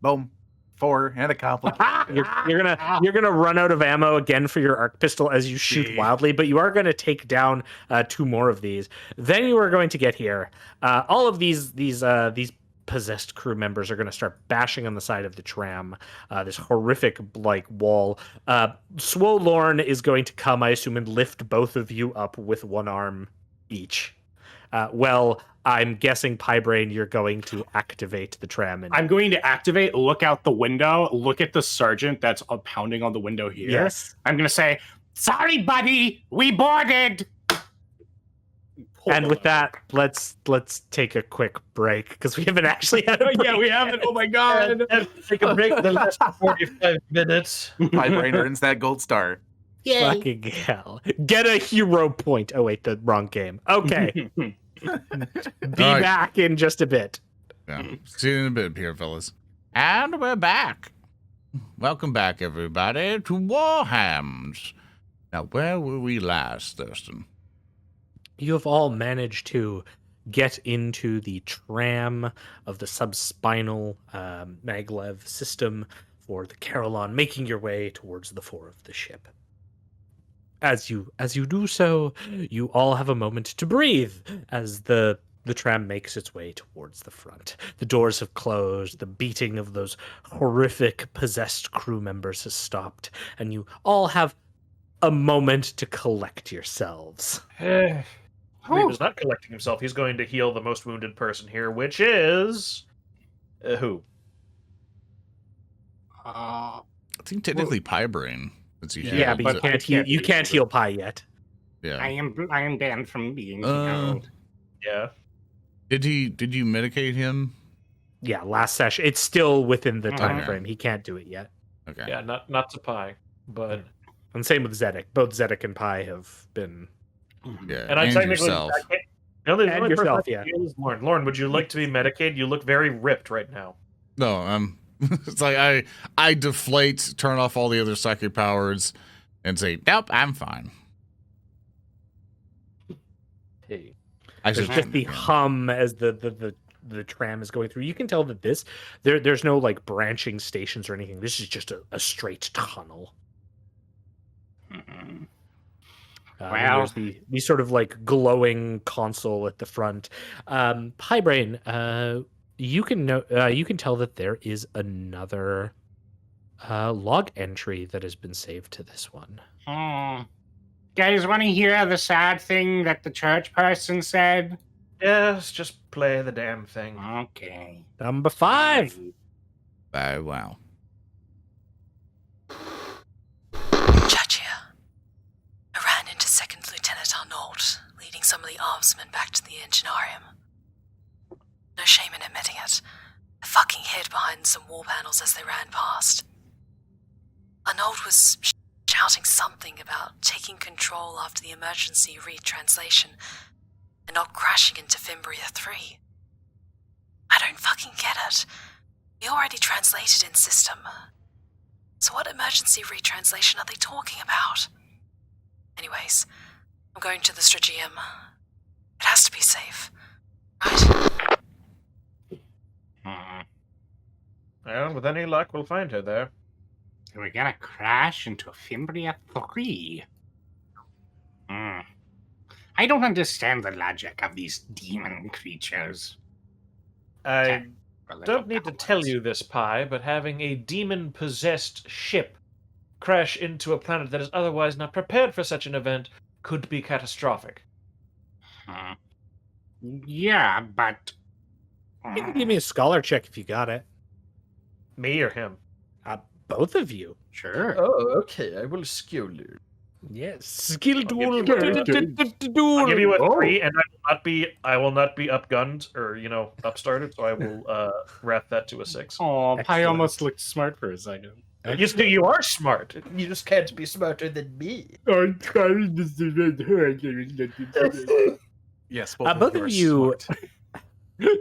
Boom. 4 and a complicated. You're gonna run out of ammo again for your arc pistol as you shoot Gee. wildly, but you are going to take down 2 more of these. Then you are going to get here. All of these possessed crew members are going to start bashing on the side of the tram. This horrific like wall. Lorn is going to come, I assume, and lift both of you up with 1 arm each. I'm guessing, Braine, you're going to activate the tram. And I'm going to activate, look out the window, look at the sergeant that's pounding on the window here. yes. I'm going to say, sorry, buddy, we boarded. And with that, let's take a quick break because we haven't actually had a break. Yeah, we haven't. Oh my God. Take a break the last 45 minutes. Braine earns that gold star. Fucking hell. Get a hero point. Oh, wait, the wrong game. Okay. Be right. back in just a bit. Yeah. See you in a bit here, fellas. And we're back. Welcome back, everybody, to WarHams. Now, where were we last, Thurston? You have all managed to get into the tram of the subspinal maglev system for the Carillon, making your way towards the fore of the ship. As you do so, you all have a moment to breathe as the tram makes its way towards the front. The doors have closed, the beating of those horrific possessed crew members has stopped, and you all have a moment to collect yourselves. Reeb is not collecting himself. He's going to heal the most wounded person here, which is who? I think technically Braine. Yeah, but you can't heal Pi yet. Yeah. I am banned from being healed. Yeah. Did you medicate him? Yeah, last session. It's still within the time Okay. frame. He can't do it yet. Okay. Yeah, not to Pi, but And same with Zedek. Both Zedek and Pi have been. Yeah. and I technically yourself. I can't, the only person yourself, I can yeah. heal is Lorn. Lorn, would you like to be medicated? You look very ripped right now. No, it's like I deflate, turn off all the other psychic powers, and say, nope, I'm fine. Hey. I There's should just the hum as the tram is going through. You can tell that there's no like branching stations or anything. This is just a straight tunnel. Well- There's the sort of like glowing console at the front. Braine, you can tell that there is another log entry that has been saved to this one. Guys, want to hear the sad thing that the church person said? Yes, just play the damn thing. Okay. Number 5. Oh, wow. Judge here. I ran into Second Lieutenant Arnault, leading some of the armsmen back to the enginarium. No shame in admitting it. I fucking hid behind some wall panels as they ran past. Arnault was shouting something about taking control after the emergency retranslation and not crashing into Fimbria 3. I don't fucking get it. We already translated in system. So what emergency retranslation are they talking about? Anyways, I'm going to the Strategium. It has to be safe, right? Well, with any luck, we'll find her there. We're gonna crash into Fimbria 3. I don't understand the logic of these demon creatures. I don't need to tell you this, Pi, but having a demon-possessed ship crash into a planet that is otherwise not prepared for such an event could be catastrophic. Yeah, but... You can give me a scholar check if you got it. Me or him? Both of you. Sure. Oh, okay. I will skill you. Yes. Skill duel. I'll give you a 3, and I will not be upgunned or upstarted, so I will wrap that to a 6. Oh, Pi Excellent. almost looked smart for a second. You are smart. You just can't be smarter than me. I'm trying to Yes, both of you.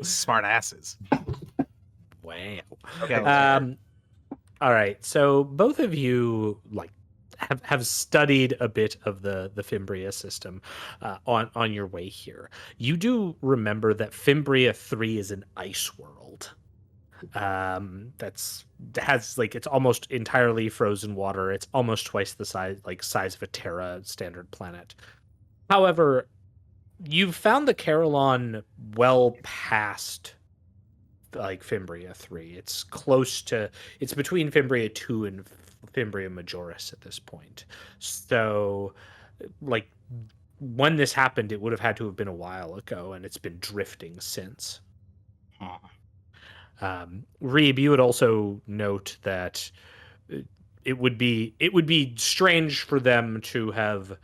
Smart asses. Wow. Okay. All right. So both of you have studied a bit of the Fimbria system on your way here. You do remember that Fimbria 3 is an ice world. It's almost entirely frozen water. It's almost twice the size of a Terra standard planet. However, you've found the Carillon well past Fimbria 3. It's between Fimbria 2 and Fimbria Majoris at this point. So when this happened, it would have had to have been a while ago, and it's been drifting since. Reeb, you would also note that it would be strange for them to have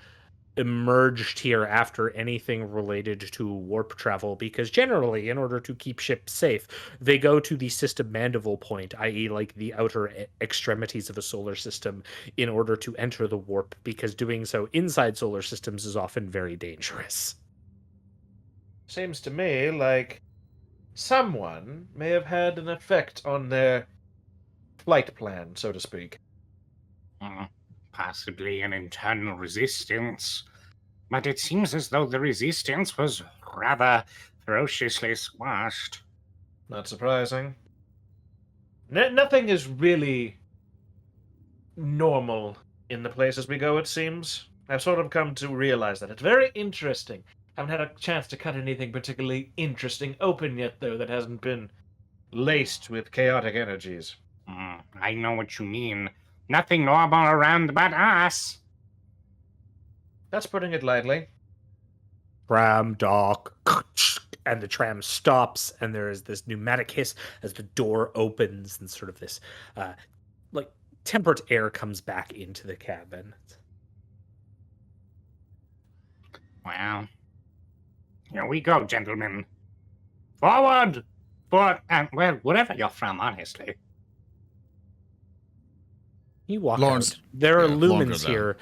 emerged here after anything related to warp travel, because generally, in order to keep ships safe, they go to the system Mandeville point, i.e. the outer extremities of a solar system, in order to enter the warp, because doing so inside solar systems is often very dangerous. Seems to me like someone may have had an effect on their flight plan, so to speak. Possibly an internal resistance. But it seems as though the resistance was rather ferociously squashed. Not surprising. Nothing is really normal in the places we go, it seems. I've sort of come to realize that. It's very interesting. Haven't had a chance to cut anything particularly interesting open yet, though, that hasn't been laced with chaotic energies. I know what you mean. Nothing normal around but us. That's putting it lightly. Tram dock, and the tram stops, and there is this pneumatic hiss as the door opens, and sort of this temperate air comes back into the cabin. Well, here we go, gentlemen. Forward! Wherever you're from, honestly. You walk Lawrence- out. There are yeah, lumens longer though. here.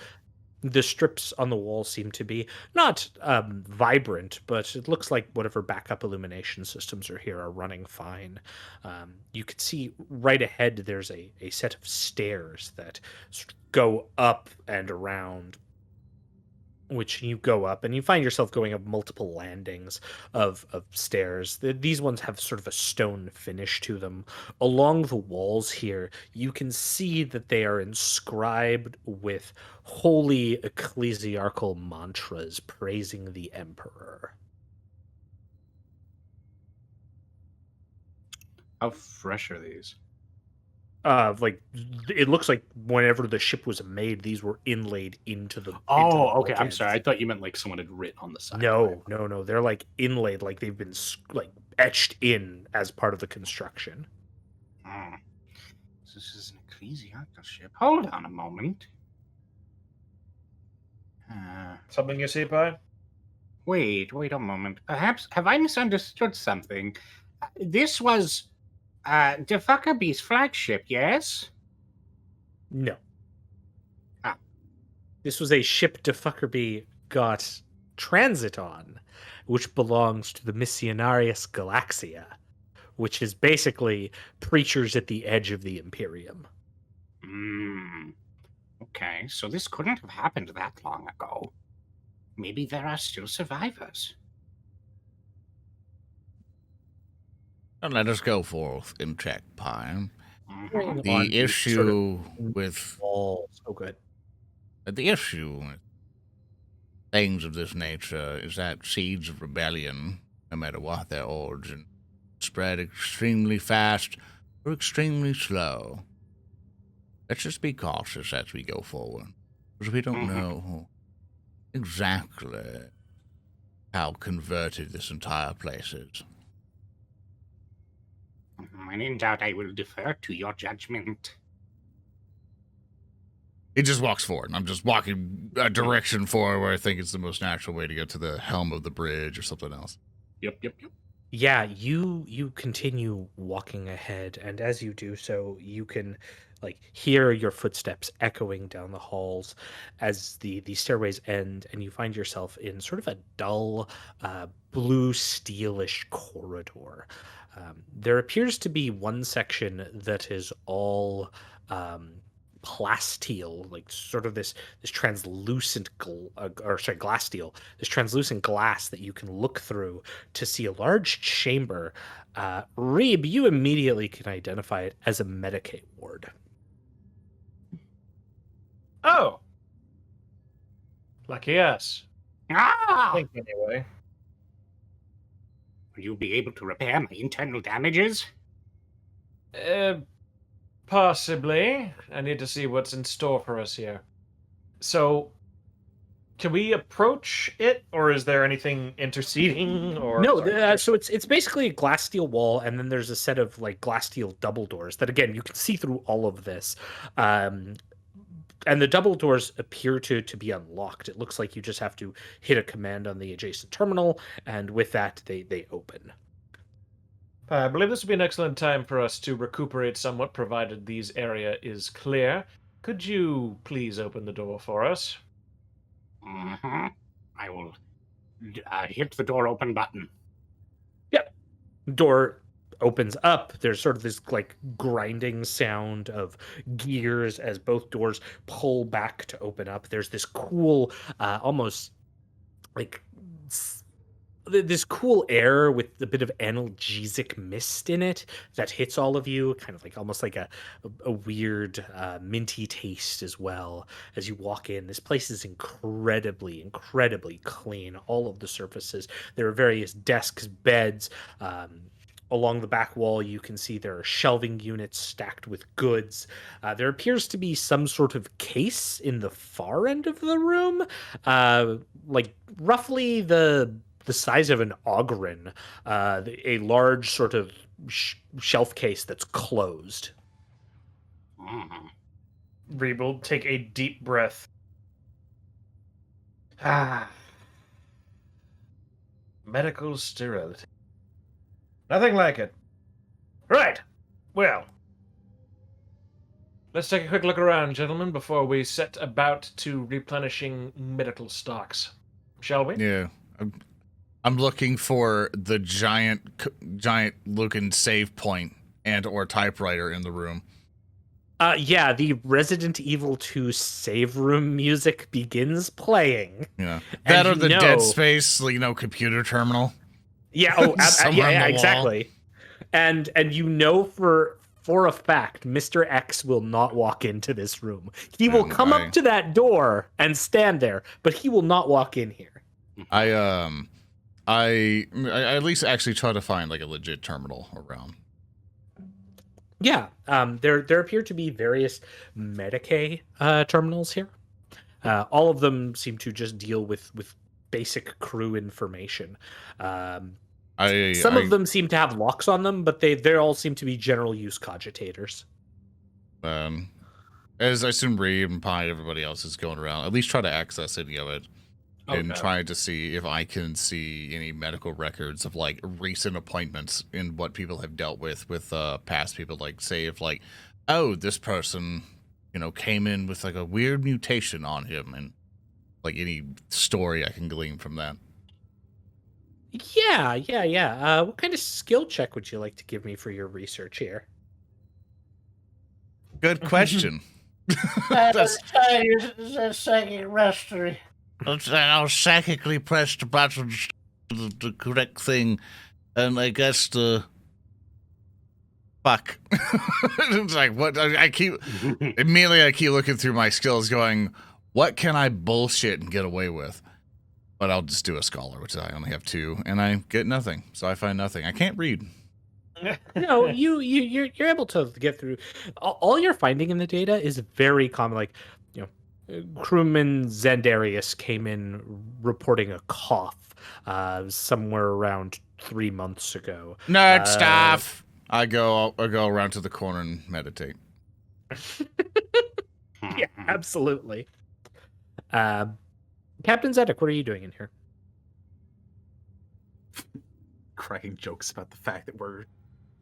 The strips on the wall seem to be not vibrant, but it looks like whatever backup illumination systems are here are running fine. You can see right ahead there's a set of stairs that sort of go up and around, which you go up, and you find yourself going up multiple landings of stairs. These ones have sort of a stone finish to them. Along the walls here, you can see that they are inscribed with holy ecclesiarchal mantras praising the emperor. How fresh are these? It looks like whenever the ship was made, these were inlaid into the. Okay. I'm bookends. sorry. I thought you meant someone had written on the side. No. They're inlaid, they've been etched in as part of the construction. This is an ecclesiarchal ship. Hold on a moment. Something you see, Pi? Wait a moment. Perhaps have I misunderstood something? This was Defuckerby's flagship, yes? No. Ah. This was a ship Defuckerby got transit on, which belongs to the Missionarius Galaxia, which is basically preachers at the edge of the Imperium. Okay, so this couldn't have happened that long ago. Maybe there are still survivors. And let us go forth and check, Pine. Mhm. The issue with Oh, so good. Things of this nature is that seeds of rebellion, no matter what their origin, spread extremely fast or extremely slow. Let's just be cautious as we go forward, because we don't know exactly how converted this entire place is. When in doubt, I will defer to your judgment. He just walks forward, and I'm just walking a direction forward where I think it's the most natural way to get to the helm of the bridge or something else. Yep. Yeah, you continue walking ahead, and as you do so, you can hear your footsteps echoing down the halls as the stairways end, and you find yourself in sort of a dull blue steelish corridor. There appears to be one section that is all plasteel, like sort of this translucent glasteel, this translucent glass that you can look through to see a large chamber. Reeb, you immediately can identify it as a Medicaid ward. Oh. Lucky us. I think anyway. Will you be able to repair my internal damages? Possibly. I need to see what's in store for us here. So, can we approach it, or is there anything interceding? Or No, sorry. so it's basically a glass steel wall, and then there's a set of like glass steel double doors that, again, you can see through all of this. And the double doors appear to be unlocked. It looks like you just have to hit a command on the adjacent terminal, and with that, they open. I believe this would be an excellent time for us to recuperate somewhat, provided these area is clear. Could you please open the door for us? Mm-hmm. I will hit the door open button. Yep. Door opens up. There's sort of this like grinding sound of gears as both doors pull back to open up. There's this cool, almost like this cool air with a bit of analgesic mist in it that hits all of you, kind of like almost like a weird minty taste as well as you walk in. This place is incredibly clean. All of the surfaces, there are various desks, beds. Along the back wall, you can see there are shelving units stacked with goods. There appears to be some sort of case in the far end of the room, like roughly the size of an Ogren, a large sort of shelf case that's closed. Reeb will take a deep breath. Medical sterility. Nothing like it. Right. Well, let's take a quick look around, gentlemen, before we set about to replenishing medical stocks. Shall we? Yeah. I'm looking for the giant looking save point and or typewriter in the room. Yeah, the Resident Evil 2 save room music begins playing. Yeah. That or the know, Dead Space, computer terminal. Yeah, Yeah, exactly. And you know for a fact, Mr. X will not walk into this room. He will come up to that door and stand there, but he will not walk in here. I at least actually try to find like a legit terminal around. Yeah, there appear to be various Medicaid terminals here. All of them seem to just deal with basic crew information. Some of them seem to have locks on them, but they all seem to be general use cogitators. As I assume Reeb and Pi, everybody else is going around, at least try to access any of it. And trying to see if I can see any medical records of like recent appointments and what people have dealt with past people. Like say if like, oh, this person, came in with like a weird mutation on him, and like any story I can glean from that. Yeah. What kind of skill check would you like to give me for your research here? Good question. That's psychic mastery. I'll psychically press the button, the correct thing, and I guess the fuck. It's like what I keep looking through my skills, going, what can I bullshit and get away with? But I'll just do a scholar, which I only have 2, and I get nothing, so I find nothing. I can't read. No, you're able to get through. All you're finding in the data is very common, like. Crewman Zendarius came in reporting a cough somewhere around 3 months ago. Nerd stuff. I go around to the corner and meditate. Yeah, absolutely. Captain Zedek, what are you doing in here? Cracking jokes about the fact that we're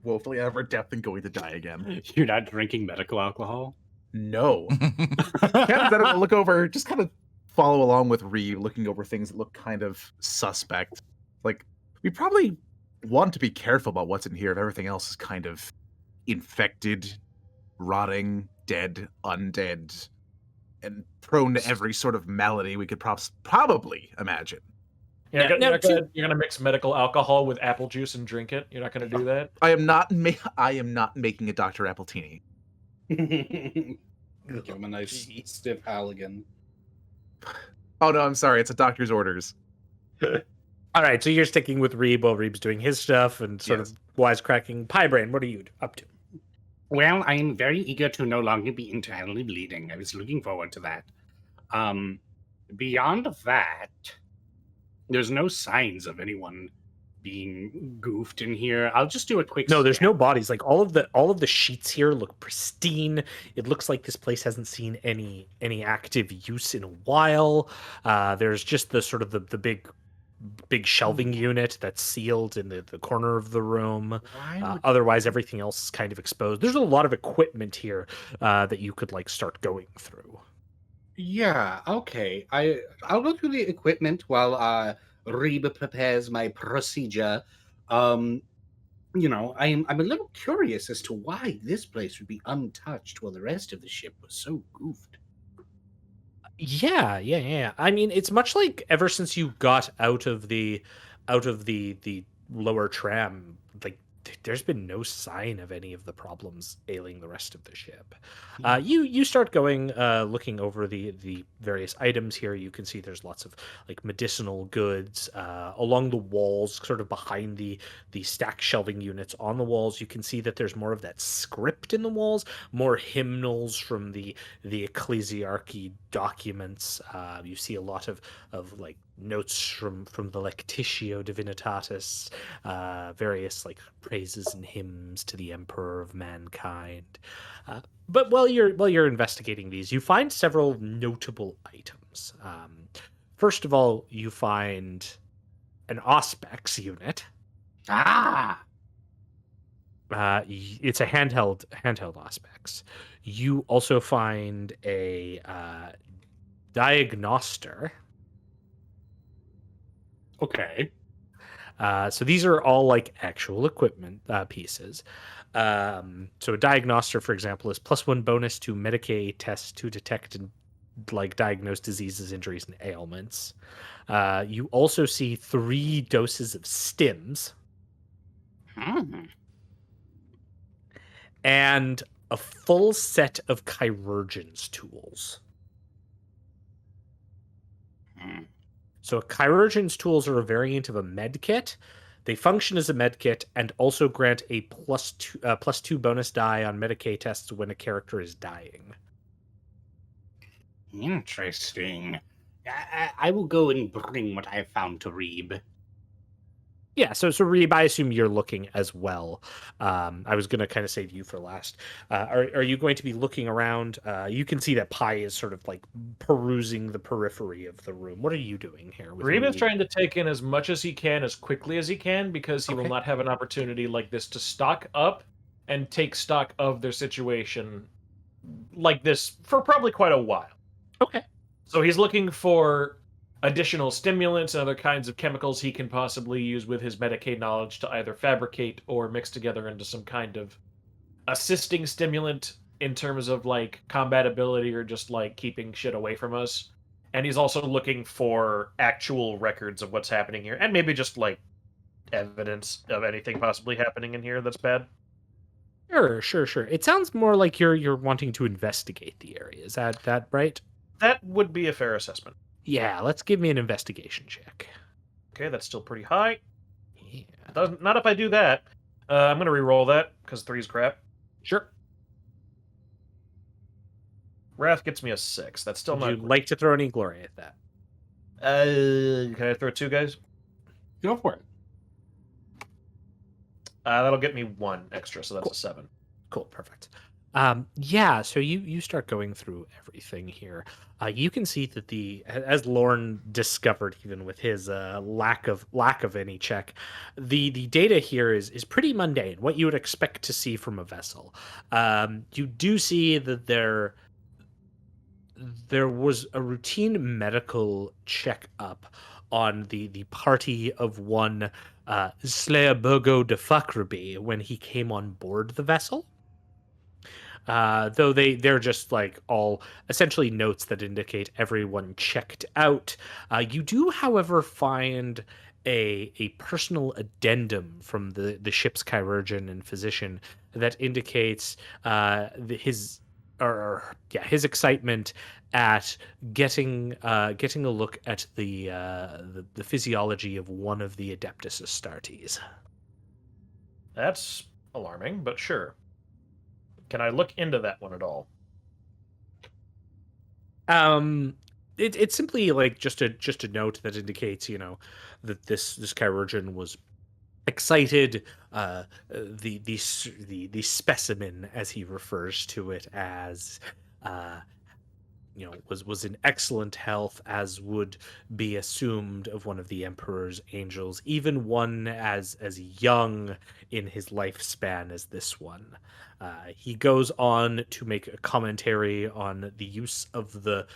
woefully out of our depth and going to die again. You're not drinking medical alcohol? No. Captain Zedek will look over, just kind of follow along with Reeb, looking over things that look kind of suspect. Like, we probably want to be careful about what's in here if everything else is kind of infected, rotting, dead, undead, and prone to every sort of malady we could probably imagine. You're, Yeah, gonna, now you're gonna mix medical alcohol with apple juice and drink it. You're not gonna do that. I am not making a Dr. Appletini. Give him a nice stiff Halligan. Oh no, I'm sorry. It's a doctor's orders. All right, so you're sticking with Reeb while Reeb's doing his stuff and sort of wisecracking. Pie Braine, what are you up to? Well, I am very eager to no longer be internally bleeding. I was looking forward to that. Beyond that, there's no signs of anyone being goofed in here. I'll just do a quick. No, there's no bodies. Like all of the sheets here look pristine. It looks like this place hasn't seen any active use in a while. There's just the sort of the big shelving unit that's sealed in the corner of the room. Otherwise, everything else is kind of exposed. There's a lot of equipment here that you could like start going through. Yeah, okay. I'll go through the equipment while Reeb prepares my procedure. I'm a little curious as to why this place would be untouched while the rest of the ship was so goofed. Yeah. I mean, it's much like ever since you got out of the lower tram, like there's been no sign of any of the problems ailing the rest of the ship. You start going, looking over the various items here. You can see there's lots of like medicinal goods along the walls, sort of behind the stacked shelving units on the walls. You can see that there's more of that script in the walls, more hymnals from the ecclesiarchy documents. You see a lot of like notes from the Lectitio Divinitatis, various like praises and hymns to the Emperor of Mankind. But while you're investigating these, you find several notable items. First of all, you find an Auspex unit. It's a handheld Auspex. You also find a Diagnoster. Okay. So these are all like actual equipment pieces. So a Diagnoster, for example, is +1 bonus to Medicaid tests to detect and like diagnose diseases, injuries, and ailments. You also see 3 doses of stims. And a full set of chirurgeon's tools. So chirurgeon's tools are a variant of a med kit. They function as a med kit and also grant a +2 bonus die on Medicaid tests when a character is dying. Interesting. I will go and bring what I found to Reeb. Yeah, so Reeb, I assume you're looking as well. I was going to kind of save you for last. Are you going to be looking around? You can see that Pi is sort of like perusing the periphery of the room. What are you doing here? Reeb is trying to take in as much as he can, as quickly as he can, because he will not have an opportunity like this to stock up and take stock of their situation like this for probably quite a while. Okay. So he's looking for additional stimulants and other kinds of chemicals he can possibly use with his Medicaid knowledge to either fabricate or mix together into some kind of assisting stimulant in terms of like combatability or just like keeping shit away from us. And he's also looking for actual records of what's happening here and maybe just like evidence of anything possibly happening in here that's bad. Sure. It sounds more like you're wanting to investigate the area. Is that right? That would be a fair assessment. Yeah, let's give me an investigation check. Okay, that's still pretty high. Yeah. Not if I do that. I'm going to re-roll that, because 3's crap. Sure. Wrath gets me a 6. That's still Would not you great. like to throw any glory at that? Can I throw 2 guys? Go for it. That'll get me 1 extra, so that's a 7. Cool, perfect. So you start going through everything here. You can see that as Lorn discovered, even with his lack of any check, the data here is pretty mundane. What you would expect to see from a vessel. You do see that there was a routine medical checkup on the party of one Slayaburgo de Fakraby when he came on board the vessel. though they're just like all essentially notes that indicate everyone checked out. You do, however, find a personal addendum from the ship's chirurgeon and physician that indicates his his excitement at getting a look at the physiology of one of the Adeptus Astartes. That's alarming, but sure. Can I look into that one at all? It's simply like just a note that indicates, that this chirurgeon was excited. The specimen, as he refers to it, as was in excellent health, as would be assumed of one of the Emperor's angels, even one as young in his lifespan as this one. He goes on to make a commentary on the use of the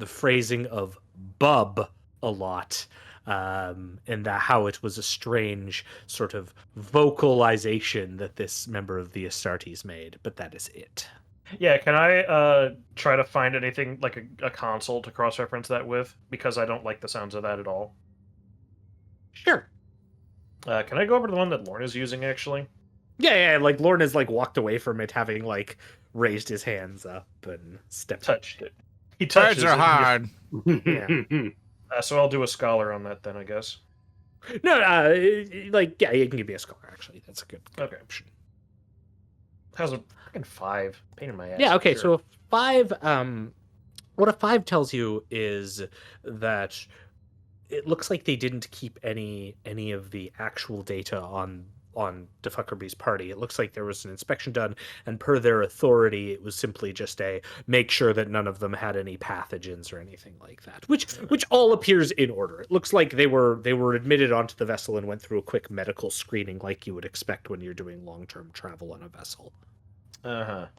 phrasing of "bub" a lot, and how it was a strange sort of vocalization that this member of the Astartes made, but that is it. Yeah, can I try to find anything like a console to cross-reference that with? Because I don't like the sounds of that at all. Sure. Can I go over to the one that Lorn is using, actually? Yeah, like Lorn has like walked away from it, having like raised his hands up and stepped. Touched it. He touches Birds are hard. Yeah. So I'll do a scholar on that then, I guess. No, yeah, you can give me a scholar. Actually, that's a good option. How's a fucking 5? Pain in my ass. Yeah. Okay. Sure. So a 5. What a 5 tells you is that it looks like they didn't keep any of the actual data on DeFuckerby's party. It looks like there was an inspection done, and per their authority, it was simply just a make sure that none of them had any pathogens or anything like that. Which all appears in order. It looks like they were admitted onto the vessel and went through a quick medical screening, like you would expect when you're doing long-term travel on a vessel. All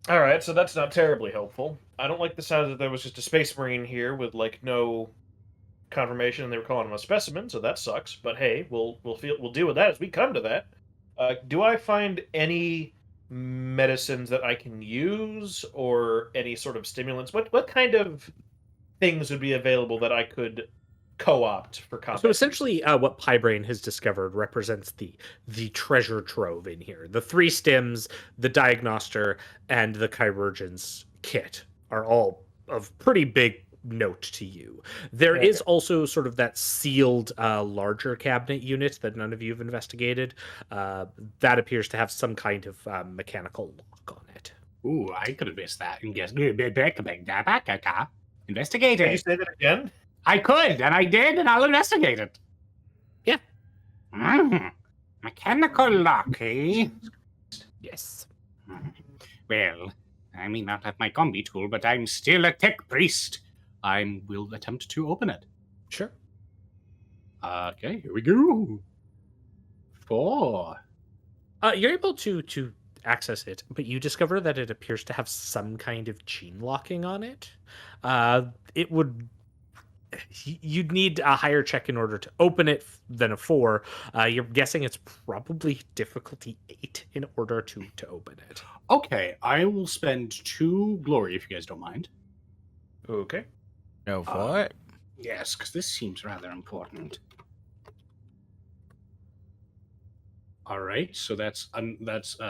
right, so that's not terribly helpful. I don't like the sound that there was just a space marine here with like no confirmation, and they were calling him a specimen, so that sucks. But hey, we'll deal with that as we come to that. Do I find any medicines that I can use, or any sort of stimulants? What kind of things would be available that I could co-opt for combat? So essentially, what Braine has discovered represents the treasure trove in here. The 3 stims, the diagnoster, and the chirurgeon's kit are all of pretty big note to you. There is also sort of that sealed larger cabinet unit that none of you have investigated. That appears to have some kind of mechanical lock on it. Ooh, I could have missed that and guessed. Investigate Can you it. say that again? I could, and I did, and I'll investigate it. Yeah. Mechanical lock, eh? Yes. Well, I may not have my combi tool, but I'm still a tech priest. I will attempt to open it. Sure. Okay, here we go. 4. You're able to access it, but you discover that it appears to have some kind of gene locking on it. You'd need a higher check in order to open it than a 4. You're guessing it's probably difficulty 8 in order to open it. Okay, I will spend 2 glory if you guys don't mind. Okay. Go for it. Yes, because this seems rather important. All right, so that's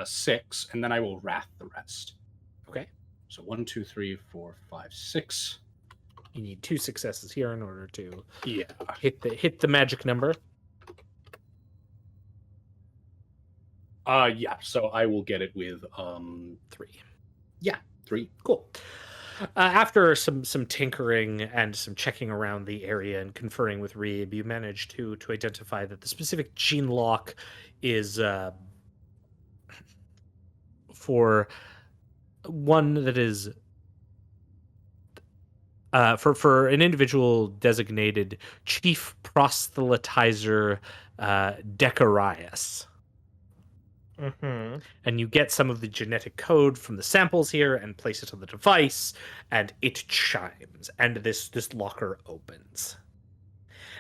6, and then I will wrath the rest. Okay. So 1, 2, 3, 4, 5, 6. You need 2 successes here in order to hit the magic number. Yeah. So I will get it with 3. Yeah, 3. Cool. After some tinkering and some checking around the area and conferring with Reeb, you manage to identify that the specific gene lock is for one that is for an individual designated Chief Proselytizer Decarius. Mm-hmm. And you get some of the genetic code from the samples here and place it on the device, and it chimes, and this locker opens.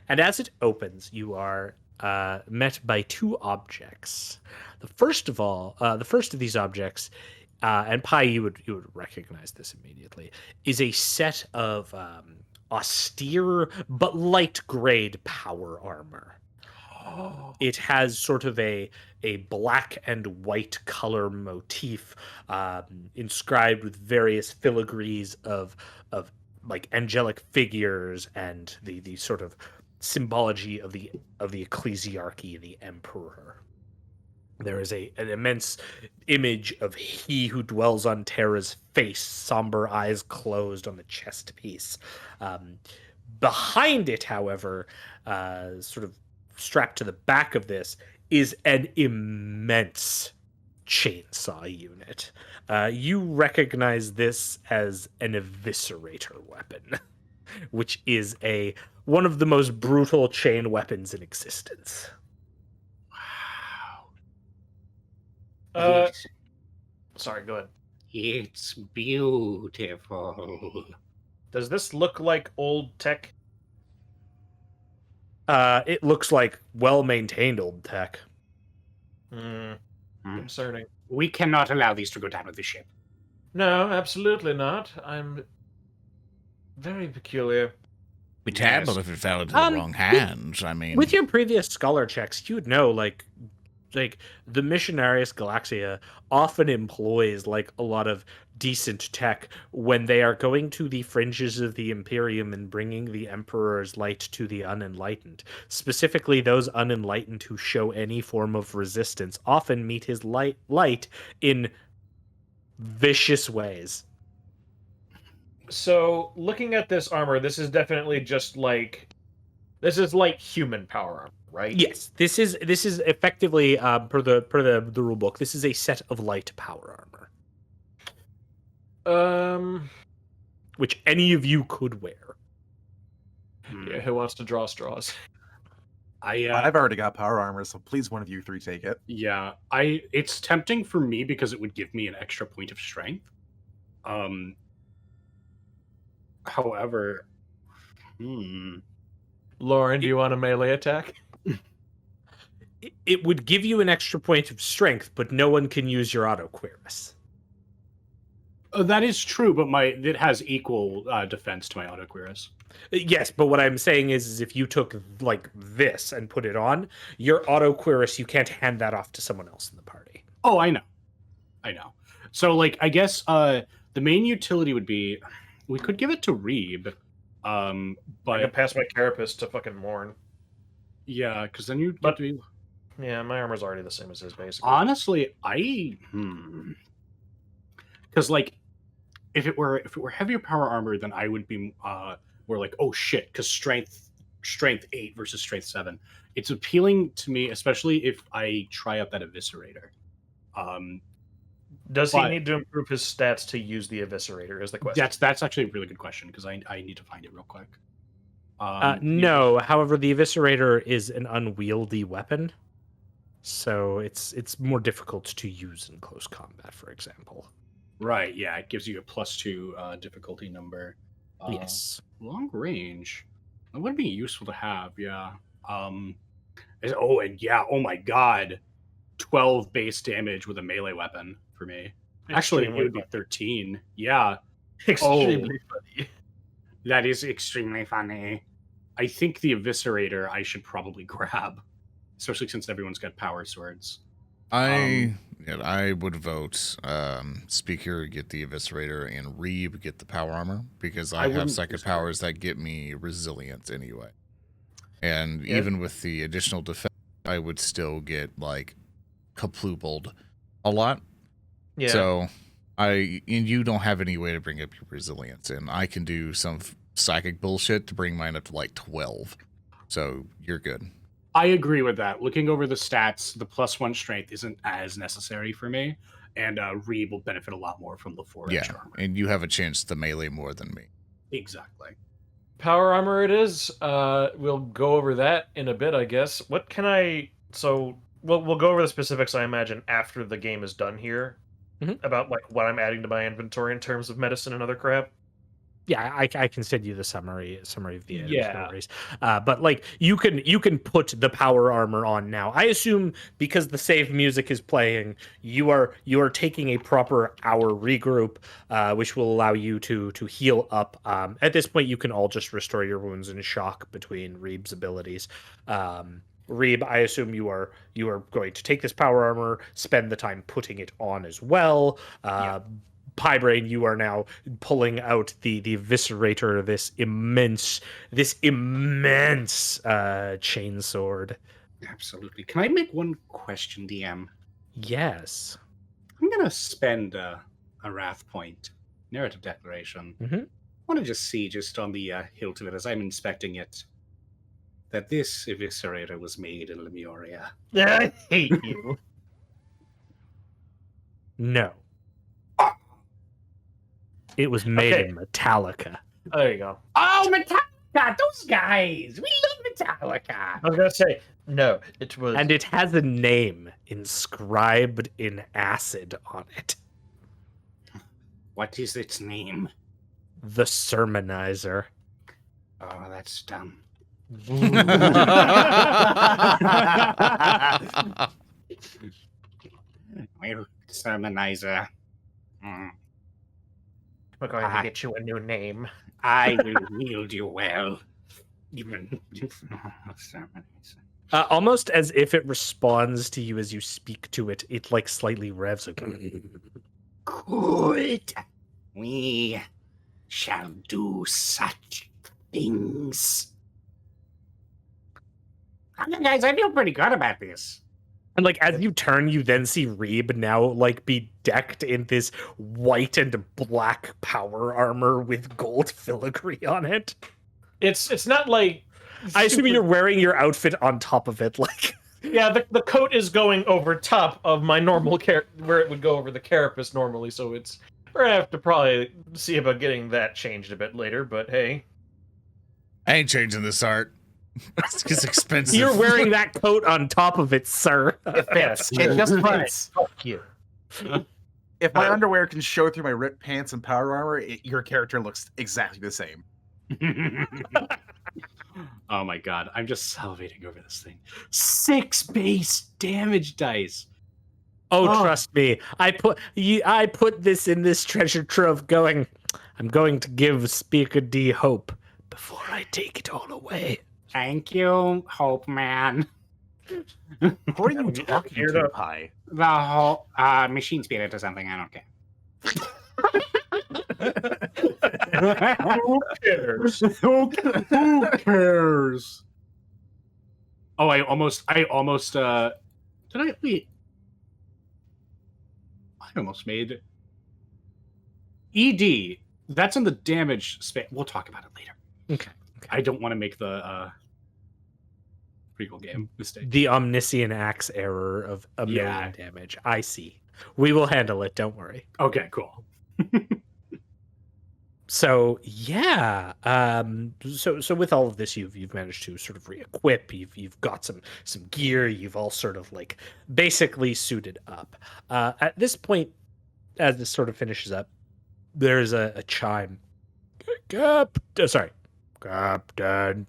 And as it opens, you are met by two objects. The first of these objects, and Pi, you would recognize this immediately, is a set of austere but light grade power armor. It has sort of a black and white color motif, inscribed with various filigrees of like angelic figures and the sort of symbology of the ecclesiarchy, the emperor. There is an immense image of he who dwells on Terra's face, somber eyes closed on the chest piece. Behind it, however, sort of strapped to the back of this, is an immense chainsaw unit. You recognize this as an eviscerator weapon, which is one of the most brutal chain weapons in existence. Sorry, go ahead. It's beautiful. Does this look like old tech? It looks like well-maintained old tech. Concerning. We cannot allow these to go down with the ship. No, absolutely not. I'm very peculiar. Be terrible if it fell into the wrong hands. I mean, With your previous scholar checks, you would know, like the Missionaries Galaxia often employs like a lot of decent tech when they are going to the fringes of the Imperium and bringing the Emperor's light to the unenlightened. Specifically, those unenlightened who show any form of resistance often meet his light in vicious ways. So, looking at this armor, this is definitely just like human power armor, right? Yes, this is effectively per the rule book. This is a set of light power armor, which any of you could wear. Yeah, who wants to draw straws? I've already got power armor, so please, one of you three, take it. Yeah, it's tempting for me because it would give me an extra point of strength. However, Lorn, do you want a melee attack? It would give you an extra point of strength, but no one can use your auto queris. That is true, but it has equal defense to my auto queris. Yes, but what I'm saying is if you took like this and put it on, your auto queris, you can't hand that off to someone else in the party. Oh, I know. So, like, I guess the main utility would be we could give it to Reeb, but I can pass my carapace to fucking Morn. Yeah, because then you'd But- be... Yeah, my armor's already the same as his, basically. Honestly, because like if it were heavier power armor, then I would be more like, oh shit, because strength 8 versus strength 7. It's appealing to me, especially if I try out that eviscerator. Does he but- need to improve his stats to use the eviscerator? Is the question. That's actually a really good question because I need to find it real quick. No, however, the eviscerator is an unwieldy weapon, so it's more difficult to use in close combat, for example. Right, yeah, it gives you a +2 difficulty number. Yes. Long range. That would be useful to have, yeah. Oh my god. 12 base damage with a melee weapon for me. Actually, it would be 13. Yeah. Extremely funny. That is extremely funny. I think the eviscerator I should probably grab, especially since everyone's got power swords. I would vote Speaker get the eviscerator and Reeb get the power armor because I have wouldn't psychic disagree. powers that get me resilience anyway. And even with the additional defense, I would still get like kaplubled a lot. Yeah. So and you don't have any way to bring up your resilience, and I can do some psychic bullshit to bring mine up to like 12. So you're good. I agree with that. Looking over the stats, the +1 strength isn't as necessary for me, and Reeb will benefit a lot more from the 4 Yeah, extra armor. and you have a chance to melee more than me. Exactly. Power armor it is. We'll go over that in a bit, I guess. What can I... So, we'll go over the specifics, I imagine, after the game is done here. Mhm. About, like, what I'm adding to my inventory in terms of medicine and other crap. Yeah, I can send you the summary via Yeah. stories. But like you can put the power armor on now. I assume because the save music is playing, you are taking a proper hour regroup, which will allow you to heal up. At this point, you can all just restore your wounds and shock between Reeb's abilities. Reeb, I assume you are going to take this power armor, spend the time putting it on as well. Braine, you are now pulling out the eviscerator, this immense chainsword. Absolutely. Can I make one question, DM? Yes. I'm gonna spend a wrath point, narrative declaration. Mhm. I want to just see, just on the hilt of it, as I'm inspecting it, that this eviscerator was made in Lemuria. I hate you. No. It was made Okay. in Metallica. There you go. Oh, Metallica! Those guys! We love Metallica! I was gonna say no. It was. And it has a name inscribed in acid on it. What is its name? The Sermonizer. Oh, that's dumb. Well, sermonizer. We're going to get you a new name. I will wield you well. Even sermonizer. Almost as if it responds to you as you speak to it, it like slightly revs. Good. We shall do such things. Okay, guys, I feel pretty good about this. And like as you turn, you then see Reeb now like be decked in this white and black power armor with gold filigree on it. It's not like. I assume you're wearing your outfit on top of it, like. Yeah, the coat is going over top of my normal where it would go over the carapace normally, so it's. We're gonna have to probably see about getting that changed a bit later, but hey. I ain't changing this art. It's expensive. You're wearing that coat on top of it, sir. It fits. It just fits. Fuck you. If my underwear can show through my ripped pants and power armor, your character looks exactly the same. Oh my god, I'm just salivating over this thing. 6 base damage dice. Oh, trust me. I put this in this treasure trove going, I'm going to give Speaker D hope before I take it all away. Thank you, Hope Man. Who are you talking Geared to, up. Pi? The whole machine spirit or something, I don't care. Who cares? Who cares? Oh, I almost did I wait? I almost made ED. That's in the damage space. We'll talk about it later. Okay. I don't want to make the prequel game mistake. The omniscient axe error of a million damage. I see. We will handle it. Don't worry. Okay, cool. So yeah, so with all of this, you've managed to sort of re-equip. You've got some gear. You've all sort of like basically suited up. At this point, as this sort of finishes up, there's a chime. Captain.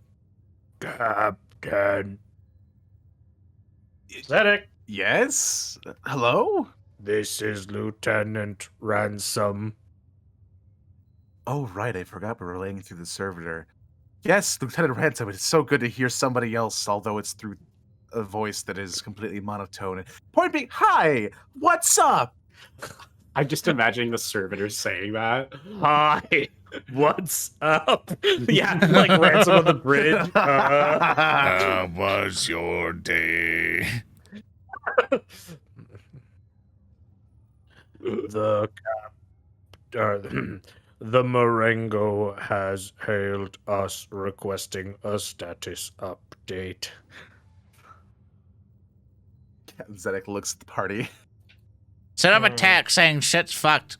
Zedek. Yes? Hello? This is Lieutenant Ransom. Oh, right. I forgot we were relaying through the servitor. Yes, Lieutenant Ransom. It's so good to hear somebody else, although it's through a voice that is completely monotone. Point being, hi! What's up? I'm just imagining the servitors saying that. Hi, what's up? Yeah, like Ransom on the bridge. How was your day? The Marengo has hailed us requesting a status update. Zedek looks at the party. Set up a tack saying shit's fucked.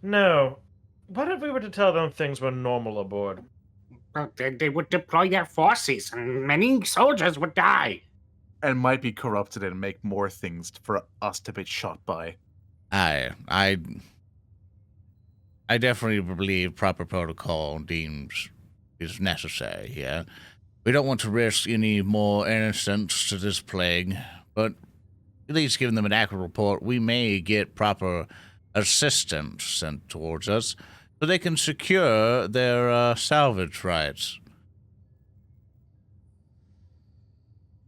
No. What if we were to tell them things were normal aboard? Well, they would deploy their forces, and many soldiers would die. And might be corrupted and make more things for us to be shot by. I definitely believe proper protocol deems is necessary here. We don't want to risk any more innocents to this plague, but at least giving them an accurate report, we may get proper assistance sent towards us so they can secure their salvage rights.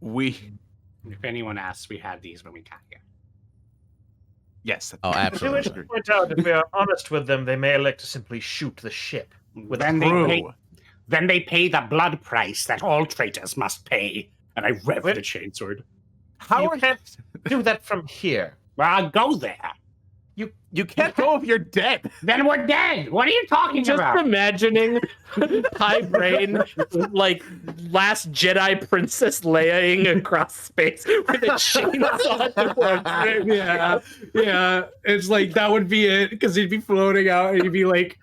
If anyone asks, we had these when we got here. Yes. Oh, I do wish to absolutely. point out, if we are honest with them, they may elect to simply shoot the ship. With Then crew. they pay the blood price that all traitors must pay. And I rev Wait. the chainsword. How You are can't do that from here. Well, I'll go there. you can't go if you're dead. Then we're dead. What are you talking Just about? imagining High Braine, like Last Jedi Princess Leiaing across space with a chainsaw to her. Yeah. It's like that would be it because he'd be floating out and he'd be like,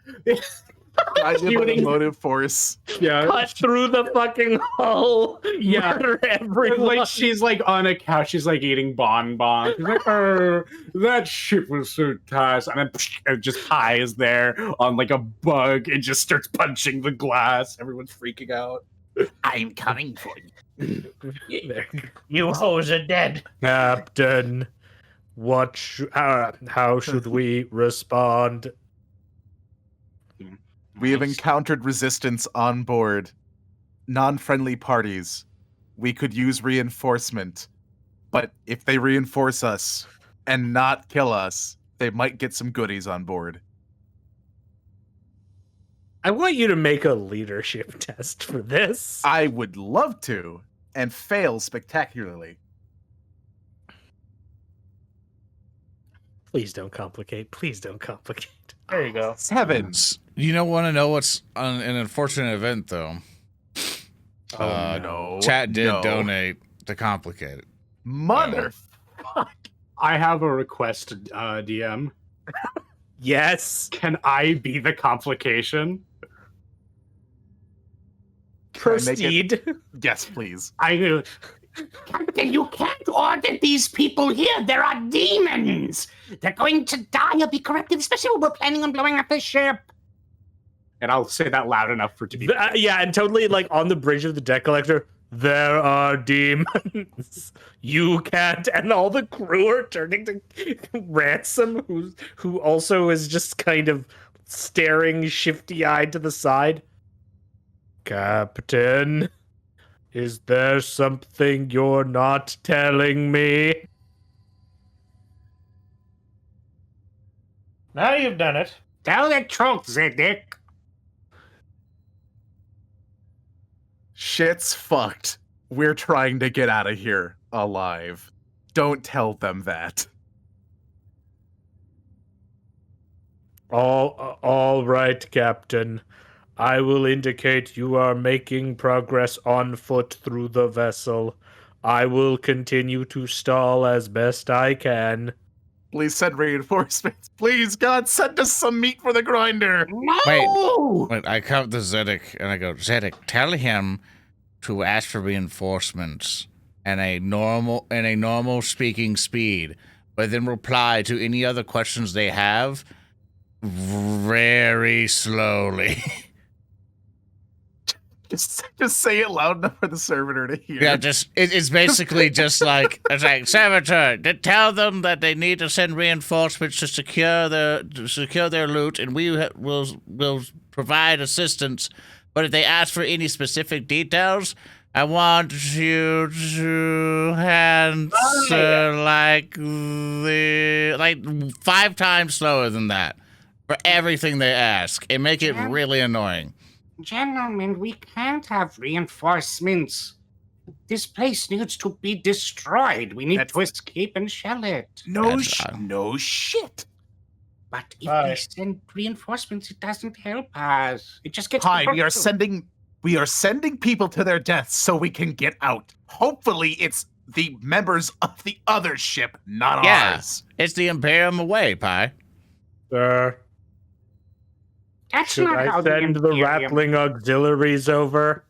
Shooting motive force. yeah. Cut through the fucking hull. Yeah. Murder And everyone. like she's like on a couch, she's like eating bonbons. She's like, oh, that ship was so tight. And then and just Pi is there on like a bug and just starts punching the glass. Everyone's freaking out. I'm coming for you. You hoes are dead. Captain, how should we respond? We have encountered resistance on board. Non-friendly parties. We could use reinforcement. But if they reinforce us and not kill us, they might get some goodies on board. I want you to make a leadership test for this. I would love to, and fail spectacularly. Please don't complicate. Please don't complicate. There you go. 7. You don't want to know what's an unfortunate event, though. no. Chat did No. donate to complicate it. Mother. I have a request, DM. Yes. Can I be the complication? Can I make it- Proceed. Yes, please. Captain, you can't order these people here. There are demons. They're going to die or be corrupted, especially when we're planning on blowing up the ship. And I'll say that loud enough for it to be. Yeah, and totally like on the bridge of the deck collector, there are demons. You can't, and all the crew are turning to Ransom, who also is just kind of staring shifty-eyed to the side. Captain, is there something you're not telling me? Now you've done it. Tell the truth, Zedek. Shit's fucked. We're trying to get out of here alive. Don't tell them that. All right, Captain. I will indicate you are making progress on foot through the vessel. I will continue to stall as best I can. Please send reinforcements. Please, God, send us some meat for the grinder. No! Wait, I come to Zedek and I go, Zedek, tell him to ask for reinforcements at a normal speaking speed, but then reply to any other questions they have very slowly. Just say it loud enough for the servitor to hear. Yeah, it's basically just like, it's like, Servitor, tell them that they need to send reinforcements to secure their loot, and we will provide assistance. But if they ask for any specific details, I want you to answer like 5 times slower than that for everything they ask, and make it really annoying. Gentlemen, we can't have reinforcements. This place needs to be destroyed. We need to escape and shell it. No shit. But if they send reinforcements, it doesn't help us. It just gets Hi, we are worse. sending people to their deaths so we can get out. Hopefully it's the members of the other ship, not ours. It's the Imperium away, Pi. Sir, That's should not how I send the Imperium- Rattling Auxiliaries over?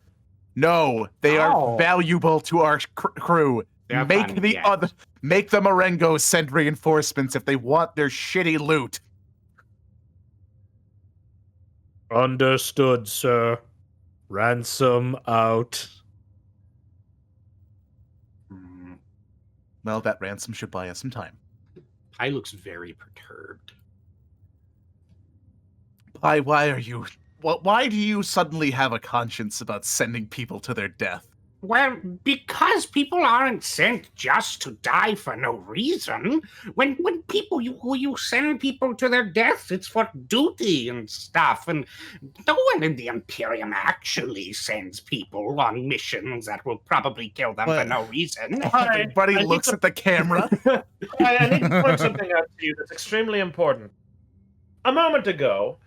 No, they are valuable to our crew. They're Make fine, the yes. other, make the Marengo send reinforcements if they want their shitty loot. Understood, sir. Ransom out. Well, that ransom should buy us some time. Pi looks very perturbed. Why are you... Why do you suddenly have a conscience about sending people to their death? Well, because people aren't sent just to die for no reason. When you send people to their deaths, it's for duty and stuff. And no one in the Imperium actually sends people on missions that will probably kill them for no reason. Everybody looks at the camera. I need to point something out to you that's extremely important. A moment ago,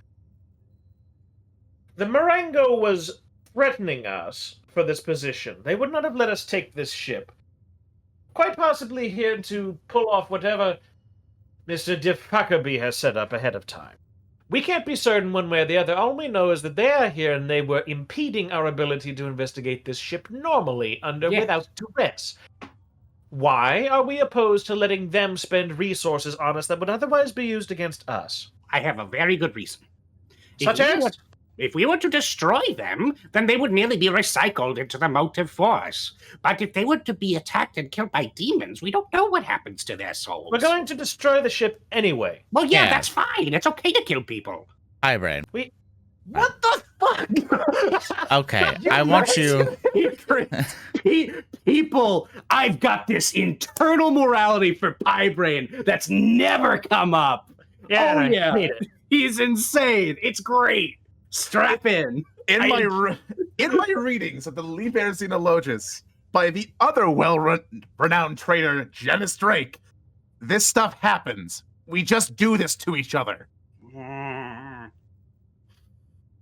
the Marengo was threatening us for this position. They would not have let us take this ship. Quite possibly here to pull off whatever Mr. Diffhuckabee has set up ahead of time. We can't be certain one way or the other. All we know is that they are here and they were impeding our ability to investigate this ship normally without duress. Why are we opposed to letting them spend resources on us that would otherwise be used against us? I have a very good reason. If we were to destroy them, then they would merely be recycled into the motive force. But if they were to be attacked and killed by demons, we don't know what happens to their souls. We're going to destroy the ship anyway. Well, yeah, that's fine. It's okay to kill people. Hi, Braine. What the fuck? Okay, I want you... People, I've got this internal morality for Pie Braine that's never come up. Yeah, Oh, I yeah. need it. He's insane. It's great. Strap in. In my readings of the Liber Xenologus by the other well-renowned trader, Janice Drake, this stuff happens. We just do this to each other.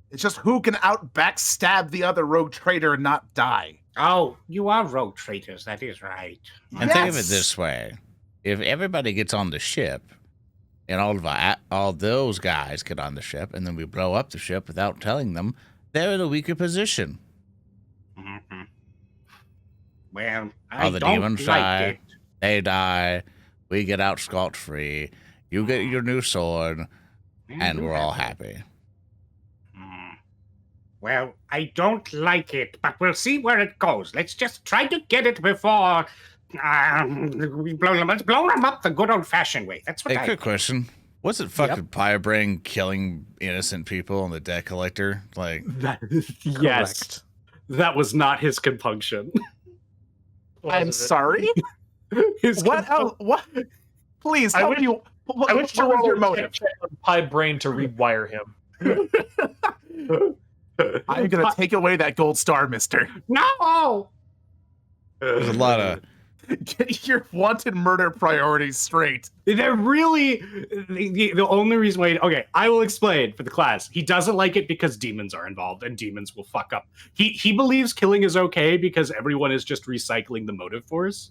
It's just who can backstab the other rogue trader and not die. Oh, you are rogue traitors. That is right. And think of it this way. If everybody gets on the ship, and all those guys get on the ship, and then we blow up the ship without telling them, they're in a weaker position. Mm-hmm. Well, All the demons die. They die. We get out scot-free. You get your new sword, and we're all happy. Well, I don't like it, but we'll see where it goes. Let's just try to get it before we blow them. Let's blow them up the good old-fashioned way. That's what Hey, quick question. Was it fucking Pie Braine killing innocent people on the debt collector? Like, Yes. That was not his compunction. I'm sorry? What? Please, I tell wish- me, I wish what was your you motive? check on Pie Braine to rewire him. I'm going to take away that gold star, mister. No! there's a lot of... Get your wanted murder priorities straight. They're really the only reason why. Okay, I will explain for the class. He doesn't like it because demons are involved and demons will fuck up. He believes killing is okay because everyone is just recycling the motive force.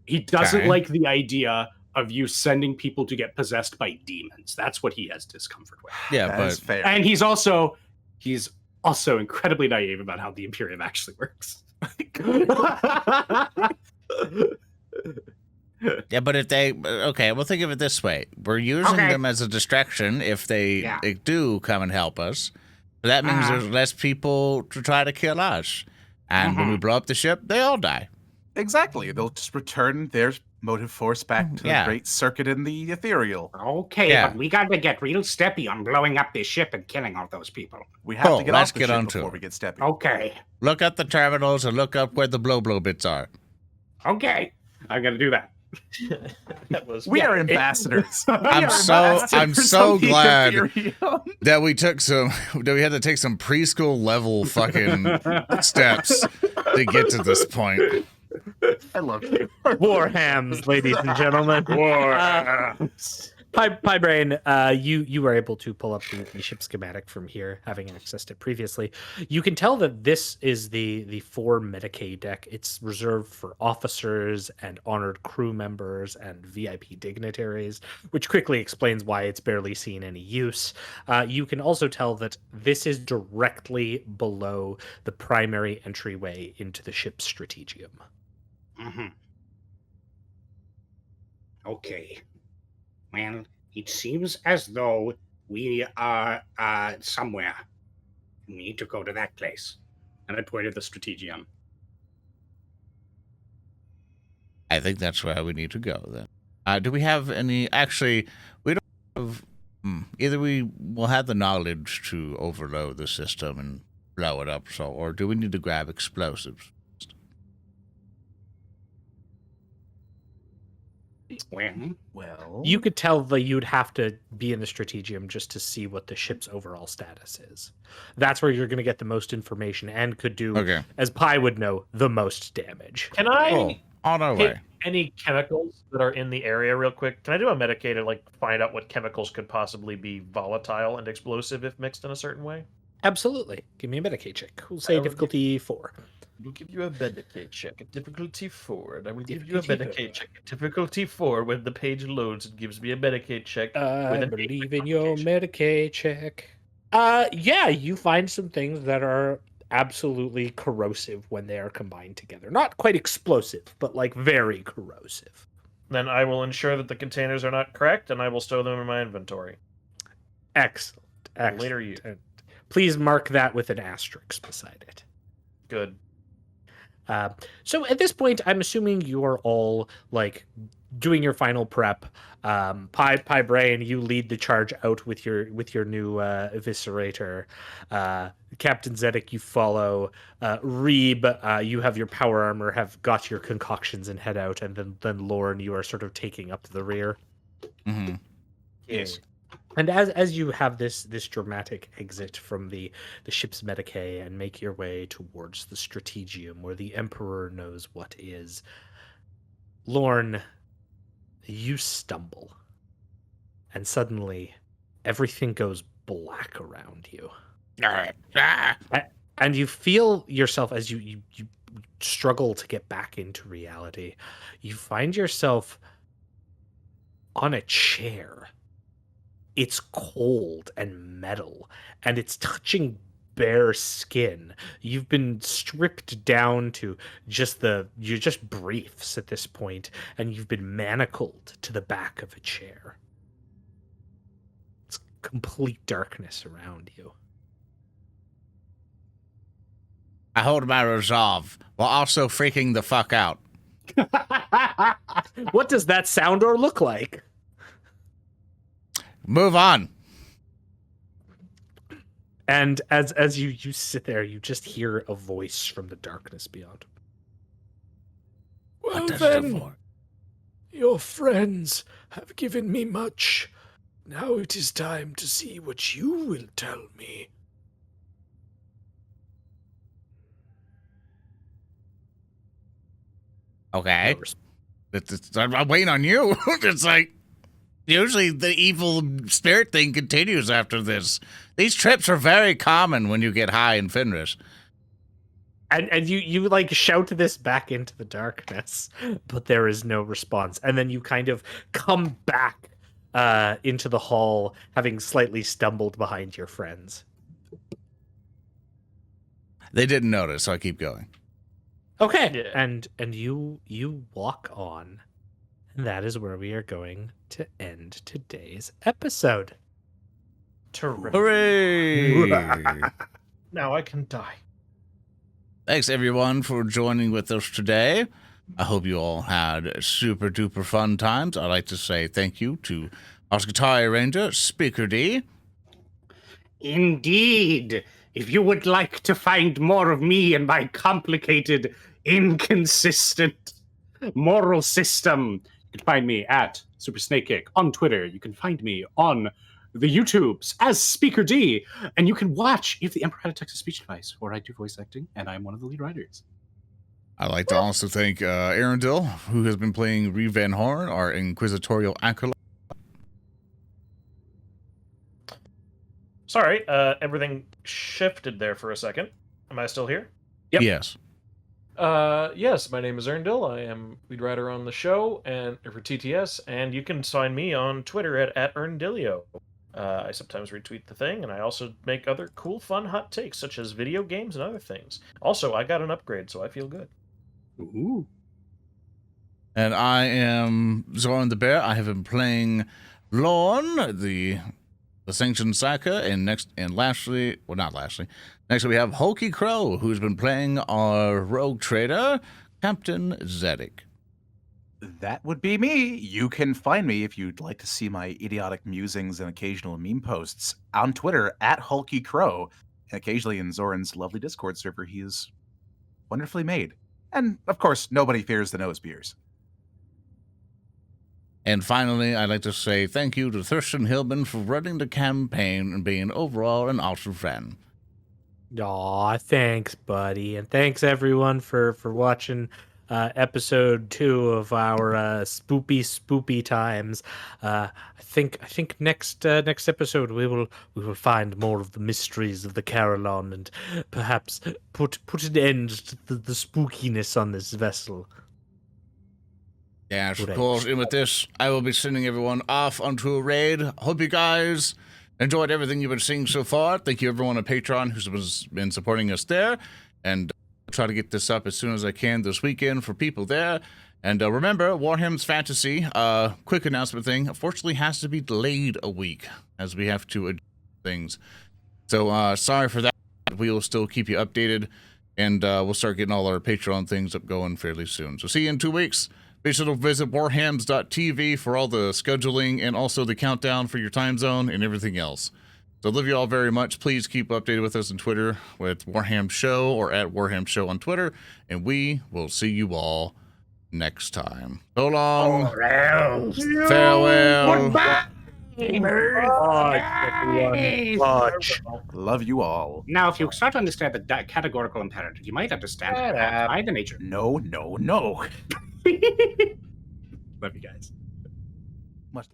He doesn't like the idea of you sending people to get possessed by demons. That's what he has discomfort with. Yeah, That's but... fair. And he's also incredibly naive about how the Imperium actually works. Yeah, but if they... Okay, we'll think of it this way. We're using them as a distraction if they do come and help us. But that means there's less people to try to kill us. And when we blow up the ship, they all die. Exactly. They'll just return their motive force back to the great circuit in the ethereal. Okay, but we got to get real steppy on blowing up this ship and killing all those people. We have to get let's off the get ship onto before it. we get steppy. Okay. Look at the terminals and look up where the blow bits are. Okay. I'm gonna do that. We are ambassadors. I'm so glad that we had to take some preschool level fucking steps to get to this point. I love you. WarHams, ladies and gentlemen. Pie Braine, you were able to pull up the ship schematic from here, having accessed it previously. You can tell that this is the 4 Medicaid deck. It's reserved for officers and honored crew members and VIP dignitaries, which quickly explains why it's barely seen any use. You can also tell that this is directly below the primary entryway into the ship's strategium. Mm-hmm. Okay. Well, it seems as though We are somewhere. We need to go to that place. And I pointed the strategium. I think that's where we need to go then. Do we have any? Actually, we don't have. Either we will have the knowledge to overload the system and blow it up, or do we need to grab explosives? Well, You could tell that you'd have to be in the strategium just to see what the ship's overall status is. That's where you're going to get the most information and could do, Okay. as Pi would know, the most damage. Can I Oh, on our hit way. any chemicals that are in the area real quick? Can I do a Medicaid to like find out what chemicals could possibly be volatile and explosive if mixed in a certain way? Absolutely. Give me a Medicaid check. We'll say difficulty 4. We'll give you a Medicaid check at difficulty 4, and I will give you a Difficulty Medicaid check at difficulty 4. When the page loads, it gives me a Medicaid check. I with an believe 8 in your complication. Medicaid check. Yeah, you find some things that are absolutely corrosive when they are combined together. Not quite explosive, but like very corrosive. Then I will ensure that the containers are not cracked, and I will stow them in my inventory. Excellent. Excellent. Later use. And please mark that with an asterisk beside it. Good. So at this point, I'm assuming you're all like doing your final prep. Pi Braine, you lead the charge out with your new eviscerator. Captain Zedek, you follow. Reeb, you have your power armor, have got your concoctions and head out, and then Lorn, you are sort of taking up the rear. Mm-hmm. Yes. And as you have this dramatic exit from the ship's Medicaid and make your way towards the strategium where the Emperor knows what is, Lorn, you stumble. And suddenly, everything goes black around you. And you feel yourself as you struggle to get back into reality. You find yourself on a chair. It's cold and metal, and it's touching bare skin. You've been stripped down to you're just briefs at this point, and you've been manacled to the back of a chair. It's complete darkness around you. I hold my resolve while also freaking the fuck out. What does that sound or look like? Move on. And as you sit there, you just hear a voice from the darkness beyond. What Well does then, it for? your friends have given me much. Now it is time to see what you will tell me. Okay. I'm waiting on you. It's like, usually the evil spirit thing continues after this. These trips are very common when you get high in Fenris. And you like shout this back into the darkness, but there is no response. And then you kind of come back into the hall, having slightly stumbled behind your friends. They didn't notice, so I keep going. Okay. Yeah. And you walk on. And that is where we are going to end today's episode. Terrific. Hooray! Now I can die. Thanks, everyone, for joining with us today. I hope you all had super duper fun times. I'd like to say thank you to Oscar Ranger, Speaker D. Indeed. If you would like to find more of me and my complicated, inconsistent moral system, you can find me at Super Snake Kick on Twitter. You can find me on the YouTubes as Speaker D, and you can watch If the Emperor Had a Texas Speech Device, where I do voice acting, and I'm one of the lead writers. I'd like to also thank Earndil, who has been playing Reeb Van Horn, our inquisitorial acolyte. Sorry, everything shifted there for a second. Am I still here? Yep. Yes. Yes, my name is Earndil. I am lead writer on the show and for TTS, and you can find me on Twitter at Earndilio. I sometimes retweet the thing, and I also make other cool, fun, hot takes, such as video games and other things. Also, I got an upgrade, so I feel good. Ooh. And I am ZoranTheBear. I have been playing Lorn, the the Sanctioned Saka, and next we have HulkyKrow, who's been playing our rogue trader, Captain Zedek. That would be me. You can find me if you'd like to see my idiotic musings and occasional meme posts on Twitter at HulkyKrow, and occasionally in Zoran's lovely Discord server he is wonderfully made. And, of course, nobody fears the nose beers. And finally, I'd like to say thank you to Thurston Hillman for running the campaign and being overall an awesome friend. Aw, thanks, buddy, and thanks everyone for watching episode 2 of our spoopy times. I think next episode we will find more of the mysteries of the Carillon and perhaps put an end to the spookiness on this vessel. Yes, of Great. course. And with this, I will be sending everyone off onto a raid. Hope you guys enjoyed everything you've been seeing so far. Thank you everyone on Patreon who's been supporting us there. And I'll try to get this up as soon as I can this weekend for people there. And remember, WarHams Fantasy, quick announcement thing, unfortunately has to be delayed a week as we have to adjust things. So sorry for that. We will still keep you updated. And we'll start getting all our Patreon things up going fairly soon. So see you in 2 weeks. Be sure to visit warhams.tv for all the scheduling and also the countdown for your time zone and everything else. So love you all very much. Please keep updated with us on Twitter with Warhams Show or at Warhams Show on Twitter. And we will see you all next time. So long. Farewell. Goodbye. Love you all. Now, if you start to understand the categorical imperative, you might understand by the nature. No. Love you guys.